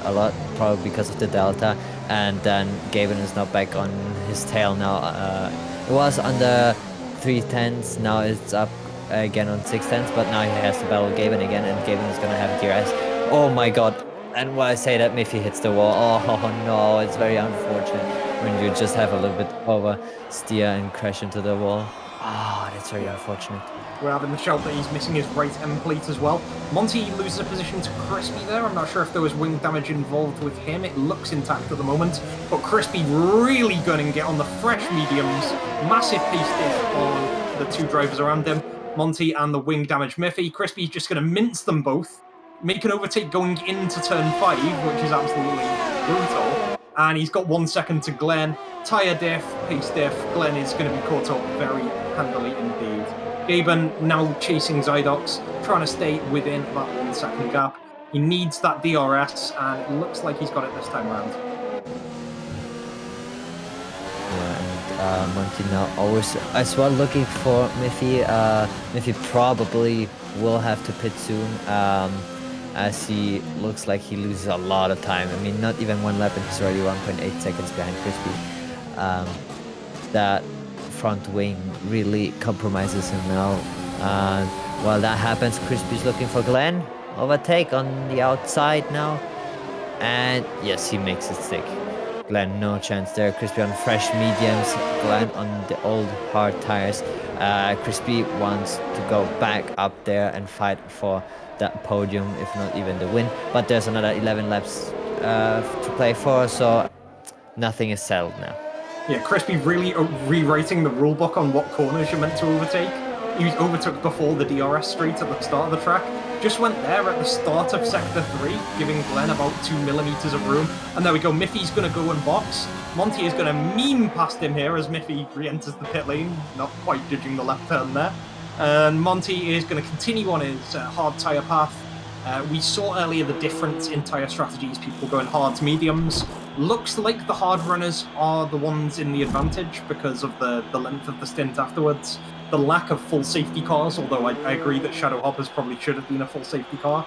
a lot, probably because of the Delta, and then Gaben is now back on his tail now. It was under 3/10, now it's up again on 6/10, but now he has to battle Gaben again, and Gaben is gonna have DRS. Oh my god. And when I say that, Miffy hits the wall. Oh no, it's very unfortunate when you just have a little bit oversteer and crash into the wall. Ah, that's very unfortunate. We're having the shout that he's missing his right end plate as well. Monty loses a position to Crispy there. I'm not sure if there was wing damage involved with him. It looks intact at the moment. But Crispy really gonna get on the fresh mediums. Massive pace diff on the two drivers around him. Monty and the wing damage Miffy. Crispy's just gonna mince them both. Make an overtake going into turn 5, which is absolutely brutal. And he's got 1 second to Glenn. Tyre diff, pace diff. Glenn is going to be caught up very handily indeed. Gaben now chasing Zydox, trying to stay within that 1 second gap. He needs that DRS, and it looks like he's got it this time around. Yeah, and Monty now always as well looking for Miffy. Miffy probably will have to pit soon, as he looks like he loses a lot of time. I mean, not even 1 lap and he's already 1.8 seconds behind Crispy. That front wing really compromises him now. While that happens, Crispy's looking for Glenn. Overtake on the outside now. And yes, he makes it stick. Glenn, no chance there. Crispy on fresh mediums. Glenn on the old hard tires. Crispy wants to go back up there and fight for that podium, if not even the win. But there's another 11 laps to play for, so nothing is settled now. Yeah, Crispy really rewriting the rulebook on what corners you're meant to overtake. He overtook before the DRS straight at the start of the track. Just went there at the start of Sector 3, giving Glenn about 2 millimeters of room. And there we go, Miffy's going to go and box. Monty is going to meme past him here as Miffy re-enters the pit lane, not quite judging the left turn there. And Monty is going to continue on his hard tyre path. We saw earlier the difference in tyre strategies, people going hard to mediums. Looks like the hard runners are the ones in the advantage because of the length of the stint afterwards. The lack of full safety cars, although I agree that Shadow Hoppers probably should have been a full safety car.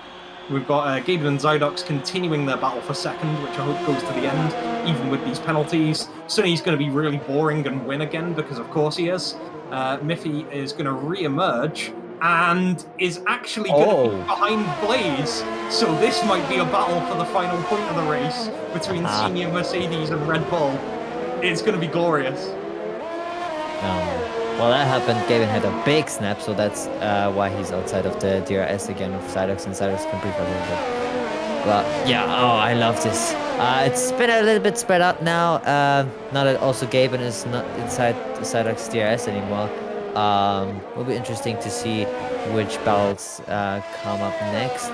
We've got Gaben and Zydox continuing their battle for second, which I hope goes to the end, even with these penalties. Sunny's going to be really boring and win again, because of course he is. Miffy is going to re-emerge and is actually going to be behind Blaze. So this might be a battle for the final point of the race between Senior Mercedes and Red Bull. It's going to be glorious. Well, that happened. Gaben had a big snap, so that's why he's outside of the DRS again of Zydox, and Zydox can breathe a little bit. But yeah, I love this. It's been a little bit spread out now. Now that also Gaben is not inside the Zydox DRS anymore. Will be interesting to see which battles come up next.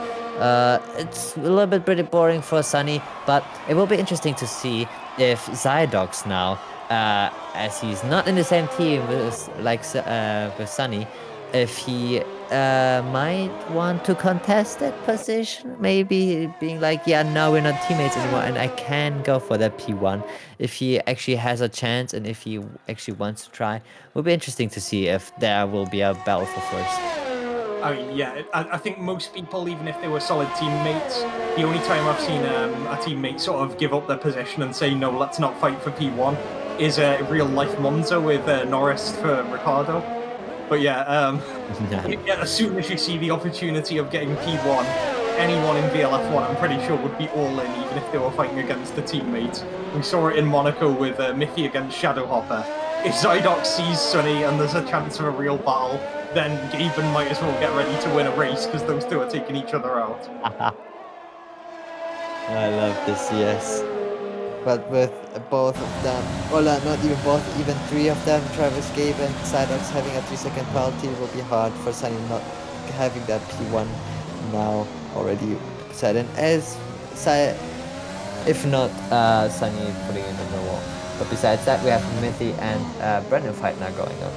It's a little bit pretty boring for Sunny, but it will be interesting to see if Zydox now, as he's not in the same team with with Sunny, if he might want to contest that position, maybe being like, yeah, now we're not teammates anymore and I can go for that P1 if he actually has a chance and if he actually wants to try. Will be interesting to see if there will be a battle for first. I mean, yeah, I think most people, even if they were solid teammates, the only time I've seen a teammate sort of give up their position and say, no, let's not fight for P1 is a real-life Monza with Norris for Ricardo. But yeah, as soon as you see the opportunity of getting P1, anyone in VLF1, I'm pretty sure, would be all in, even if they were fighting against a teammate. We saw it in Monaco with Miffy against Shadow Hopper. If Zydox sees Sunny and there's a chance of a real battle, then Gaben might as well get ready to win a race because those two are taking each other out. I love this, yes. But with both of them, well, not even both, even 3 of them, Travis, Gabe, and Zydox having a 3-second penalty will be hard for Sunny not having that P1 now already set in. If not, Sunny putting in the wall. But besides that, we have Mithy and Brendan fight now going on.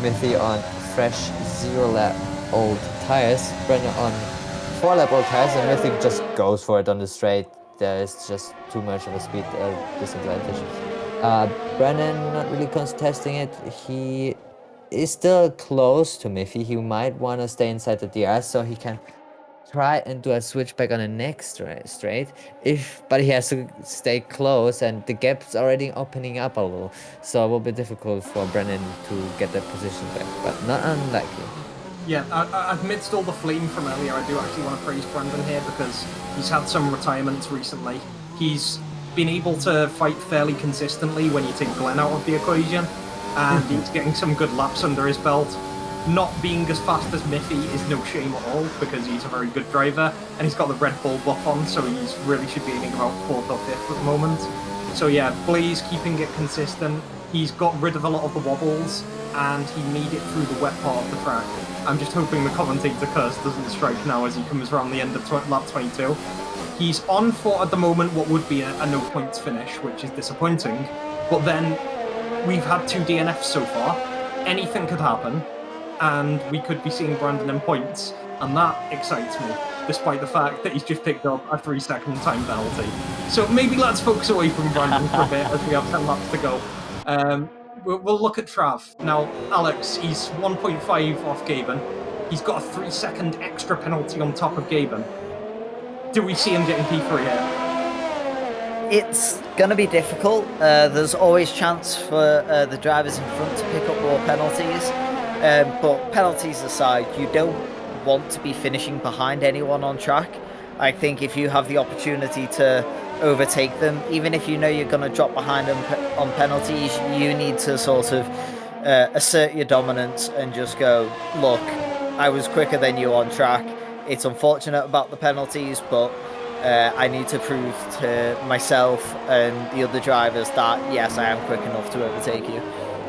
Mithy on fresh 0-lap old tires, Brendan on 4-lap old tires, and Mithy just goes for it on the straight. There is just too much of a speed disadvantage. Brennan not really contesting it. He is still close to Miffy. He might want to stay inside the DRS so he can try and do a switchback on the next straight. But he has to stay close, and the gap's already opening up a little. So it will be difficult for Brennan to get that position back, but not unlikely. Yeah, amidst all the flame from earlier, I do actually want to praise Brendan here because he's had some retirements recently. He's been able to fight fairly consistently when you take Glenn out of the equation, and he's getting some good laps under his belt. Not being as fast as Miffy is no shame at all because he's a very good driver, and he's got the Red Bull buff on, so he really should be aiming about 4th or 5th at the moment. So yeah, Blaze keeping it consistent. He's got rid of a lot of the wobbles, and he made it through the wet part of the track. I'm just hoping the commentator curse doesn't strike now as he comes around the end of lap 22. He's on for, at the moment, what would be a no points finish, which is disappointing. But then we've had 2 DNFs so far. Anything could happen, and we could be seeing Brandon in points, and that excites me, despite the fact that he's just picked up a 3-second time penalty. So maybe let's focus away from Brandon for a bit as we have 10 laps to go. We'll look at Trav. Now, Alex, he's 1.5 off Gaben. He's got a 3-second extra penalty on top of Gaben. Do we see him getting P3 here? It's going to be difficult. There's always chance for the drivers in front to pick up more penalties. But penalties aside, you don't want to be finishing behind anyone on track. I think if you have the opportunity to overtake them, even if you know you're going to drop behind them on penalties, you need to sort of assert your dominance and just go, look, I was quicker than you on track. It's unfortunate about the penalties, but I need to prove to myself and the other drivers that, yes, I am quick enough to overtake you.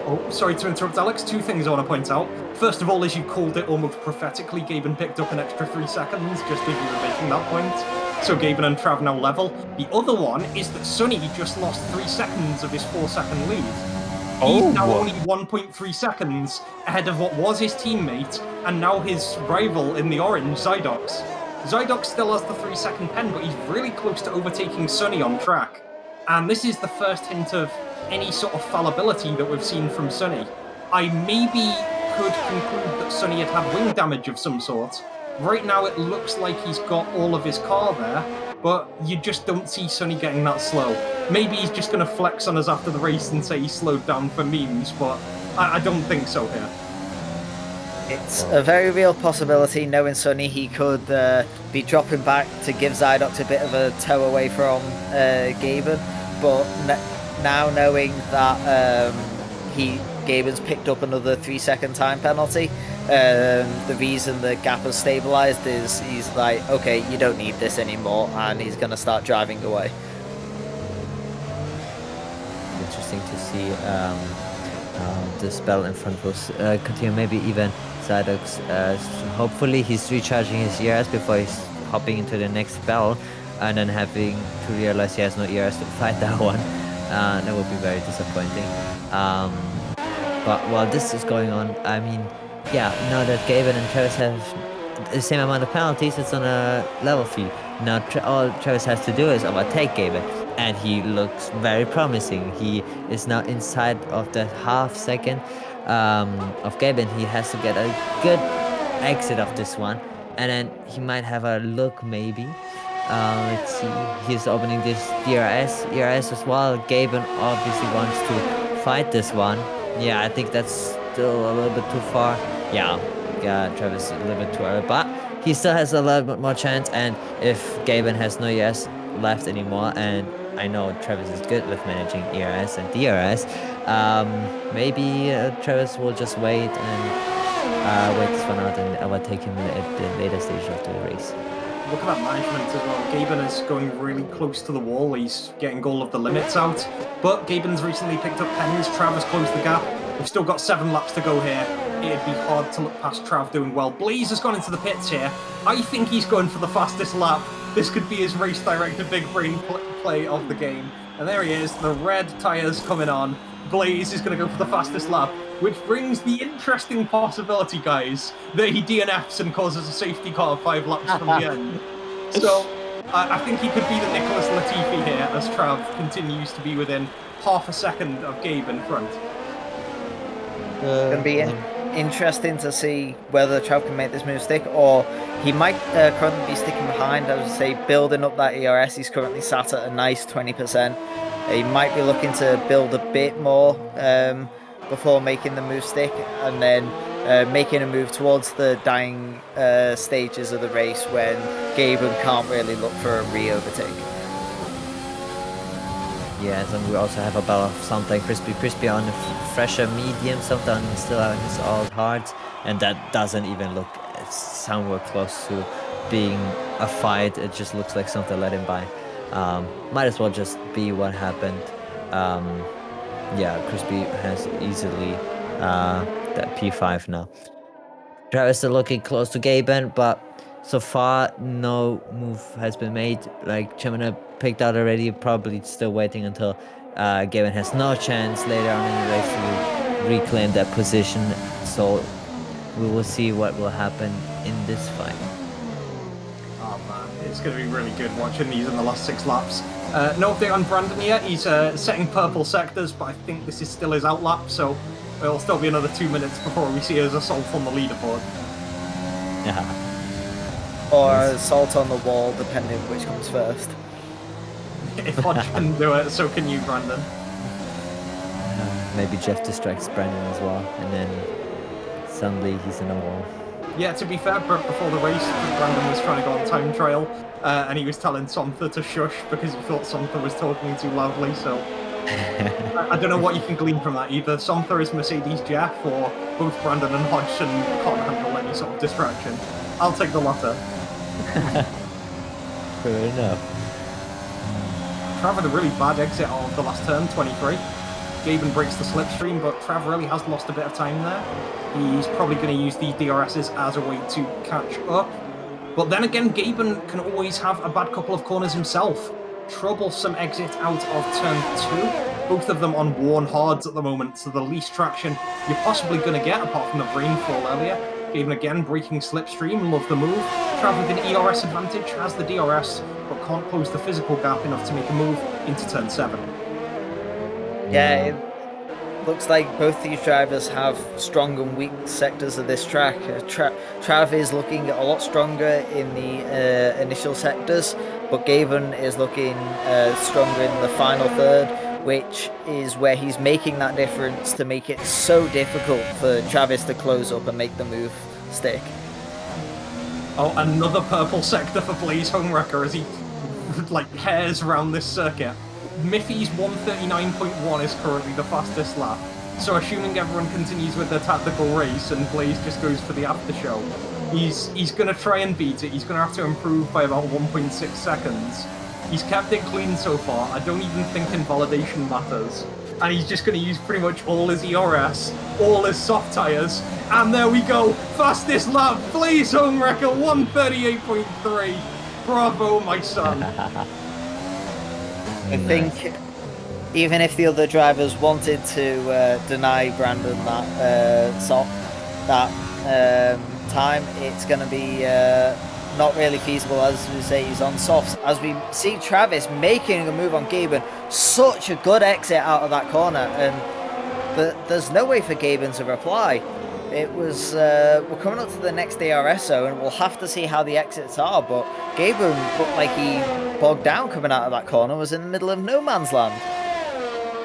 Oh, sorry to interrupt, Alex. 2 things I want to point out. First of all, as you called it almost prophetically, Gaben picked up an extra 3 seconds just as you were making that point. So Gaben and Trav now level. The other one is that Sonny just lost 3 seconds of his 4-second lead. He's now only 1.3 seconds ahead of what was his teammate, and now his rival in the orange, Zydox. Zydox still has the 3-second pen, but he's really close to overtaking Sonny on track. And this is the first hint of any sort of fallibility that we've seen from Sonny. I maybe could conclude that Sonny had had wing damage of some sort. Right now it looks like he's got all of his car there, but you just don't see Sonny getting that slow. Maybe he's just going to flex on us after the race and say he slowed down for memes, but I don't think so here. It's a very real possibility. Knowing Sonny, he could be dropping back to give Zydox a bit of a tow away from Gaben. But now knowing that Gaben's picked up another 3-second time penalty, the reason the gap has stabilised is he's like, okay, you don't need this anymore, and he's going to start driving away. Interesting to see this battle in front of us continue. Maybe even Zydox, hopefully he's recharging his ERS before he's hopping into the next battle, and then having to realize he has no ERS to fight that one. That would be very disappointing. But while this is going on, I mean, yeah, now that Gaben and Travis have the same amount of penalties, it's on a level field. Now all Travis has to do is overtake Gaben, and he looks very promising. He is now inside of the half second of Gaben. He has to get a good exit of this one, and then he might have a look maybe. Let's see, he's opening this ERS as well. Gaben obviously wants to fight this one. Yeah, I think that's still a little bit too far. Yeah, Travis a little bit too early, but he still has a little bit more chance. And if Gaben has no ERS left anymore, and I know Travis is good with managing ERS and DRS, maybe Travis will just wait and wait this one out and overtake him at the later stage of the race. Look at that management as well. Gaben is going really close to the wall. He's getting all of the limits out. But Gaben's recently picked up pens. Trav has closed the gap. We've still got 7 laps to go here. It'd be hard to look past Trav doing well. Blaze has gone into the pits here. I think he's going for the fastest lap. This could be his race director big brain play of the game. And there he is. The red tyres coming on. Blaze is going to go for the fastest lap, which brings the interesting possibility, guys, that he DNFs and causes a safety car 5 laps from the end. So I think he could be the Nicholas Latifi here, as Trav continues to be within half a second of Gabe in front. It's going to be interesting to see whether Trav can make this move stick, or he might currently be sticking behind. I would say building up that ERS. He's currently sat at a nice 20%. He might be looking to build a bit more before making the move stick, and then making a move towards the dying stages of the race when Gaben can't really look for a re-overtake. Yes, and we also have a battle of Something Crispy on the fresher medium, Something still on his old hards, and that doesn't even look somewhere close to being a fight. It just looks like Something let him by. Might as well just be what happened. Yeah, Crispy has easily that P5 now. Travis still looking close to Gaben, but So far, no move has been made. Like Gemini picked out already, probably still waiting until Gavin has no chance later on in the race to reclaim that position. So we will see what will happen in this fight. Oh man, it's going to be really good watching these in the last 6 laps. No update on Brandon yet. He's setting purple sectors, but I think this is still his outlap, so it'll still be another 2 minutes before we see his assault on the leaderboard. Yeah. Or assault on the wall, depending which comes first. If Hodge can do it, so can you, Brandon. Maybe Jeff distracts Brandon as well, and then suddenly he's in a wall. Yeah, to be fair, before the race, Brandon was trying to go on time trial, and he was telling Somtha to shush because he thought Somtha was talking too loudly, so... I don't know what you can glean from that. Either Somtha is Mercedes Jeff, or both Brandon and Hodgson can't handle any sort of distraction. I'll take the latter. Fair enough. Trav had a really bad exit of the last turn, 23. Gaben breaks the slipstream, but Trav really has lost a bit of time there. He's probably going to use these DRSs as a way to catch up. But then again, Gaben can always have a bad couple of corners himself. Troublesome exit out of turn 2. Both of them on worn hards at the moment, so the least traction you're possibly going to get, apart from the rainfall earlier. Gaben again breaking slipstream, love the move. Trav with an ERS advantage, has the DRS, but can't close the physical gap enough to make a move into turn 7. Yeah, it looks like both these drivers have strong and weak sectors of this track. Trav is looking a lot stronger in the initial sectors, but Gaben is looking stronger in the final third, which is where he's making that difference to make it so difficult for Travis to close up and make the move stick. Oh, another purple sector for Blaze Homewrecker as he hairs around this circuit. Miffy's 139.1 is currently the fastest lap. So assuming everyone continues with their tactical race and Blaze just goes for the after show, he's going to try and beat it. He's going to have to improve by about 1.6 seconds. He's kept it clean so far. I don't even think invalidation matters. And he's just going to use pretty much all his ERS, all his soft tyres. And there we go. Fastest lap. Blaze Homewrecker 138.3. Bravo, my son. I think even if the other drivers wanted to deny Brandon that time, it's going to be not really feasible. As we say, he's on softs. As we see Travis making a move on Gaben, such a good exit out of that corner, and there's no way for Gaben to reply. It was we're coming up to the next DRS zone, and we'll have to see how the exits are. But Gaben looked like he bogged down coming out of that corner, was in the middle of no man's land.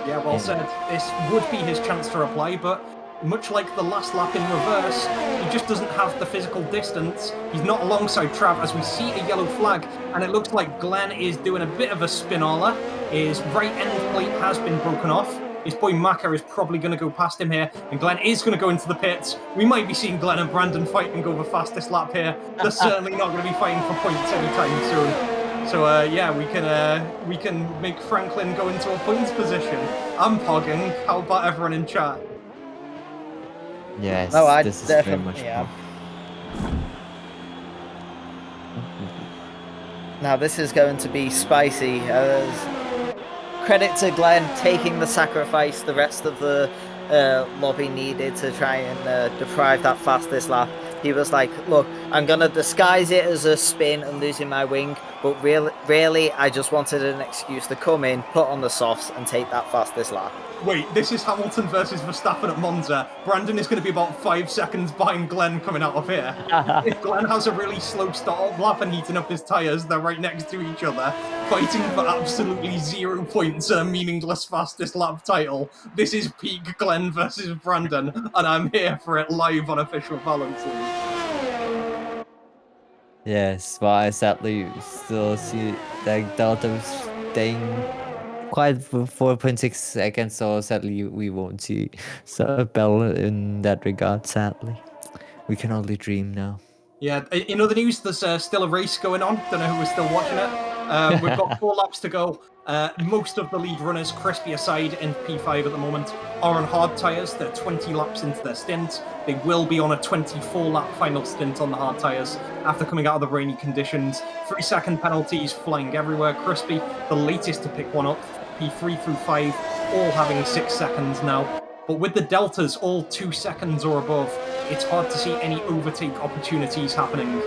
Yeah, well said. This would be his chance to reply, but much like the last lap in reverse, he just doesn't have the physical distance. He's not alongside Trav as we see a yellow flag, and it looks like Glenn is doing a bit of a spinola. His right end plate has been broken off. His boy Maka is probably going to go past him here, and Glenn is going to go into the pits. We might be seeing Glenn and Brandon fight and go the fastest lap here. They're certainly not going to be fighting for points anytime soon. So yeah, we can make Franklin go into a points position. I'm pogging. How about everyone in chat? Yes, No, I this is very definitely much am. fun. Now this is going to be spicy. Credit to Glenn taking the sacrifice the rest of the lobby needed to try and deprive that fastest lap. He was like, look, I'm going to disguise it as a spin and losing my wing, but really, I just wanted an excuse to come in, put on the softs, and take that fastest lap. Wait, this is Hamilton versus Verstappen at Monza. Brandon is going to be about 5 seconds behind Glenn coming out of here. If Glenn has a really slow start lap and heating up his tyres, they're right next to each other, fighting for absolutely 0 points and a meaningless fastest lap title. This is peak Glenn versus Brandon, and I'm here for it live on Official Balance League. Yes, but I sadly still see that Delta staying quiet for 4.6 seconds, so sadly we won't see Bell in that regard, sadly. We can only dream now. Yeah, in other news, there's still a race going on. Don't know who was still watching it. We've got 4 laps to go. Most of the lead runners, Crispy aside in P5 at the moment, are on hard tyres. They're 20 laps into their stint. They will be on a 24-lap final stint on the hard tyres after coming out of the rainy conditions. 3-second penalties flying everywhere. Crispy, the latest to pick one up, P3 through 5, all having 6 seconds now. But with the deltas all 2 seconds or above, it's hard to see any overtake opportunities happening.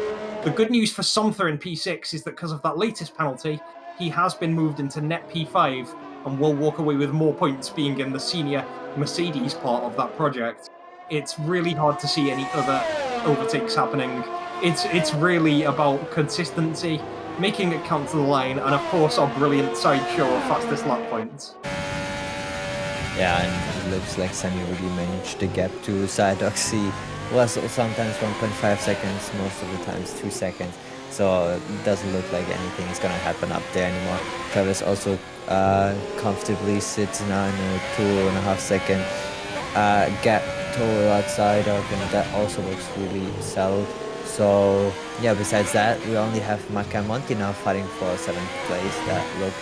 The good news for Somther in P6 is that because of that latest penalty, he has been moved into net P5 and will walk away with more points being in the senior Mercedes part of that project. It's really hard to see any other overtakes happening. It's really about consistency, making it count to the line, and of course our brilliant sideshow of fastest lap points. Yeah, and it looks like Sunny really managed the gap to Zydox. C was sometimes 1.5 seconds, most of the times 2 seconds. So it doesn't look like anything is gonna happen up there anymore. Travis also comfortably sits now in a 2.5 second gap towards Zydox, and that also looks really solid. So yeah, besides that, we only have Maka and Monty now fighting for 7th place. That look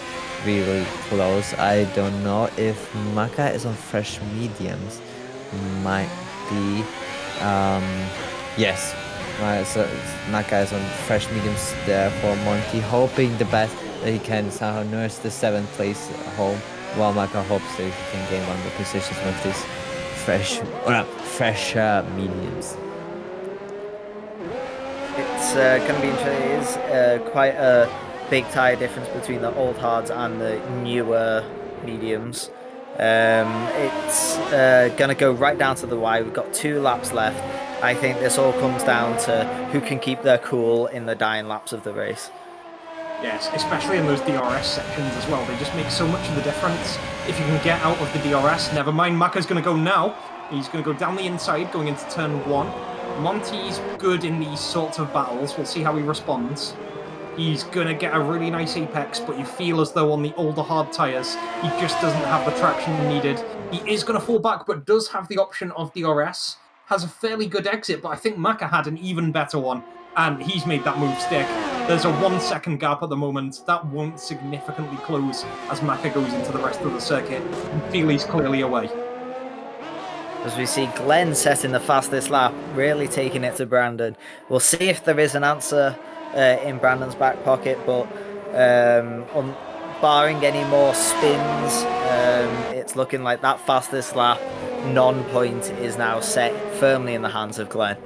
really close. I don't know if Maka is on fresh mediums. Might be. Yes. So Maka is on fresh mediums there for Monty, hoping the best that he can somehow nurse the 7th place home, while Maka hopes that he can gain one of the positions with these fresh mediums. It's going to be interesting. It is quite a big tyre difference between the old hards and the newer mediums. It's going to go right down to the wire. We've got 2 laps left. I think this all comes down to who can keep their cool in the dying laps of the race. Yes, especially in those DRS sections as well. They just make so much of the difference. If you can get out of the DRS, never mind, Maka's going to go now. He's going to go down the inside, going into turn 1. Monty's good in these sorts of battles. We'll see how he responds. He's going to get a really nice apex, but you feel as though on the older hard tyres, he just doesn't have the traction needed. He is going to fall back, but does have the option of DRS. Has a fairly good exit, but I think Maka had an even better one, and he's made that move stick. There's a 1 second gap at the moment. That won't significantly close as Maka goes into the rest of the circuit, and Feely's clearly away. As we see Glenn setting the fastest lap, really taking it to Brandon. We'll see if there is an answer in Brandon's back pocket, but barring any more spins, it's looking like that fastest lap non-point is now set firmly in the hands of Glenn.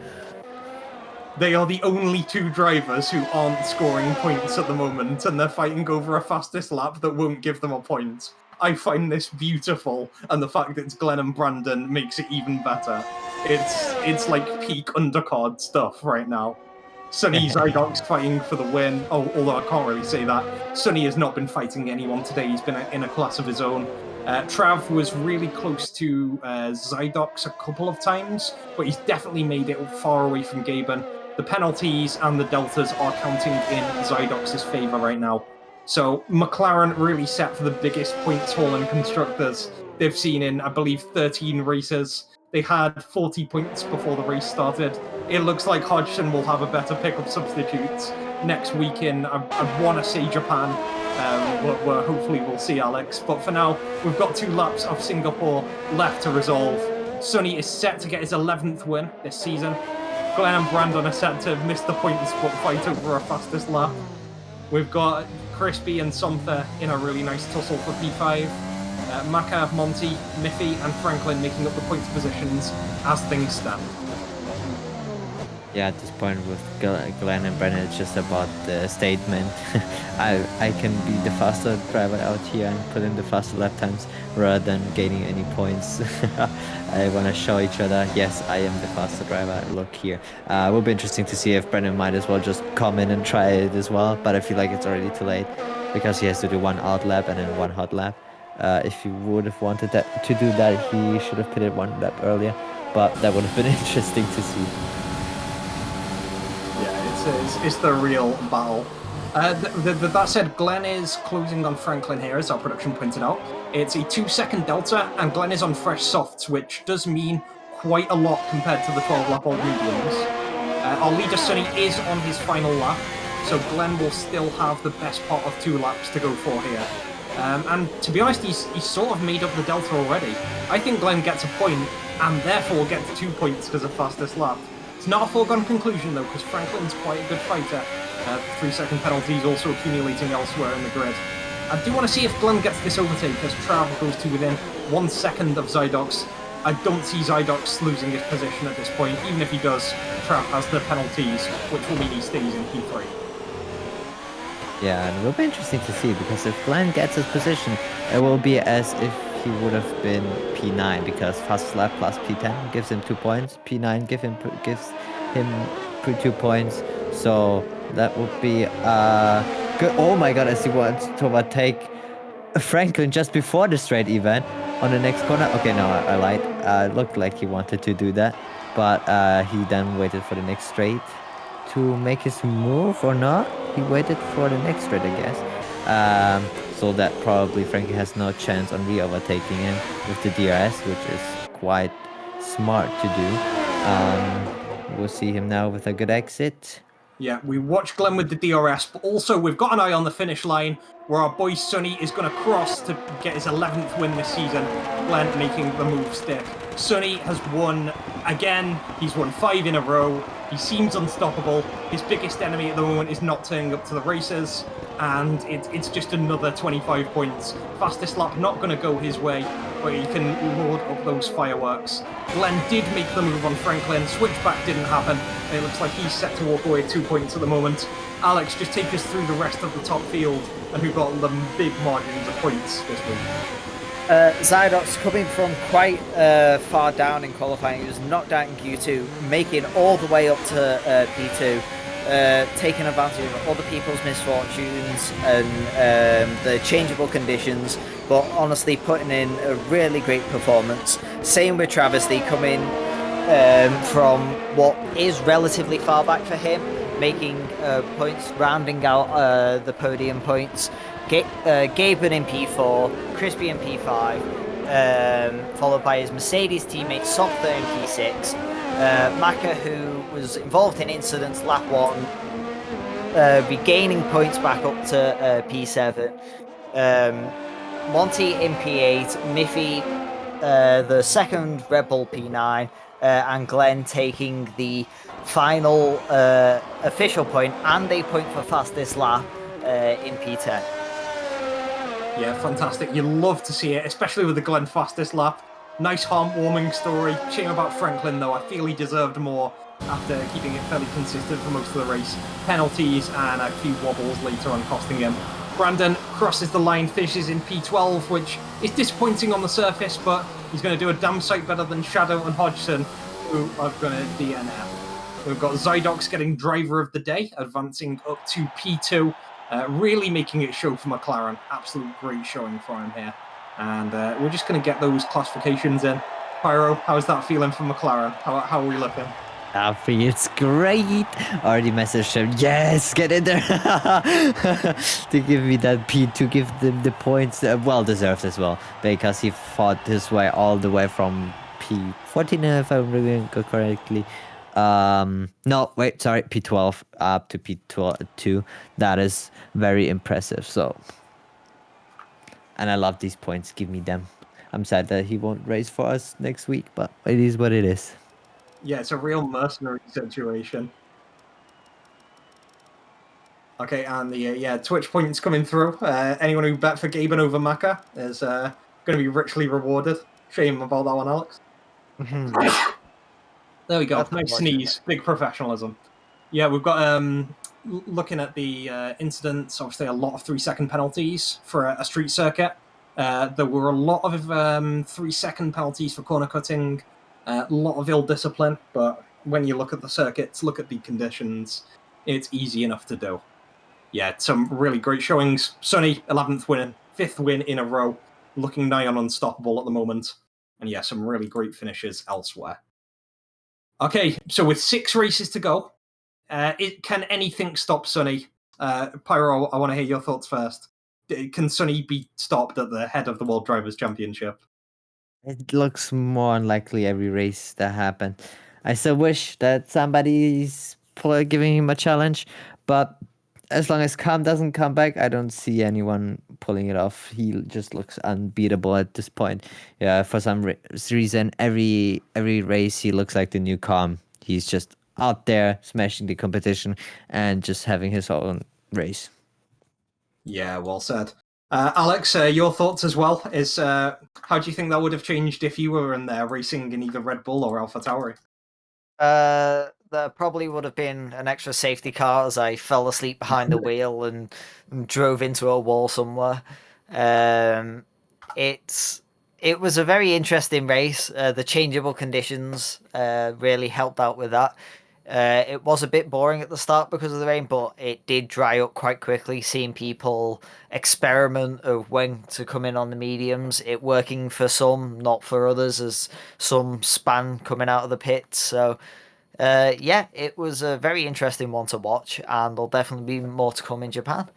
They are the only 2 drivers who aren't scoring points at the moment, and they're fighting over a fastest lap that won't give them a point. I find this beautiful, and the fact that it's Glenn and Brandon makes it even better. It's like peak undercard stuff right now. Sunny Zydox fighting for the win. Oh, although I can't really say that. Sunny has not been fighting anyone today. He's been in a class of his own. Trav was really close to Zydox a couple of times, but he's definitely made it far away from Gaben. The penalties and the deltas are counting in Zydox's favour right now. So McLaren really set for the biggest points haul in constructors they've seen in, I believe, 13 races. They had 40 points before the race started. It looks like Hodgson will have a better pickup substitutes next week in, I want to say Japan, where hopefully we'll see Alex. But for now, we've got 2 laps of Singapore left to resolve. Sunny is set to get his 11th win this season. Glenn and Brandon are set to miss the point spot fight over a fastest lap. We've got Crispy and Somther in a really nice tussle for P5. Maka, Monty, Miffy and Franklin making up the points positions as things stand. Yeah, at this point with Glenn and Brennan, it's just about the statement. I can be the faster driver out here and put in the faster lap times rather than gaining any points. I want to show each other, yes, I am the faster driver. Look here. It will be interesting to see if Brennan might as well just come in and try it as well. But I feel like it's already too late because he has to do 1 out lap and then 1 hot lap. If he would have wanted to do that, he should have pitted 1 lap earlier. But that would have been interesting to see. It's the real battle. That said, Glenn is closing on Franklin here, as our production pointed out. It's a 2-second delta, and Glenn is on fresh softs, which does mean quite a lot compared to the 12-lap-old mediums. Our leader, Sunny, is on his final lap, so Glenn will still have the best part of 2 laps to go for here. And to be honest, he's sort of made up the delta already. I think Glenn gets a point, and therefore gets 2 points because of fastest lap. It's not a foregone conclusion though, because Franklin's quite a good fighter. 3-second penalties also accumulating elsewhere in the grid. I do want to see if Glenn gets this overtake as Trav goes to within 1 second of Zydox. I don't see Zydox losing his position at this point. Even if he does, Trav has the penalties, which will mean he stays in P3. Yeah, and it will be interesting to see, because if Glenn gets his position, it will be as if he would have been P9, because fast lap plus P10 gives him 2 points, P9 gives him 2 points, so that would be good. Oh my god, as he wants to overtake Franklin just before the straight event on the next corner. Okay, no, I lied. It looked like he wanted to do that, but he then waited for the next straight to make his move, or not. He waited for the next straight, I guess. So that probably Frankie has no chance on re-overtaking him with the DRS, which is quite smart to do. We'll see him now with a good exit. Yeah, we watch Glenn with the DRS, but also we've got an eye on the finish line where our boy Sonny is going to cross to get his 11th win this season. Glenn making the move stick. Sonny has won again. He's won 5 in a row. He seems unstoppable. His biggest enemy at the moment is not turning up to the races, and it's just another 25 points. Fastest lap not going to go his way, but he can load up those fireworks. Glenn did make the move on Franklin. Switchback didn't happen. It looks like he's set to walk away 2 points at the moment. Alex, just take us through the rest of the top field and who got the big margins of points this week. Zydox coming from quite far down in qualifying. He was knocked out in Q2, making all the way up to P2, taking advantage of other people's misfortunes and the changeable conditions, but honestly putting in a really great performance. Same with Travesty, coming from what is relatively far back for him, making points, rounding out the podium points. Gaben in P4, Crispy in P5, followed by his Mercedes teammate Sopther in P6, Maka, who was involved in incidents lap 1, regaining points back up to P7, Monty in P8, Miffy the second Red Bull P9, and Glenn taking the final official point and a point for fastest lap in P10. Yeah, fantastic. You love to see it, especially with the Glenn fastest lap. Nice heartwarming story. Shame about Franklin, though. I feel he deserved more after keeping it fairly consistent for most of the race. Penalties and a few wobbles later on costing him. Brandon crosses the line, finishes in P12, which is disappointing on the surface, but he's going to do a damn sight better than Shadow and Hodgson, who are going to DNF. We've got Zydox getting driver of the day, advancing up to P2. Really making it show for McLaren. Absolute great showing for him here. And we're just going to get those classifications in. Pyro, how's that feeling for McLaren? How are we looking? It's great. Already messaged him. Yes, get in there to give me that P, to give them the points. Well deserved as well, because he fought his way all the way from P14, if I remember correctly. No, wait, sorry, P12 up to P2. That is very impressive. So, and I love these points. Give me them. I'm sad that he won't race for us next week, but it is what it is. Yeah, it's a real mercenary situation. Okay, and the Twitch points coming through. Anyone who bet for Gaben over Maka is going to be richly rewarded. Shame about that one, Alex. There we go. That's Nice sneeze. Big professionalism. Yeah, we've got looking at the incidents. Obviously, a lot of 3-second penalties for a street circuit. There were a lot of 3-second penalties for corner cutting. A lot of ill discipline. But when you look at the circuits, look at the conditions, it's easy enough to do. Yeah, some really great showings. Sonny, 11th win, 5th win in a row, looking nigh on unstoppable at the moment. And yeah, some really great finishes elsewhere. Okay, so with 6 races to go, can anything stop Sonny? Pyro, I want to hear your thoughts first. Can Sonny be stopped at the head of the World Drivers' Championship? It looks more unlikely every race that happened. I still wish that somebody's giving him a challenge, but as long as Calm doesn't come back, I don't see anyone pulling it off. He just looks unbeatable at this point. Yeah, for some reason, every race he looks like the new Calm. He's just out there smashing the competition and just having his own race. Yeah, well said. Alex, your thoughts as well? Is how do you think that would have changed if you were in there racing in either Red Bull or AlphaTauri? There probably would have been an extra safety car as I fell asleep behind the wheel and drove into a wall somewhere. It was a very interesting race. The changeable conditions really helped out with that. It was a bit boring at the start because of the rain, but it did dry up quite quickly. Seeing people experiment of when to come in on the mediums, it working for some, not for others, as some span coming out of the pits. So yeah, it was a very interesting one to watch, and there'll definitely be more to come in Japan.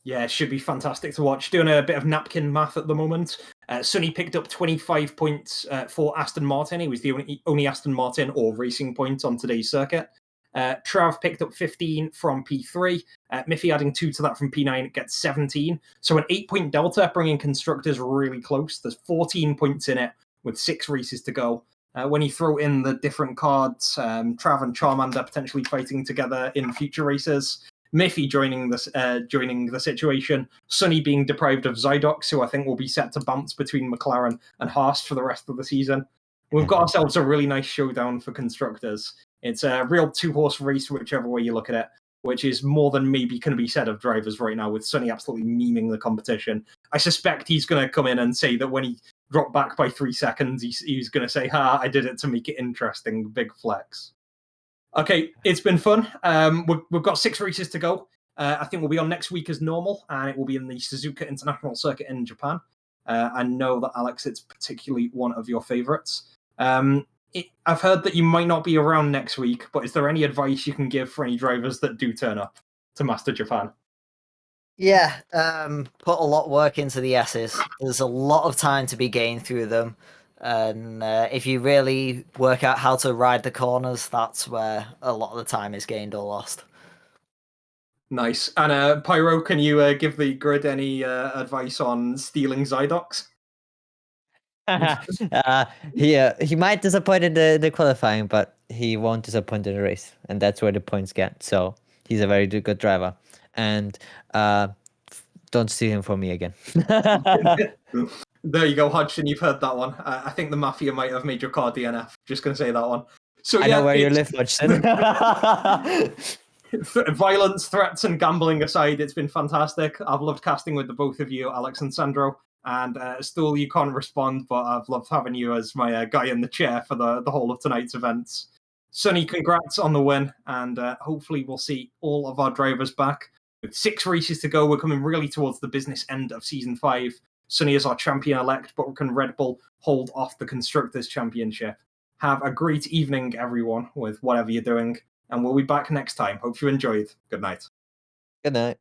Yeah, it should be fantastic to watch. Doing a bit of napkin math at the moment. Sonny picked up 25 points for Aston Martin. He was the only Aston Martin or Racing Point on today's circuit. Trav picked up 15 from P3. Miffy adding 2 to that from P9 gets 17. So an 8-point delta, bringing constructors really close. There's 14 points in it with 6 races to go. When you throw in the different cards, Trav and Charmander potentially fighting together in future races, Miffy joining the situation, Sonny being deprived of Zydox, who I think will be set to bounce between McLaren and Haas for the rest of the season. We've got ourselves a really nice showdown for constructors. It's a real 2-horse race, whichever way you look at it, which is more than maybe can be said of drivers right now, with Sonny absolutely memeing the competition. I suspect he's going to come in and say that when he dropped back by 3 seconds, he's going to say, I did it to make it interesting, big flex. Okay, it's been fun. We've got 6 races to go. I think we'll be on next week as normal, and it will be in the Suzuka International Circuit in Japan. I know that, Alex, it's particularly one of your favorites. I've heard that you might not be around next week, but is there any advice you can give for any drivers that do turn up to Master Japan? Yeah, put a lot of work into the S's. There's a lot of time to be gained through them. And if you really work out how to ride the corners, that's where a lot of the time is gained or lost. Nice. And Pyro, can you give the grid any advice on stealing Zydox? He might disappoint in the qualifying, but he won't disappoint in the race, and that's where the points get. So he's a very good driver, and don't steal him from me again. There you go, Hodgson. You've heard that one. I think the Mafia might have made your car DNF. Just going to say that one. So I know where you live, Hodgson. Violence, threats, and gambling aside, it's been fantastic. I've loved casting with the both of you, Alex and Sandro. And Stool, you can't respond, but I've loved having you as my guy in the chair for the whole of tonight's events. Sonny, congrats on the win, and hopefully we'll see all of our drivers back. With 6 races to go, we're coming really towards the business end of Season 5. Sonny is our champion-elect, but can Red Bull hold off the Constructors' Championship? Have a great evening, everyone, with whatever you're doing, and we'll be back next time. Hope you enjoyed. Good night. Good night.